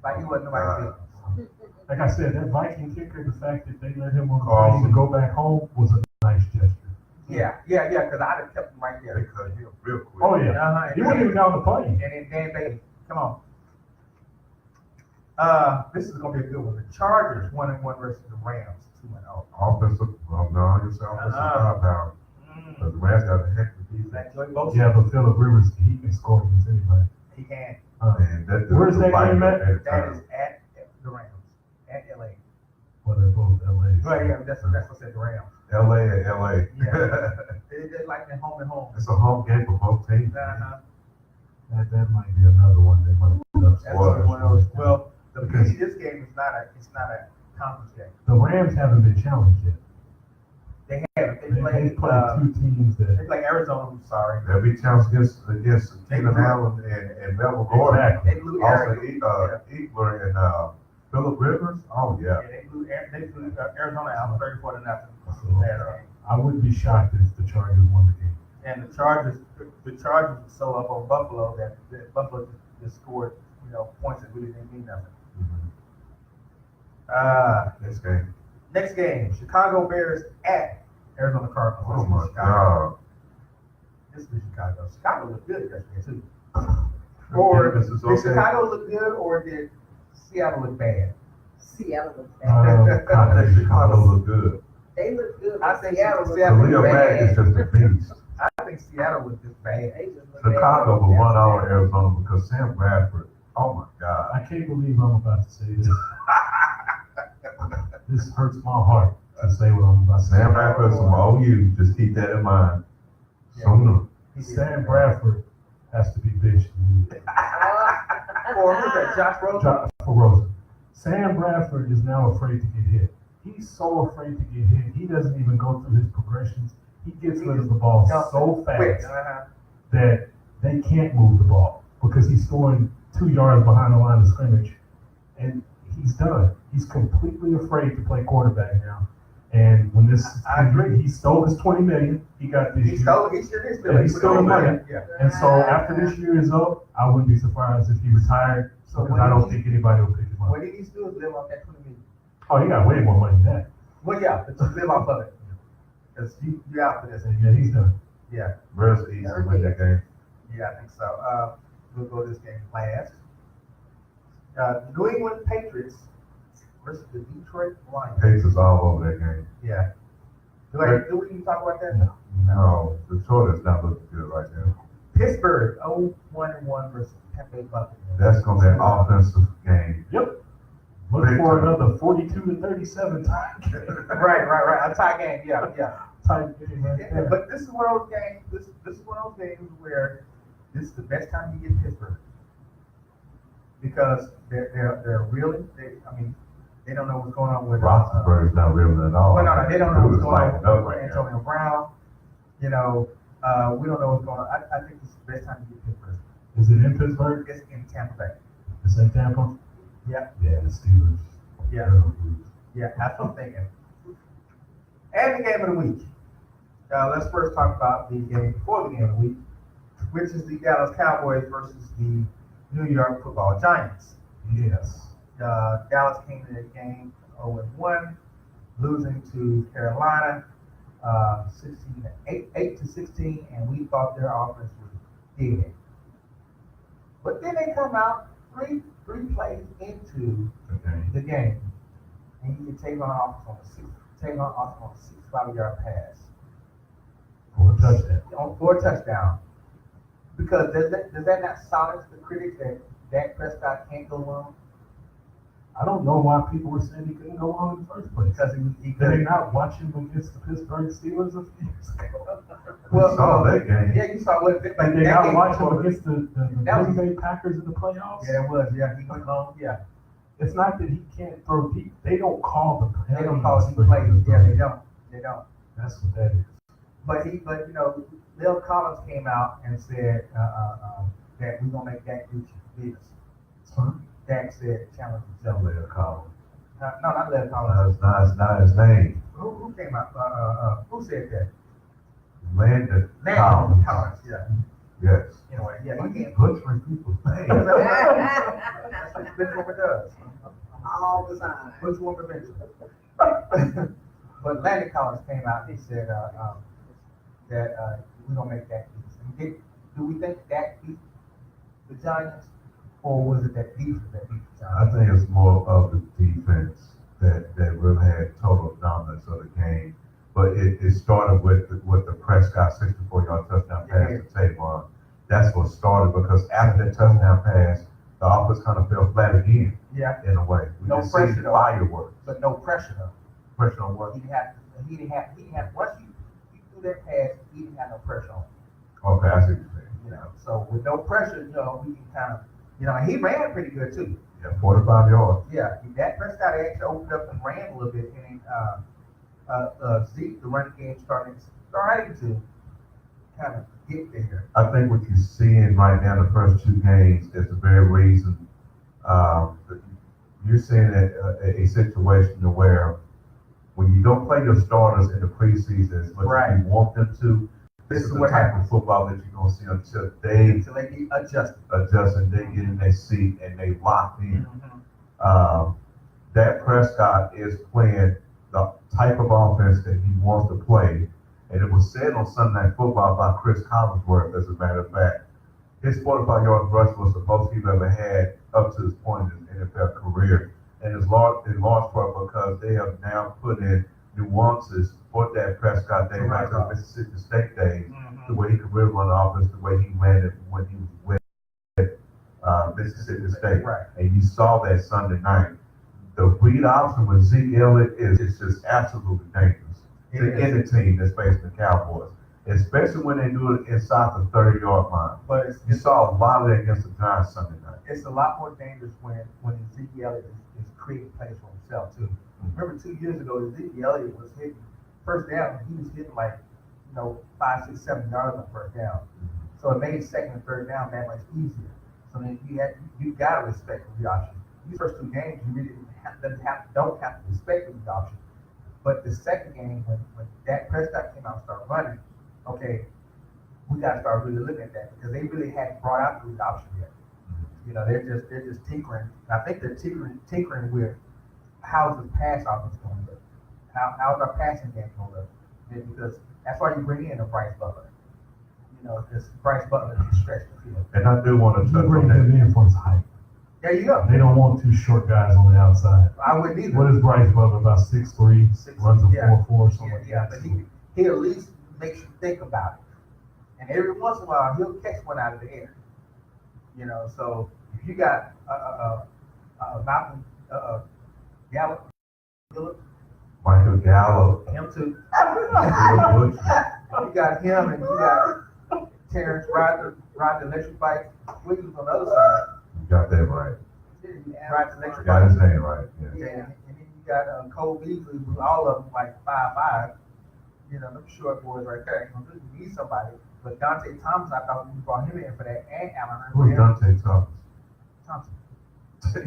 Speaker 1: Like he wasn't nobody's business.
Speaker 5: Like I said, that Viking kicker, the fact that they let him on the
Speaker 3: Awesome.
Speaker 5: plane to go back home was a nice gesture.
Speaker 1: Yeah, because I'd have kept him right
Speaker 3: They
Speaker 1: there.
Speaker 3: cut him real quick.
Speaker 5: Oh, yeah.
Speaker 1: Uh-huh.
Speaker 5: He wasn't even on the plane.
Speaker 1: And then Dan Bailey, come on. This is gonna be a good one. The Chargers 1-1 versus the Rams 2-0.
Speaker 3: Offensive, well, no, you say offensive firepower. But the Rams got a heck of a defense.
Speaker 1: Like Joey Bosa,
Speaker 5: Yeah, but Phillip Rivers, he can score against anybody.
Speaker 1: he can.
Speaker 3: And that dude
Speaker 5: Where's
Speaker 3: was
Speaker 5: that
Speaker 3: fighting
Speaker 5: game at?
Speaker 3: every
Speaker 1: That
Speaker 3: time.
Speaker 1: is at the Rams, at LA.
Speaker 5: Well, they're both LA.
Speaker 1: Well, yeah, that's what I said. The Rams.
Speaker 3: LA and LA.
Speaker 1: Yeah. They like that home and home.
Speaker 3: It's a home game for both teams.
Speaker 1: Uh-huh.
Speaker 5: That might be another one they might put up.
Speaker 1: That's one of those. Well, the beauty of this game is not a conference game.
Speaker 5: The Rams haven't been challenged yet.
Speaker 1: They haven't. They
Speaker 5: They
Speaker 1: played.
Speaker 5: played two teams
Speaker 1: They
Speaker 5: that.
Speaker 1: play Arizona. I'm sorry.
Speaker 3: They'll be challenged against Keenan Allen and Melvin Gordon.
Speaker 5: Exactly.
Speaker 1: They blew
Speaker 3: Also,
Speaker 1: Arizona.
Speaker 3: Eagler and Phillip Rivers. Oh, yeah.
Speaker 1: Yeah, they blew Arizona out 34-0.
Speaker 5: So,
Speaker 1: Saturday.
Speaker 5: I wouldn't be shocked if the Chargers won the game.
Speaker 1: And the Chargers were so up on Buffalo that Buffalo just scored, points that really didn't mean nothing.
Speaker 3: This game.
Speaker 1: Next game, Chicago Bears at Arizona Cardinals.
Speaker 3: Oh, my God.
Speaker 1: This is Chicago. Chicago looked good yesterday too. Or
Speaker 3: This is
Speaker 1: did
Speaker 3: okay.
Speaker 1: Chicago look good, or did Seattle look bad?
Speaker 2: Seattle looks bad.
Speaker 3: I think Chicago look good.
Speaker 2: They look good,
Speaker 1: I
Speaker 2: but
Speaker 1: think
Speaker 2: Seattle looks
Speaker 1: Seattle
Speaker 3: Khalil Mack is
Speaker 2: bad.
Speaker 3: just a beast.
Speaker 1: I think Seattle was just bad.
Speaker 2: They just look bad.
Speaker 3: Chicago will run all of Arizona because Sam Bradford, oh my God.
Speaker 5: I can't believe I'm about to say this. This hurts my heart to say what I'm about to say.
Speaker 3: Sam Bradford is from OU, just keep that in mind. Sooner.
Speaker 5: Sam Bradford has to be benched.
Speaker 1: Or who's that? Josh Rosen?
Speaker 5: For Rosen. Sam Bradford is now afraid to get hit. He's so afraid to get hit. He doesn't even go through his progressions. He gets rid of the ball so
Speaker 1: Quick.
Speaker 5: fast that they can't move the ball because he's throwing 2 yards behind the line of scrimmage, and he's done. He's completely afraid to play quarterback now. And when this,
Speaker 1: I agree.
Speaker 5: He stole his $20 million. He got this
Speaker 1: He
Speaker 5: year.
Speaker 1: stole. He sure did steal.
Speaker 5: Yeah, he stole the money.
Speaker 1: Yeah.
Speaker 5: And so after this year is up, I wouldn't be surprised if he retired.
Speaker 1: So
Speaker 5: Because I don't think anybody will pick him up.
Speaker 1: What he needs to do is live off that $20 million.
Speaker 5: Oh, he got way more money than that.
Speaker 1: Well, yeah, but just live off of it. Because you out for this.
Speaker 5: Yeah, he's done.
Speaker 1: Yeah,
Speaker 3: Where's the East to win that game?
Speaker 1: yeah, I think so. We'll go to this game last. New England Patriots versus the Detroit Lions.
Speaker 3: Patriots all over that game.
Speaker 1: Yeah. Do we even talk about that?
Speaker 5: No.
Speaker 3: No, Detroit is not looking good right now.
Speaker 1: Pittsburgh 0-1-1 versus Tampa Bay Buccaneers.
Speaker 3: That's going to be an offensive game.
Speaker 5: Yep. Look for another 42-37 tie game.
Speaker 1: Right. A tie game. Yeah.
Speaker 5: Type game right
Speaker 1: Yeah,
Speaker 5: there.
Speaker 1: but this is one of those games. This is one of those games where this is the best time to get Pittsburgh because they're reeling. They don't know what's going on with
Speaker 3: Roethlisberger's not reeling at all.
Speaker 1: Well, no, they don't know what's
Speaker 3: Dude is
Speaker 1: going on
Speaker 3: lighting up
Speaker 1: with
Speaker 3: right now.
Speaker 1: Antonio Brown. We don't know what's going on. I think this is the best time to get Pittsburgh.
Speaker 5: Is it in Pittsburgh?
Speaker 1: It's in Tampa Bay.
Speaker 5: It's in Tampa?
Speaker 1: Yeah.
Speaker 5: Yeah, the Steelers.
Speaker 1: Yeah.
Speaker 5: They're gonna lose.
Speaker 1: Yeah, that's what I'm thinking. And the game of the week. Let's first talk about the game before the game of the week, which is the Dallas Cowboys versus the New York Football Giants.
Speaker 5: Yes.
Speaker 1: Dallas came to that game 0-1, losing to Carolina 8-16, and we thought their offense was dead. But then they come out three plays into the game, and you get Tavon off on a 65-yard pass.
Speaker 5: For a touchdown.
Speaker 1: For a touchdown. Because does that not silence the critics that Dak Prescott can't go wrong?
Speaker 5: I don't know why people were saying he couldn't go on in the first place.
Speaker 1: Because he
Speaker 5: Did they not watch him against the Pittsburgh Steelers a few years ago?
Speaker 3: Well, saw that game.
Speaker 1: Yeah, you saw what.
Speaker 5: Did they not watch him against the Green Bay Packers in the playoffs?
Speaker 1: Yeah, it was. Yeah, he went long. Yeah.
Speaker 5: It's not that he can't throw deep. They don't call the plays.
Speaker 1: They don't call deep plays. Yeah, they don't. They don't.
Speaker 5: That's what that is.
Speaker 1: But Lil Collins came out and said that we're gonna make Dak beat us.
Speaker 5: It's fine.
Speaker 1: Dak said challenge himself.
Speaker 3: Lil Collins.
Speaker 1: No, not Lil Collins.
Speaker 3: That's not his name.
Speaker 1: Who came out? Who said that?
Speaker 3: Landon Collins.
Speaker 1: Collins. Yeah.
Speaker 3: Yes.
Speaker 1: Anyway, yeah,
Speaker 3: Why
Speaker 1: he
Speaker 3: you
Speaker 1: came.
Speaker 3: butchering people's names?
Speaker 1: That's what Benchwarmer does.
Speaker 2: All the time.
Speaker 1: Benchwarmer Benchwarmer. But Landon Collins came out and he said that we're gonna make Dak beat us. Do we think Dak beat the Giants, or was it that defense that beat the
Speaker 3: I
Speaker 1: Giants?
Speaker 3: think it's more of the defense that really had total dominance of the game. But it started with the Prescott 64-yard touchdown pass to Tavon. That's what started because after that touchdown pass, the offense kind of fell flat again.
Speaker 1: Yeah,
Speaker 3: In a way, we
Speaker 1: No
Speaker 3: just
Speaker 1: pressure,
Speaker 3: see
Speaker 1: though.
Speaker 3: fireworks.
Speaker 1: but no pressure though.
Speaker 3: Pressure on what?
Speaker 1: He didn't have. Once you threw that pass, he didn't have no pressure on him.
Speaker 3: Okay, I see what you're saying.
Speaker 1: So with no pressure, we can kind of, and he ran pretty good too.
Speaker 3: Yeah, 45 yards.
Speaker 1: Yeah, that Prescott actually opened up and ran a little bit, and Zeke, the running game, starting to kind of get there.
Speaker 3: I think what you're seeing right now in the first two games is the very reason that you're seeing a situation where when you don't play your starters in the preseason as much as you want them to, this is the
Speaker 1: what
Speaker 3: type
Speaker 1: happens.
Speaker 3: of football that you're going to see until they
Speaker 1: Until they get adjusted.
Speaker 3: adjust and they get in their seat and they lock in. Dak Prescott is playing the type of offense that he wants to play. And it was said on Sunday Night Football by Chris Collinsworth, as a matter of fact, his 45-yard rush was the most he's ever had up to this point in his NFL career. And it's in large part because they have now put in nuances for Dak Prescott dating back to the Mississippi State days, the way he could really run the offense, the way he ran it when he was with Mississippi State.
Speaker 1: Right.
Speaker 3: And you saw that Sunday night. The read option with Zeke Elliott is just absolutely dangerous to any team that's facing the Cowboys, especially when they do it inside the 30-yard line.
Speaker 1: But
Speaker 3: You saw a lot of that against the Giants Sunday night.
Speaker 1: it's a lot more dangerous when Ezekiel Elliott is creating plays for himself too. Remember 2 years ago, Ezekiel Elliott was hitting first down. He was hitting like 5, 6, 7 yards on first down. So it made second and third down that much easier. So then you gotta respect the option. These first 2 games, you really don't have to respect the option. But the second game, when Dak Prescott came out and started running, okay, we gotta start really looking at that because they really hadn't brought out the read option yet. They're just tinkering. I think they're tinkering with how's the pass offense going to look, how's our passing game going to look, because that's why you bring in a Bryce Butler. Because Bryce Butler can stretch the field.
Speaker 3: And I do want to
Speaker 5: You
Speaker 3: touch
Speaker 5: bring
Speaker 3: on
Speaker 5: him
Speaker 3: that.
Speaker 5: in for his height.
Speaker 1: There you go.
Speaker 5: They don't want 2 short guys on the outside.
Speaker 1: I wouldn't either.
Speaker 5: What is Bryce Butler, about 6'3", runs a 4.4, something like
Speaker 1: Yeah,
Speaker 5: that?
Speaker 1: but he at least makes you think about it. And every once in a while, he'll catch one out of the air. So if you got Malcolm Gallup,
Speaker 3: Michael Gallup,
Speaker 1: him too.
Speaker 3: Will Butcher.
Speaker 1: You got him and you got Terrence Ryder Electric Bike Williams on the other side.
Speaker 3: You got that right.
Speaker 1: Ryder Electric
Speaker 3: Got his
Speaker 1: Bike.
Speaker 3: name right. Yeah.
Speaker 1: Yeah, and then you got Cole Beasley, who all of them like 5'5". Them short boys right there. You need somebody. But Dante Thomas, I thought we brought him in for that, and Allen
Speaker 3: Who's
Speaker 1: Hurns.
Speaker 3: Dante Thomas?
Speaker 1: Thompson.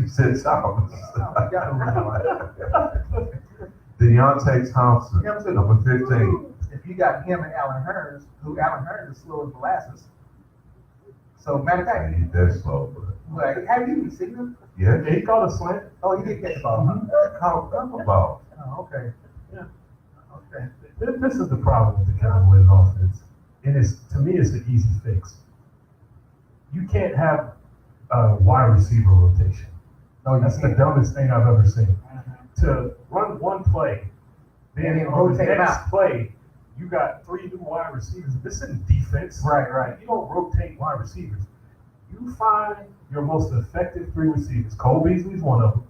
Speaker 3: He said Thomas.
Speaker 1: Oh, y'all know who he is.
Speaker 3: Deontay Thompson,
Speaker 1: Him too.
Speaker 3: number 15.
Speaker 1: If you got him and Allen Hurns, who Allen Hurns is slow as molasses. So matter of fact,
Speaker 3: He's that slow, but
Speaker 1: like, have you seen him?
Speaker 3: yeah,
Speaker 5: He caught a slant.
Speaker 1: Oh, he did catch the ball. Huh?
Speaker 3: he caught a ball.
Speaker 1: Oh, okay.
Speaker 5: Yeah.
Speaker 1: Okay.
Speaker 5: This is the problem with the Cowboys offense. And to me, it's an easy fix. You can't have a wide receiver rotation.
Speaker 1: No,
Speaker 5: That's the dumbest thing I've ever seen.
Speaker 1: Mhm.
Speaker 5: To run one play,
Speaker 1: And
Speaker 5: then
Speaker 1: then
Speaker 5: on the
Speaker 1: rotate 'em
Speaker 5: next
Speaker 1: out.
Speaker 5: play, you got 3 new wide receivers. This isn't defense.
Speaker 1: Right.
Speaker 5: You don't rotate wide receivers. You find your most effective 3 receivers. Cole Beasley's one of them.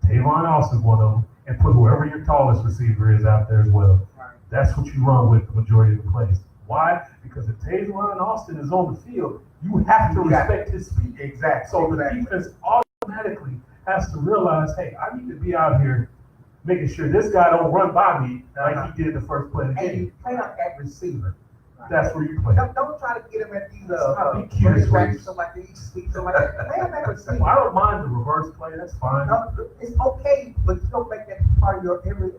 Speaker 5: Tavon Austin's one of them. And put whoever your tallest receiver is out there as well.
Speaker 1: Right.
Speaker 5: That's what you run with the majority of the plays. Why? Because if Tavon Austin is on the field, you have to
Speaker 1: You got
Speaker 5: respect his speed.
Speaker 1: Exactly.
Speaker 5: So the defense automatically has to realize, hey, I need to be out here making sure this guy don't run by me like he did the first play of the
Speaker 1: And
Speaker 5: game.
Speaker 1: you play up at receiver.
Speaker 5: That's where you play.
Speaker 1: Don't try to get him at these
Speaker 5: Be cute,
Speaker 1: race tracks,
Speaker 5: please.
Speaker 1: something like that, something like that. Play him at receiver.
Speaker 5: Well, I don't mind the reverse play. That's fine.
Speaker 1: No, it's okay, but you don't make that part of your every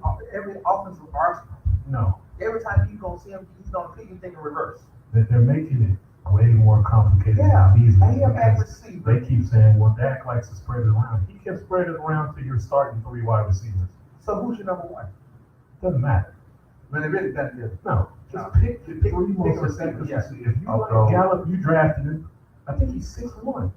Speaker 1: offensive arsenal.
Speaker 5: No,
Speaker 1: Every time you gonna see him, he's gonna pick anything in reverse.
Speaker 5: they're making it way more complicated
Speaker 1: Yeah,
Speaker 5: than these
Speaker 1: play him at
Speaker 5: because
Speaker 1: receiver.
Speaker 5: they keep saying, well, Dak likes to spread it around. He can spread it around to your starting 3 wide receivers.
Speaker 1: So who's your number one?
Speaker 5: Doesn't matter.
Speaker 1: When it really doesn't do.
Speaker 5: No, just
Speaker 1: No.
Speaker 5: pick the 3 most
Speaker 1: pick a
Speaker 5: effective
Speaker 1: receiver, yeah.
Speaker 5: receivers. If you
Speaker 3: I'll
Speaker 5: like
Speaker 3: go.
Speaker 5: Gallup, you drafted him. I think he's 6'1".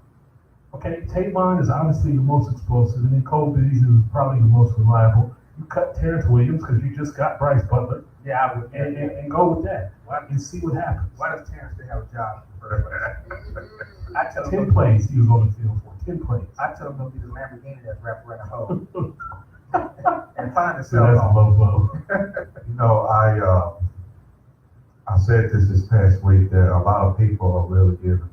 Speaker 5: Okay, Tavon is obviously the most explosive, and then Cole Beasley is probably the most reliable. You cut Terrence Williams because you just got Bryce Butler,
Speaker 1: Yeah, I would.
Speaker 5: and go with that and see what happens.
Speaker 1: Why does Terrence still have a job in the first place? I tell
Speaker 5: 10
Speaker 1: him,
Speaker 5: plays he was on the field for. 10 plays.
Speaker 1: I tell him to be the Lamborghini that's wrapped around the hole and find the
Speaker 5: So that's a
Speaker 1: cell
Speaker 5: low blow.
Speaker 3: You know, I said this past week that a lot of people are really giving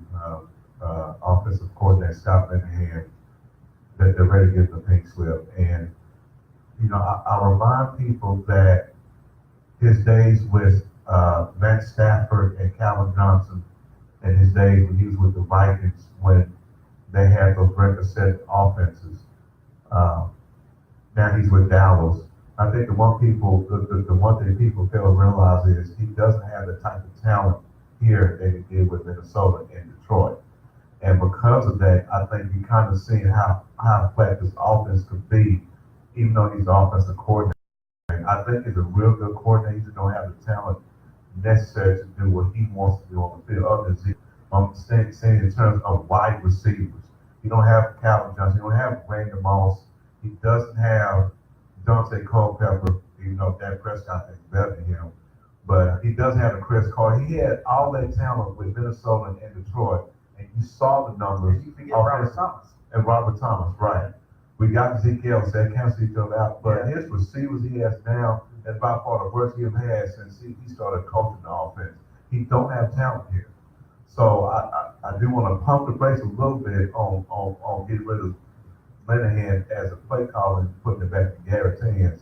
Speaker 3: offensive coordinator Scott Linehan that they're ready to get the pink slip. And, you know, I remind people that his days with Matt Stafford and Calvin Johnson and his days when he was with the Vikings when they had those record-setting offenses. Now he's with Dallas. I think the one thing people fail to realize is he doesn't have the type of talent here that he did with Minnesota and Detroit. And because of that, I think you kind of seen how flat this offense could be, even though he's the offensive coordinator. I think he's a real good coordinator. He just don't have the talent necessary to do what he wants to do on the field, other than I'm saying in terms of wide receivers. You don't have Calvin Johnson. You don't have Randy Moss. He doesn't have Dante Culpepper. Even though Dak Prescott is better than him, but he doesn't have a Chris Carter. He had all that talent with Minnesota and Detroit, and you saw the numbers.
Speaker 1: And you forget Robert Thomas.
Speaker 3: And Robert Thomas, right? We got Ezekiel, so they cancel each other out. But his receivers he has now, that's by far the worst he has had since he started coaching the offense. He don't have talent here. So I do want to pump the brakes a little bit on getting rid of Linehan as a play caller and putting it back in Garrett's hands.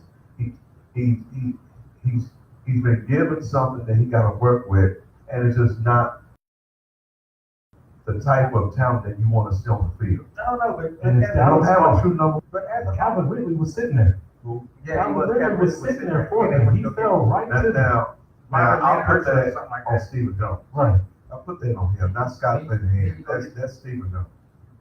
Speaker 3: He's been given something that he got to work with, and it's just not the type of talent that you want to see on the field.
Speaker 1: I don't know, but
Speaker 5: And
Speaker 3: I don't have a true number.
Speaker 1: But as a
Speaker 5: Calvin Ridley was sitting there. Calvin Ridley was sitting there for him. He fell right to them.
Speaker 3: Now I'll put that on Stephen Jones.
Speaker 5: Right.
Speaker 3: I'll put that on him, not Scott Linehan. That's Stephen Jones.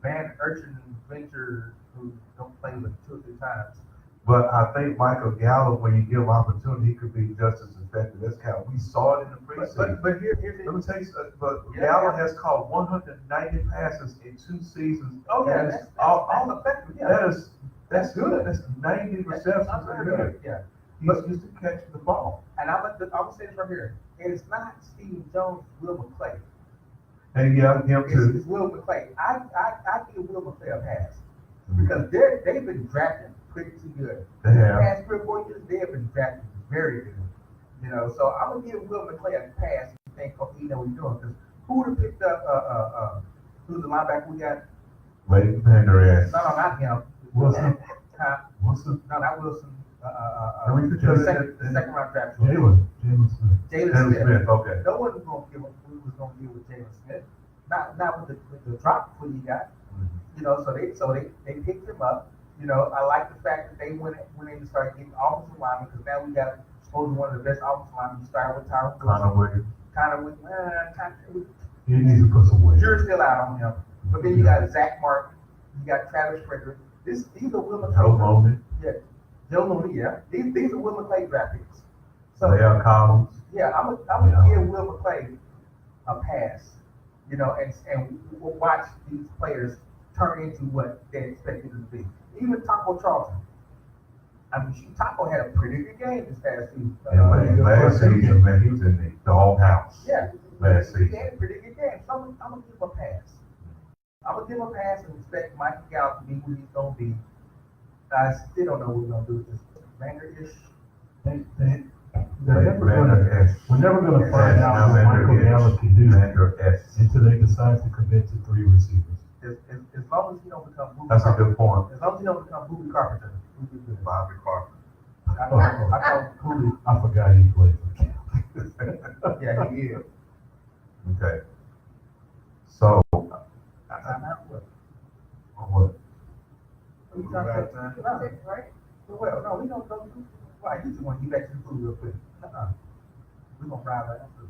Speaker 1: Van Urchin and Venture, who don't play but 2 or 3 times.
Speaker 3: But I think Michael Gallup, when you give him opportunity, he could be just as effective as Cal. We saw it in the preseason.
Speaker 1: But here's
Speaker 3: Let me tell you something. But
Speaker 1: Yeah.
Speaker 3: Gallup has caught 190 passes in 2 seasons.
Speaker 1: Oh, yeah,
Speaker 3: That is
Speaker 1: that's all effective. Yeah.
Speaker 3: That's good. That's 90 receptions
Speaker 1: I'm
Speaker 3: a
Speaker 1: very
Speaker 3: year.
Speaker 1: good. Yeah.
Speaker 3: He's used to catching the ball.
Speaker 1: And I would say this right here. It is not Stephen Jones, Will McClay.
Speaker 3: And yeah, him too.
Speaker 1: It's Will McClay. I give Will McClay a pass because they've been drafting pretty good.
Speaker 3: They
Speaker 1: The
Speaker 3: have.
Speaker 1: past 3 or 4 years, they have been drafting very good. You know, so I'm gonna give Will McClay a pass and think, okay, you know what he's doing. Because who would have picked up who's the linebacker we got?
Speaker 3: Leighton Pendergrass.
Speaker 1: No, not him.
Speaker 5: Wilson.
Speaker 1: Wilson. No, not Wilson.
Speaker 3: And we could just-
Speaker 1: Second round draft.
Speaker 5: Jalen Smith.
Speaker 1: Jalen
Speaker 3: Taylor
Speaker 1: Smith.
Speaker 3: Smith, okay.
Speaker 1: No one was gonna give him. We was gonna deal with Jalen Smith. Not with the drop foot he got. You know, so they picked him up. You know, I like the fact that they went in and started getting offensive linemen because now we got supposedly one of the best offensive linemen. You start with Tyron
Speaker 3: Connor
Speaker 1: Wilson.
Speaker 3: Williams.
Speaker 5: He needs to put some weight.
Speaker 1: Jury's still out on him. But then you got Zach Martin. You got Travis Frederick. These are Will
Speaker 3: Joe
Speaker 1: McClay.
Speaker 3: Mooney.
Speaker 1: Yeah, Joe Mooney. Yeah, these are Will McClay draft picks. So
Speaker 3: Leon Collins.
Speaker 1: yeah, I'm gonna give Will McClay a pass. You know, and we'll watch these players turn into what they expected them to be. Even Taco Charlton. I mean, Taco had a pretty good game this past season.
Speaker 3: And last season, man, he was in the doghouse.
Speaker 1: Yeah,
Speaker 3: Last
Speaker 1: he
Speaker 3: season.
Speaker 1: had a pretty good game. So I'm gonna give him a pass. I'm gonna give him a pass and expect Michael Gallup to be who he's gonna be. I still don't know what we're gonna do with this Ranger-ish.
Speaker 5: We're never going to find out what Michael Gallup can do until they decide to commit to 3 receivers.
Speaker 1: As long as he don't become Booby
Speaker 3: That's a
Speaker 1: Carpenter.
Speaker 3: good point.
Speaker 1: As long as he don't become Booby Carpenter, we'll be good.
Speaker 3: Bobby Carter.
Speaker 1: I call Booby.
Speaker 5: I forgot he played for Cal.
Speaker 1: Yeah, he is.
Speaker 3: Okay. So,
Speaker 1: I'm not what?
Speaker 3: what?
Speaker 1: We trying to take no, right? Well, no, we don't go through. Well, I just want to get back to the food real quick. We're gonna fry right after.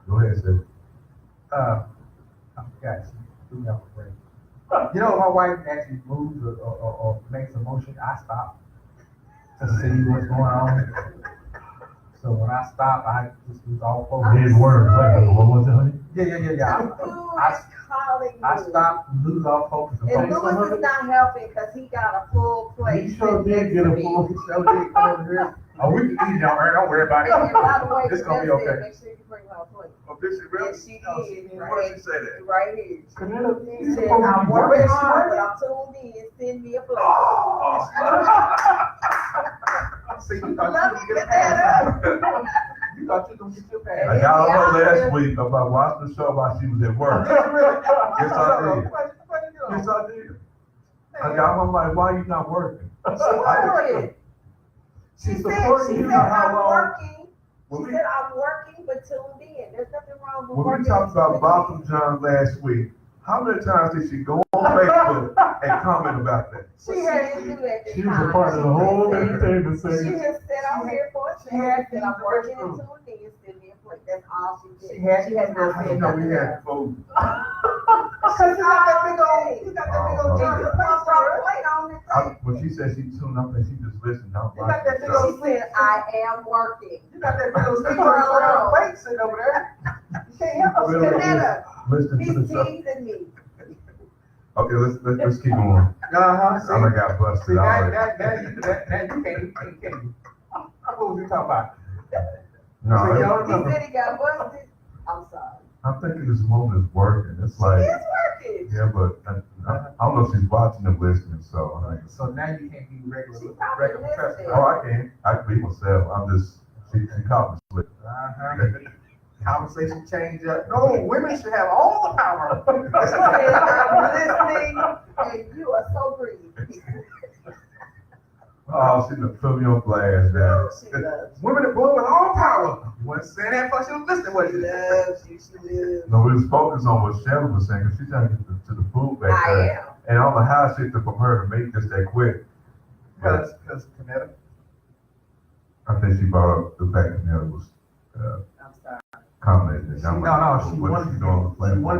Speaker 3: Go ahead, sir.
Speaker 1: I forgot. She threw me off the break. You know, my wife actually moves or makes a motion, I stop to see what's going on. So when I stop, I just lose all focus.
Speaker 5: His words, like, what was it, honey?
Speaker 1: Yeah. I stop, lose all focus.
Speaker 2: And Lewis is not helping because he got a full plate.
Speaker 5: He sure did get a full.
Speaker 1: He so did come over here. Oh, we can eat, y'all. Don't worry about
Speaker 2: And by the way,
Speaker 1: it. It's gonna be okay.
Speaker 2: Make sure you bring her a plate.
Speaker 3: Oh, did she really?
Speaker 2: Yes, she
Speaker 3: Oh,
Speaker 2: did.
Speaker 3: Why did she say that?
Speaker 2: Right here.
Speaker 5: He
Speaker 2: She said, I'm working hard, but I'm tuned in. Send me a plate.
Speaker 1: See, you thought
Speaker 2: Let
Speaker 1: you
Speaker 2: me
Speaker 1: was
Speaker 2: get
Speaker 1: gonna
Speaker 2: that
Speaker 1: get your pass. You thought you was gonna get your pass.
Speaker 3: I got on her last week about watching the show while she was at work. Yes, I did. Yes, I did. I got on like, why are you not working?
Speaker 2: She
Speaker 3: She's
Speaker 2: said,
Speaker 3: supporting you.
Speaker 2: I'm working.
Speaker 3: When
Speaker 2: She
Speaker 3: we,
Speaker 2: said, I'm working, but tuned in. There's nothing wrong with
Speaker 3: when
Speaker 2: working.
Speaker 3: we talked about Botham Jean last week, how many times did she go on Facebook and comment about that?
Speaker 2: She had to do that this
Speaker 5: She was a
Speaker 2: time.
Speaker 5: part of the whole entertainment
Speaker 2: She
Speaker 5: segment.
Speaker 2: just said, I'm here for a chat, said, I'm working and tuned in. Send me a plate. That's all she did.
Speaker 1: She has
Speaker 2: not said
Speaker 3: You know, we
Speaker 2: nothing
Speaker 3: had
Speaker 2: else.
Speaker 3: food.
Speaker 1: Cause you got that big old
Speaker 2: Jesus Christ brought a plate on it.
Speaker 3: When she said she tuned up and she just listened, I'm
Speaker 1: You got that big
Speaker 3: like,
Speaker 1: old
Speaker 2: She said, I am working.
Speaker 1: You got that big old steamer plate sitting over there. You can't help us.
Speaker 3: Really?
Speaker 2: Canada,
Speaker 3: listen to
Speaker 2: he's
Speaker 3: the stuff.
Speaker 2: teasing me.
Speaker 3: Okay, let's keep going.
Speaker 1: Uh-huh. See,
Speaker 3: I done got busted
Speaker 1: see
Speaker 3: already.
Speaker 1: that you can't. What was you talking about?
Speaker 3: No,
Speaker 1: So
Speaker 3: I-
Speaker 1: y'all
Speaker 2: He
Speaker 1: remember?
Speaker 2: said he got busted. I'm sorry.
Speaker 3: I'm thinking this woman is working. It's like,
Speaker 2: He is working.
Speaker 3: yeah, but I don't know if she's watching and listening, so.
Speaker 1: So now you can't be regular,
Speaker 2: She probably
Speaker 1: regular person.
Speaker 2: listening.
Speaker 3: Oh, I can be myself. I'm just, she caught me slipping.
Speaker 1: Uh-huh. Conversation change up. No, women should have all the power.
Speaker 2: She said, I'm listening, and you are so greedy.
Speaker 3: Oh, she done put me on blast now.
Speaker 2: She loves
Speaker 1: Women are born with all power. You wasn't saying that before she was listening, was
Speaker 2: you.
Speaker 1: you?
Speaker 2: She loves you. She loves
Speaker 3: No, we was focused on what Shelly was saying, because she's trying to get to the food back
Speaker 2: I
Speaker 3: there.
Speaker 2: am.
Speaker 3: And I don't know how she took from her to make this that quick. But
Speaker 1: Because Canada.
Speaker 3: I think she brought up the fact that Nelly was
Speaker 2: I'm sorry.
Speaker 3: commenting.
Speaker 1: She wanted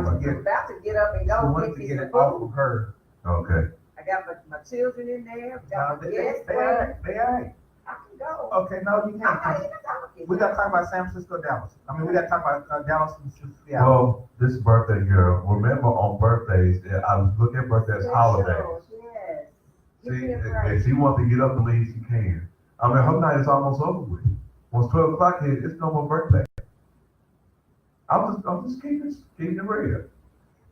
Speaker 1: to get
Speaker 2: About to get up and
Speaker 1: She
Speaker 2: go
Speaker 1: wanted
Speaker 2: get
Speaker 1: to
Speaker 2: me
Speaker 1: get
Speaker 2: some
Speaker 1: it off
Speaker 2: food.
Speaker 1: of her.
Speaker 3: Okay.
Speaker 2: I got my children in there. Got my
Speaker 1: They
Speaker 2: guests
Speaker 1: all
Speaker 2: waiting.
Speaker 1: right. They all right.
Speaker 2: I can go.
Speaker 1: Okay, no, you
Speaker 2: I'm not
Speaker 1: can't.
Speaker 2: even talking.
Speaker 1: We got to talk about San Francisco, Dallas. I mean, we got to talk about Dallas and Seattle.
Speaker 3: Well, this birthday girl, remember on birthdays, I look at birthdays as holidays.
Speaker 2: Yes.
Speaker 3: See,
Speaker 2: Give me a
Speaker 3: if
Speaker 2: break.
Speaker 3: she wants to get up and leave, she can. I mean, her night is almost over with. Once 12 o'clock hit, it's no more birthday. I'm just keeping it real.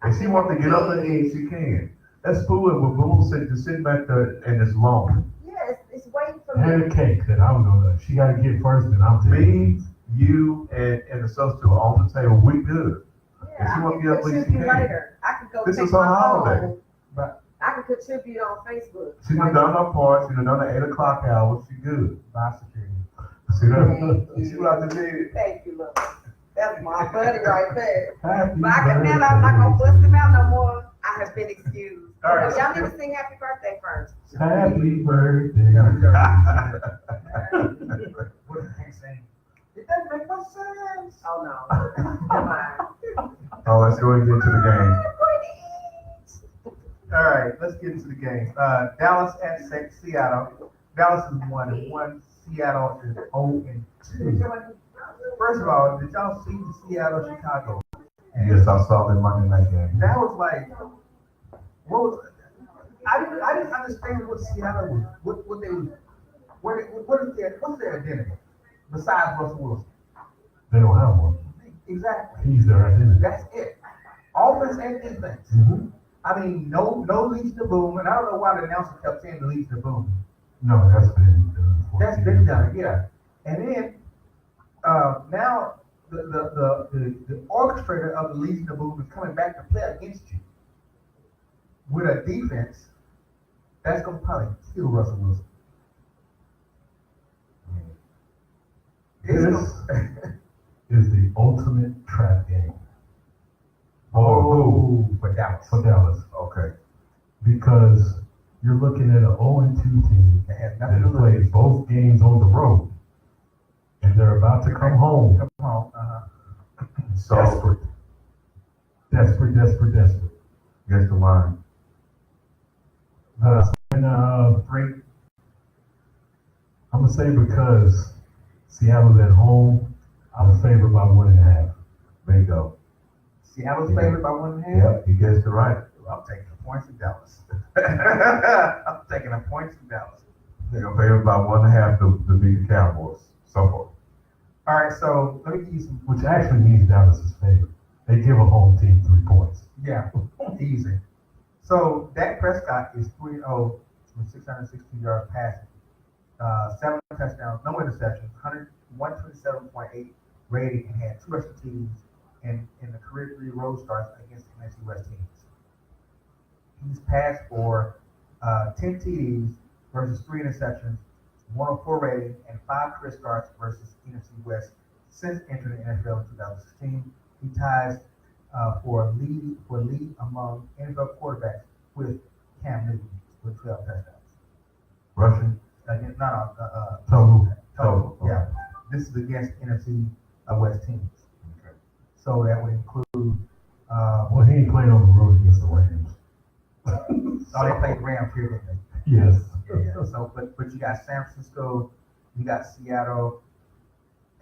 Speaker 3: If she wants to get up and eat, she can. That's fooling with Boone just sitting back there and it's long.
Speaker 2: Yeah, it's waiting for
Speaker 5: And
Speaker 2: me.
Speaker 5: a cake that I'm gonna, she gotta get first, and I'm
Speaker 3: Me,
Speaker 5: taking.
Speaker 3: you, and the substitute on the table, we good.
Speaker 2: Yeah,
Speaker 3: If she
Speaker 2: I
Speaker 3: want to
Speaker 2: can
Speaker 3: get up, please, she
Speaker 2: contribute
Speaker 3: can.
Speaker 2: later. I can go
Speaker 3: This
Speaker 2: take
Speaker 3: is her
Speaker 2: my
Speaker 3: holiday.
Speaker 2: phone.
Speaker 1: But
Speaker 2: I can contribute on Facebook.
Speaker 3: She done done her part, she done done the 8 o'clock hour, she good.
Speaker 1: by security.
Speaker 3: See that?
Speaker 2: Thank
Speaker 3: You see what I just did?
Speaker 2: you. Thank you, love. That's my buddy right there.
Speaker 5: Happy
Speaker 2: But I can
Speaker 5: birthday.
Speaker 2: now I'm not gonna bust him out no more. I have been excused.
Speaker 1: All right.
Speaker 2: Y'all need to sing happy birthday first.
Speaker 5: Happy birthday.
Speaker 1: What did they say? It doesn't make no sense.
Speaker 2: Oh no. Come on.
Speaker 3: Oh, let's go and get to the game.
Speaker 1: All right, let's get into the game. Dallas at Seattle. Dallas is 1-1. Seattle is 0-2. First of all, did y'all see the Seattle-Chicago?
Speaker 3: Yes, I saw that Monday night game.
Speaker 1: That was like, what was? I didn't understand what Seattle was. What they was. What's their identity besides Russell Wilson?
Speaker 5: They don't have one.
Speaker 1: Exactly.
Speaker 5: He's their identity.
Speaker 1: That's it. Offense and defense.
Speaker 5: Mhm.
Speaker 1: I mean, no Legion of Boom, and I don't know why the announcer kept saying the Legion of Boom.
Speaker 5: No, that's been done. for
Speaker 1: That's
Speaker 5: years.
Speaker 1: been done, yeah. And then now the orchestrator of the Legion of Boom is coming back to play against you with a defense that's gonna probably kill Russell Wilson. It's gonna-
Speaker 5: Is the ultimate trap game
Speaker 1: for Dallas.
Speaker 5: for Dallas.
Speaker 3: Okay.
Speaker 5: Because you're looking at an 0-2 team
Speaker 1: It has
Speaker 5: that
Speaker 1: nothing to
Speaker 5: has
Speaker 1: do
Speaker 5: played
Speaker 1: with
Speaker 5: both games on the road. And they're about to come home.
Speaker 1: Come on.
Speaker 3: So,
Speaker 5: Desperate. Desperate.
Speaker 3: guess the line.
Speaker 5: And,
Speaker 1: 3.
Speaker 5: I'm gonna say because Seattle's at home, I'm favored by 1.5.
Speaker 3: Bingo.
Speaker 1: Seattle's favored by 1.5.
Speaker 3: Yep, you guessed it right.
Speaker 1: I'm taking the points in Dallas. I'm taking the points in Dallas.
Speaker 3: You're favored by 1.5 to beat the Cowboys. So far.
Speaker 1: All right, so let me give you some.
Speaker 5: Which actually means Dallas is favored. They give a home team 3 points.
Speaker 1: Yeah, easy. So Dak Prescott is 3-0 with 660 yards passing, 7 touchdowns, no interceptions, 127.8 rating, and had 2 rushing TDs in the career 3 road starts against the NFC West teams. He's passed for 10 TDs versus 3 interceptions, 104 rating, and 5 career starts versus NFC West since entering the NFL in 2016. He ties for lead among NFL quarterbacks with Cam Newton with 12 touchdowns.
Speaker 3: Russian?
Speaker 1: Again,
Speaker 5: Total.
Speaker 1: Yeah, this is against NFC West teams.
Speaker 3: Okay.
Speaker 1: So that would include
Speaker 5: Well, he ain't playing on the road against the Rams.
Speaker 1: Oh, they played Rams here, didn't they?
Speaker 5: Yes.
Speaker 1: Yeah. So, but you got San Francisco, you got Seattle,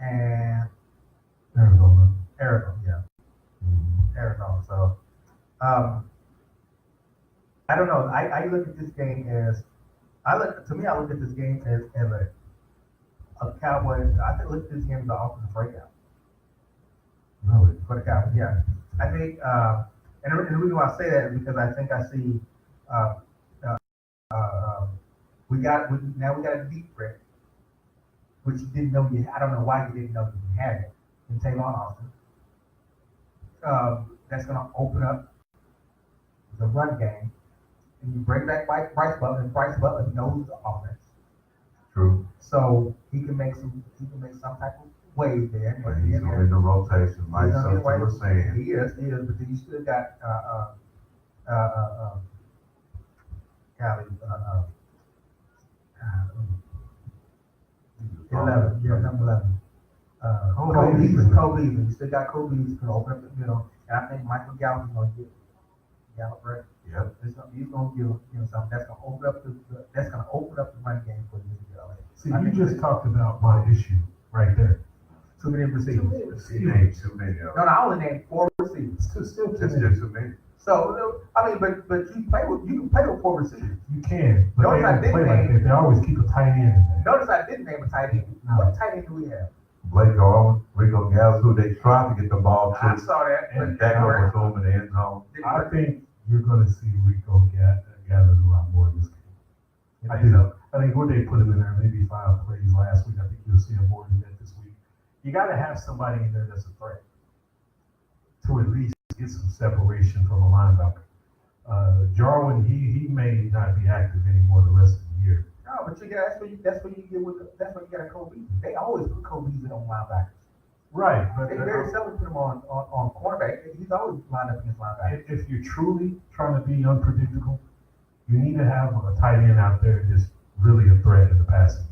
Speaker 1: and
Speaker 5: Arizona.
Speaker 1: Yeah. Arizona. So, I don't know. I look at this game as I look at this game as a Cowboy. Look at this game as an offensive breakout
Speaker 5: Really?
Speaker 1: for the Cowboys. Yeah, I think, and the reason why I say that is because I think I see now we got a deep threat, which you didn't know you. I don't know why you didn't know you had it in Tavon Austin. That's going to open up the run game, and you bring back Bryce Butler, and Bryce Butler knows the offense,
Speaker 3: True.
Speaker 1: so he can make some type of wave there.
Speaker 3: But he's gonna be in the rotation, like
Speaker 1: He's gonna be
Speaker 3: something was saying.
Speaker 1: He is, but then you still got Cali, 11, yeah, number 11. Cole Beasley. You still got Cole Beasley can open up the middle, and I think Michael Gallup is gonna get Gallup right.
Speaker 3: Yep.
Speaker 1: He's gonna give something that's gonna open up the run game for the LA.
Speaker 5: See, you just talked about my issue right there.
Speaker 1: Too many receivers.
Speaker 3: He named too many of
Speaker 1: No,
Speaker 3: them.
Speaker 1: I only named 4 receivers.
Speaker 5: Still too
Speaker 3: Just
Speaker 5: many.
Speaker 3: too many.
Speaker 1: So I mean, but you can play with 4 receivers.
Speaker 5: You can, but
Speaker 1: Notice
Speaker 5: they
Speaker 1: I
Speaker 5: don't
Speaker 1: didn't
Speaker 5: play like
Speaker 1: name-
Speaker 5: that. They always keep a tight end in there.
Speaker 1: Notice I didn't name a tight end.
Speaker 5: No.
Speaker 1: What tight end do we have?
Speaker 3: Blake Garland, Rico Gallup, who they tried to get the ball
Speaker 1: I
Speaker 3: to,
Speaker 1: saw that.
Speaker 3: and
Speaker 1: but
Speaker 3: Dak
Speaker 1: didn't work.
Speaker 3: overthrew him in the end zone.
Speaker 1: Didn't
Speaker 5: I
Speaker 1: work.
Speaker 5: think you're going to see Rico gather a lot more in this game. I do. I think what they put him in there, maybe 5 plays last week. I think you'll see him more than that this week. You got to have somebody in there that's a threat to at least get some separation from a linebacker. Jarwin, he may not be active anymore the rest of the year.
Speaker 1: No, but that's what you get that's what you got a Cole Beasley. They always put Cole Beasley on linebackers.
Speaker 5: Right, but
Speaker 1: They very seldom put him on cornerback. He's always lined up against linebackers.
Speaker 5: if you're truly trying to be unpredictable, you need to have a tight end out there that's really a threat in the passing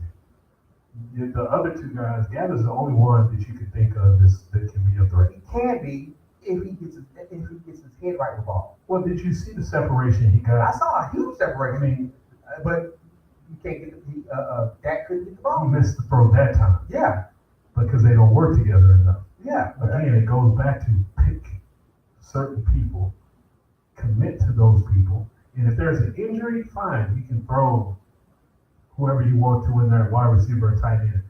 Speaker 5: game. The other 2 guys, Gavin's the only one that you could think of that can be a threat.
Speaker 1: He can be if he gets his head right with the ball.
Speaker 5: Well, did you see the separation he
Speaker 1: I
Speaker 5: got?
Speaker 1: saw a huge
Speaker 5: I
Speaker 1: separation,
Speaker 5: mean,
Speaker 1: but you can't get Dak couldn't get the
Speaker 5: he
Speaker 1: ball.
Speaker 5: missed the throw that time
Speaker 1: Yeah,
Speaker 5: because they don't work together enough.
Speaker 1: yeah.
Speaker 5: Again, it goes back to pick certain people, commit to those people, and if there's an injury, fine, you can throw whoever you want to in there, wide receiver or tight end.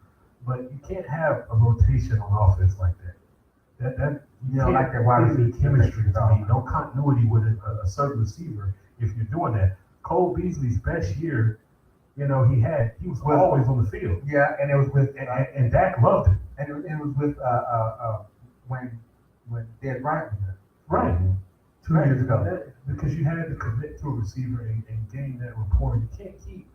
Speaker 5: But you can't have a rotation on offense like that. That
Speaker 1: You don't like that wide
Speaker 5: isn't
Speaker 1: receiver
Speaker 5: chemistry
Speaker 1: at
Speaker 5: to
Speaker 1: all.
Speaker 5: me. No continuity with a certain receiver if you're doing that. Cole Beasley's best year, he was always on the field.
Speaker 1: Yeah, and it was with
Speaker 5: And Dak loved it.
Speaker 1: and it was with when Dez Bryant was there
Speaker 5: Right.
Speaker 1: 2 years ago.
Speaker 5: Because you had to commit to a receiver and gain that rapport. You can't keep,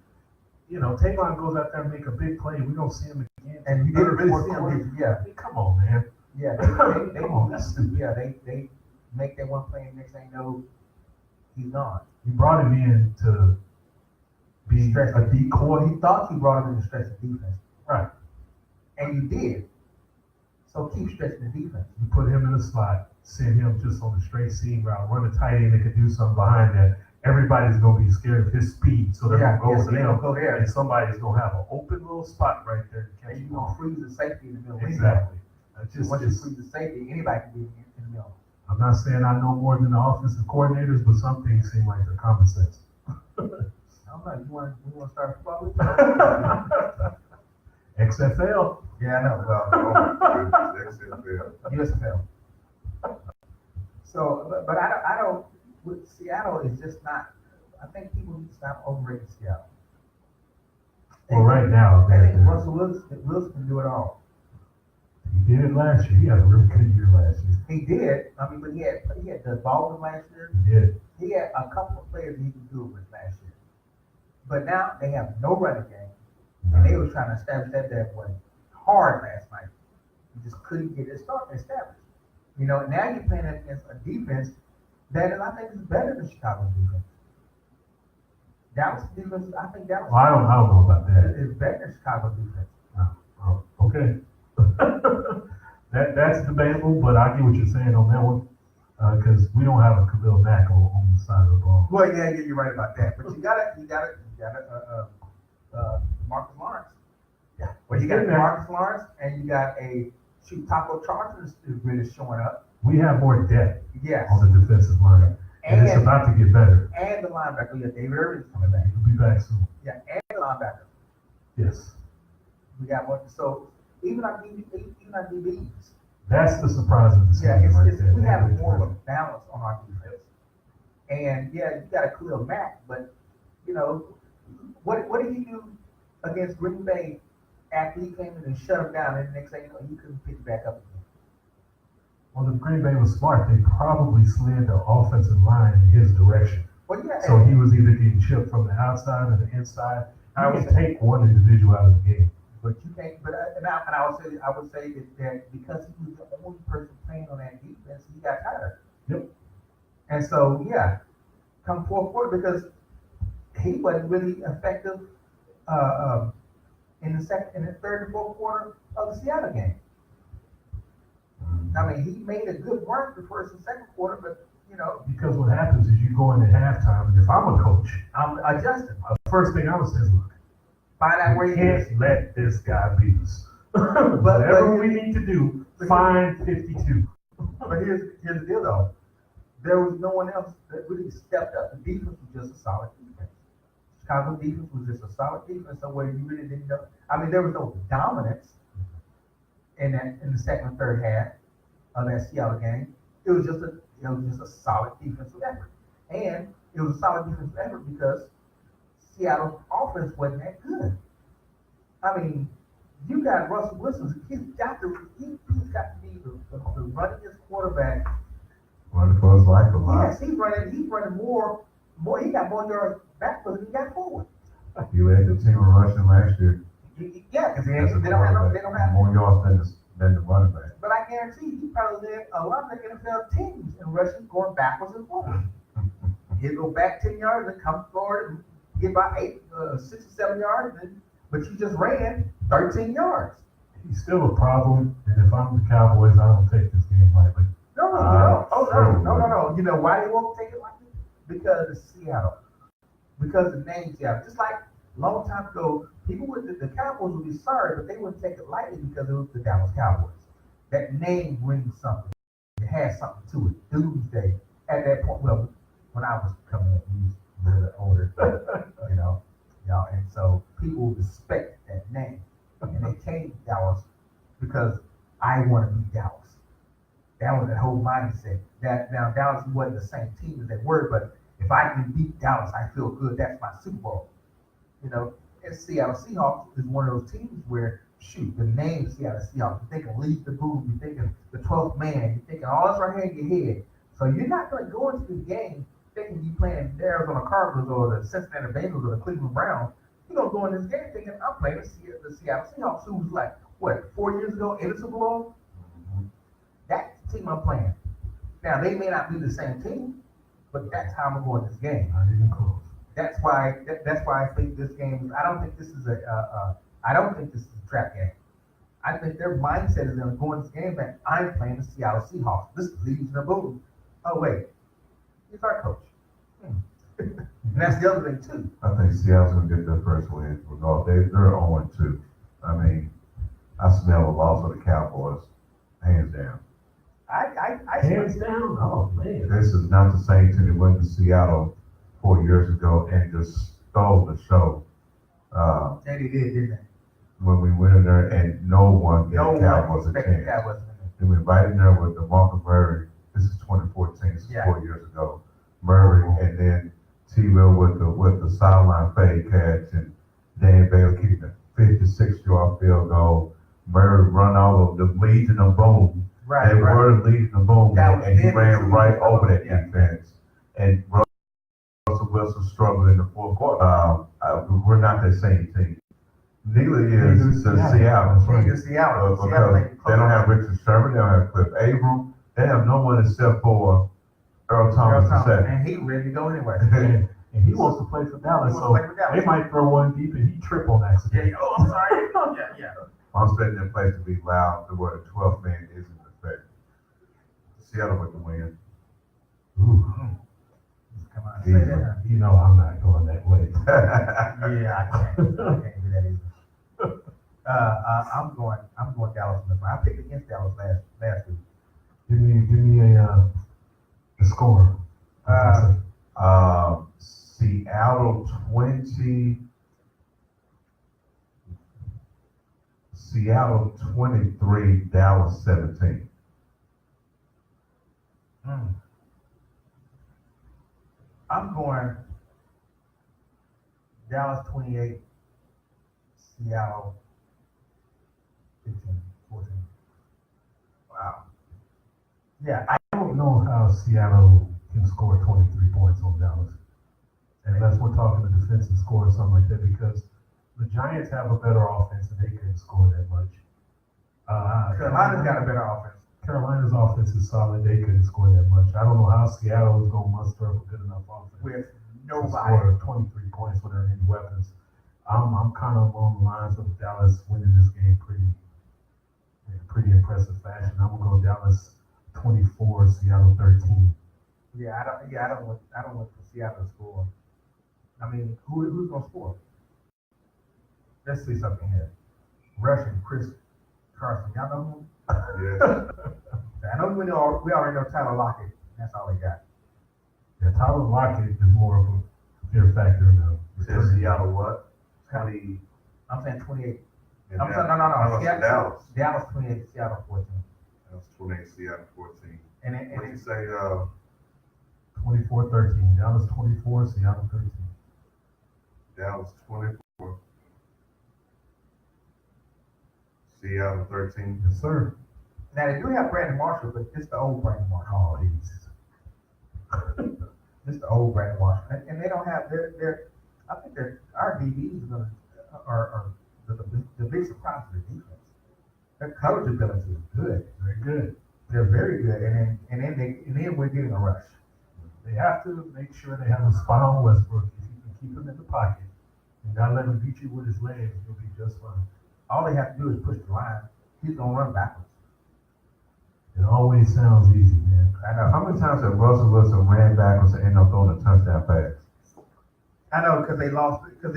Speaker 5: Tavon goes out there and make a big play. We don't see him again.
Speaker 1: And you didn't really see him.
Speaker 5: him.
Speaker 1: Yeah,
Speaker 5: I mean, come on, man.
Speaker 1: yeah.
Speaker 5: Come on, that's stupid.
Speaker 1: Yeah, they make that one play, and next thing you know, he's gone.
Speaker 5: You brought him in to be
Speaker 1: Stretch
Speaker 5: a
Speaker 1: the
Speaker 5: decoy.
Speaker 1: He thought you brought him in to stretch the defense,
Speaker 5: Right.
Speaker 1: and you did. So keep stretching the defense.
Speaker 5: You put him in the slot, send him just on a straight seam route, run a tight end that could do something behind that. Everybody's going to be scared of his speed, so they're
Speaker 1: Yeah,
Speaker 5: going to
Speaker 1: so
Speaker 5: go
Speaker 1: they
Speaker 5: with him.
Speaker 1: gonna go there.
Speaker 5: And somebody's going to have an open little spot right there to catch
Speaker 1: And
Speaker 5: the
Speaker 1: you're gonna
Speaker 5: ball.
Speaker 1: freeze the safety in the middle.
Speaker 5: Exactly. That's
Speaker 1: Once you
Speaker 5: just
Speaker 1: freeze the safety, anybody can be in the middle.
Speaker 5: I'm not saying I know more than the offensive coordinators, but some things seem like they're common sense.
Speaker 1: I'm like, you want to start football?
Speaker 5: XFL.
Speaker 1: Yeah, I know. USFL. So, but I don't. With Seattle is just not. I think people need to stop overrating Seattle.
Speaker 5: Well, right now,
Speaker 1: I think Russell Wilson can do it all.
Speaker 5: he did it last year. He had a really good year last year.
Speaker 1: He did. I mean, but he had the Baldwin last year.
Speaker 5: He did.
Speaker 1: He had a couple of players he could do it with last year. But now they have no running game, and they were trying to establish that way hard last night. You just couldn't get it established. Now you're playing against a defense that I think is better than Chicago's defense. Dallas defense, I think Dallas
Speaker 5: Well, I don't know about that.
Speaker 1: is better than Chicago's defense.
Speaker 5: Oh, okay. That's debatable, but I get what you're saying on that one. because we don't have a Khalil Mack on the side of the ball.
Speaker 1: Well, yeah, you're right about that. But you got Marcus Lawrence. Yeah. Well, you got Marcus Lawrence, and you got a Taco Chargers is really showing up.
Speaker 5: We have more depth
Speaker 1: Yes.
Speaker 5: on the defensive line, and it's about to get better.
Speaker 1: And the linebacker, yeah, David Irving's coming back.
Speaker 5: He'll be back soon.
Speaker 1: Yeah, and the linebacker.
Speaker 5: Yes.
Speaker 1: We got one. So even our DBs.
Speaker 5: That's the surprise of the season right there.
Speaker 1: We have more of a balance on our defense. And yeah, you got a Khalil Mack, but you know, what did he do against Green Bay after he came in and shut him down, and the next thing you know, he couldn't pick it back up again?
Speaker 5: Well, if Green Bay was smart, they probably slid the offensive line in his direction.
Speaker 1: Well, yeah.
Speaker 5: So he was either getting chipped from the outside or the inside.
Speaker 1: I
Speaker 5: You
Speaker 1: would
Speaker 5: can take one individual out of the game.
Speaker 1: But you can't. But I would say that because he was the only person playing on that defense, he got tired.
Speaker 5: Yep.
Speaker 1: And so yeah, come fourth quarter because he wasn't really effective in the third and fourth quarter of the Seattle game. I mean, he made a good run the first and second quarter, but you know,
Speaker 5: Because what happens is you go into halftime, and if I'm a coach,
Speaker 1: I'm adjusting.
Speaker 5: the first thing I would say is, look,
Speaker 1: Find out where
Speaker 5: we
Speaker 1: he is.
Speaker 5: can't let this guy beat us. Whatever we need to do, find 52.
Speaker 1: But here's the deal though. There was no one else that really stepped up. The defense was just a solid defense. Chicago defense was just a solid defense somewhere you really didn't know. I mean, there was no dominance in the second and third half of that Seattle game. It was just a solid defensive effort. And it was a solid defensive effort because Seattle's offense wasn't that good. I mean, you got Russell Wilson. He's got to be the runningest quarterback.
Speaker 3: Running for his life a lot.
Speaker 1: Yes, he's running more. He got more yards backwards than he got forward.
Speaker 3: He led the team in rushing last year.
Speaker 1: Yeah, because
Speaker 3: As a
Speaker 1: they don't
Speaker 3: quarterback.
Speaker 1: have
Speaker 3: More yards than the running back.
Speaker 1: But I guarantee he probably led a lot of the NFL teams in rushing going backwards and forwards. He'll go back 10 yards and come forward and get about 6 or 7 yards, but you just ran 13 yards.
Speaker 5: He's still a problem, and if I'm the Cowboys, I don't take this game lightly.
Speaker 1: No. You know why they won't take it like this? Because it's Seattle. Because the name Seattle. Just like a long time ago, people with the Cowboys would be sorry, but they wouldn't take it lightly because it was the Dallas Cowboys. That name brings something. It has something to it. Doomsday. At that point, well, when I was coming up, we was a little bit older, and so people respect that name. And they came to Dallas because I want to be Dallas. That was the whole mindset. That now Dallas wasn't the same team as they were, but if I can beat Dallas, I feel good. That's my Super Bowl. You know, and Seattle Seahawks is one of those teams where, shoot, the name Seattle Seahawks, you're thinking Leave the Boom, you're thinking the 12th man, you're thinking all this right here in your head. So you're not going to go into the game thinking you're playing the Arizona Cardinals or the Cincinnati Bengals or the Cleveland Browns. You're going to go in this game thinking I'm playing the Seattle Seahawks, who was like, 4 years ago in the Super Bowl? That's the team I'm playing. Now, they may not be the same team, but that's how I'm going this game.
Speaker 5: Not even close.
Speaker 1: That's why I think this game. I don't think this is a trap game. I think their mindset is going to go in this game that I'm playing the Seattle Seahawks. This is Legion of Boom. Oh wait, he's our coach. And that's the other thing too.
Speaker 3: I think Seattle's going to get their first win. They're 0-2. I mean, I smell a loss of the Cowboys, hands down.
Speaker 5: Hands down? Oh, man.
Speaker 3: This is not the same team that went to Seattle 4 years ago and just stole the show.
Speaker 1: They did, didn't they?
Speaker 3: When we went in there and no one gave Cowboys a
Speaker 1: expected
Speaker 3: chance.
Speaker 1: Cowboys.
Speaker 3: And we right in there with the Marcus Murray. This is 2014. This is
Speaker 1: Yeah.
Speaker 3: 4 years ago. Murray and then T-Will with the sideline fade catch and Dan Bale kicking a 56-yard field goal. Murray run all of the Legion of Boom.
Speaker 1: Right.
Speaker 3: They were the Legion of Boom,
Speaker 1: That was
Speaker 3: and he
Speaker 1: it.
Speaker 3: ran right over that
Speaker 1: Yeah.
Speaker 3: defense. And Russell Wilson struggled in the fourth quarter. We're not the same team. Neither is Seattle.
Speaker 1: Because Seattle
Speaker 3: Because they don't have Richard Sherman, they don't have Cliff Abram, they have no one except for Earl Thomas II.
Speaker 1: and he ready to go anyway.
Speaker 5: And he wants to play for Dallas,
Speaker 1: He wants
Speaker 5: so
Speaker 1: to play for Dallas.
Speaker 5: they might throw one deep and he trip on accident.
Speaker 1: Oh, I'm sorry. Yeah.
Speaker 3: I'm expecting that place to be loud, the word 12th man is in effect. Seattle with the win.
Speaker 5: Ooh,
Speaker 1: Just come out and say that.
Speaker 5: you know I'm not going that way.
Speaker 1: Yeah, I can't do that either. I'm going Dallas. I picked against Dallas last week.
Speaker 5: Give me a score.
Speaker 3: Seattle 20, Seattle 23, Dallas 17.
Speaker 1: I'm going Dallas 28, Seattle 15, 14.
Speaker 3: Wow.
Speaker 1: Yeah,
Speaker 5: I don't know how Seattle can score 23 points on Dallas. Unless we're talking a defensive score or something like that, because the Giants have a better offense and they couldn't score that much.
Speaker 1: Carolina's got a better offense.
Speaker 5: Carolina's offense is solid. They couldn't score that much. I don't know how Seattle is going to muster up a good enough offense
Speaker 1: With
Speaker 5: to
Speaker 1: nobody.
Speaker 5: score 23 points without any weapons. I'm kind of on the lines of Dallas winning this game in pretty impressive fashion. I'm gonna go Dallas 24, Seattle 13.
Speaker 1: Yeah, I don't want Seattle to score. I mean, who's gonna score? Let's see something here. Russian Chris Carson. Y'all know him?
Speaker 3: Yeah.
Speaker 1: I know we already know Tyler Lockett. That's all they got.
Speaker 5: Yeah, Tyler Lockett is more of a fear factor now.
Speaker 3: Says Seattle what? 20.
Speaker 1: I'm saying 28.
Speaker 3: and
Speaker 1: I'm saying,
Speaker 3: Dallas-
Speaker 1: no.
Speaker 3: How much is Dallas?
Speaker 1: Dallas 28, Seattle 14.
Speaker 3: That's 28, Seattle 14.
Speaker 1: And
Speaker 3: What do you
Speaker 1: it's
Speaker 3: say,
Speaker 5: 24-13. Dallas 24, Seattle 13.
Speaker 3: Dallas 24, Seattle 13?
Speaker 5: Yes, sir.
Speaker 1: now they do have Brandon Marshall, but it's the old Brandon Marshall.
Speaker 5: Oh, he's
Speaker 1: It's the old Brandon Marshall, and they don't have their. I think our DBs are the big surprise of the defense. Their coverage ability is good.
Speaker 5: very good.
Speaker 1: They're very good, and then we're getting a rush.
Speaker 5: They have to make sure they have a spot on Westbrook. If you can keep him in the pocket and not let him beat you with his legs, you'll be just fine.
Speaker 1: All they have to do is push the line. He's gonna run backwards.
Speaker 5: It always sounds easy, man.
Speaker 1: I know.
Speaker 3: How many times have Russell Wilson ran backwards and ended up throwing a touchdown pass?
Speaker 1: I know because they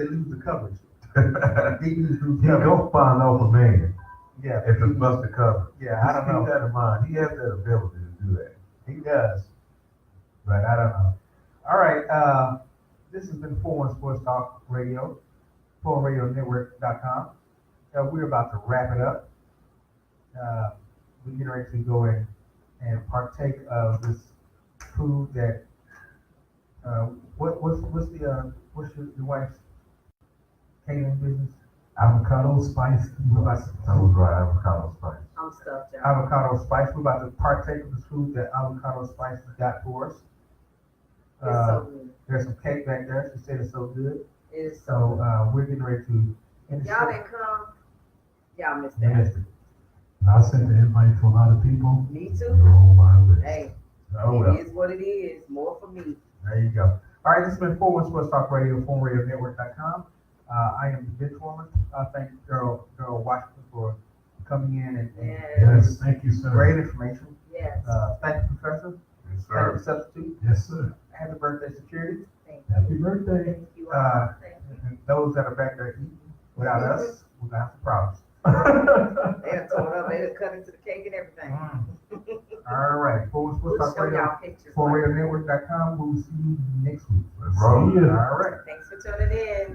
Speaker 1: lose the coverage. DBs lose
Speaker 3: He
Speaker 1: coverage.
Speaker 3: go find off a man
Speaker 1: Yeah,
Speaker 3: if it's busted cover.
Speaker 1: Yeah, I don't know.
Speaker 3: Keep that in mind. He has that ability to do that.
Speaker 1: He does, but I don't know. All right, this has been 4-1 Sports Talk Radio, 4radionetwork.com. We're about to wrap it up. We're getting ready to go in and partake of this food that. What's your wife's catering business?
Speaker 5: Avocado spice.
Speaker 3: I was right, avocado spice.
Speaker 2: I'm stuffed, y'all.
Speaker 1: Avocado spice. We're about to partake of this food that Avocado Spice has got for us.
Speaker 2: It's so good.
Speaker 1: There's some cake back there. She said it's so good.
Speaker 2: It is so
Speaker 1: So
Speaker 2: good.
Speaker 1: we're getting ready to.
Speaker 2: Y'all didn't come. Y'all missed
Speaker 1: You
Speaker 2: that.
Speaker 1: missed it.
Speaker 5: I sent the invite to a lot of people.
Speaker 2: Me
Speaker 5: You're
Speaker 2: too.
Speaker 5: on my list.
Speaker 2: Hey,
Speaker 1: Oh well.
Speaker 2: it is what it is. More for me.
Speaker 1: There you go. All right, this has been 4-1 Sports Talk Radio, PhoneRadioNetwork.com. I am the Benchwarmer. Thank Daryl Washington for coming in and
Speaker 5: Yes, thank you, sir.
Speaker 1: great information.
Speaker 2: Yes.
Speaker 1: Thank you, Professor.
Speaker 3: Yes,
Speaker 1: Thank you,
Speaker 3: sir.
Speaker 1: Substitute.
Speaker 5: Yes, sir.
Speaker 1: Happy birthday, Security.
Speaker 2: Thank you.
Speaker 5: Happy birthday.
Speaker 2: Thank you. Thank you.
Speaker 1: And those that are back there eating without us, we're going to have some problems.
Speaker 2: They done tore it up. They done cut into the cake and everything.
Speaker 1: All right, 4-1 Sports
Speaker 2: We'll
Speaker 1: Talk
Speaker 2: show
Speaker 1: Radio,
Speaker 2: y'all pictures.
Speaker 1: 4radionetwork.com. We'll see you next week.
Speaker 3: Bro.
Speaker 5: See ya.
Speaker 1: All right.
Speaker 2: Thanks for tuning in.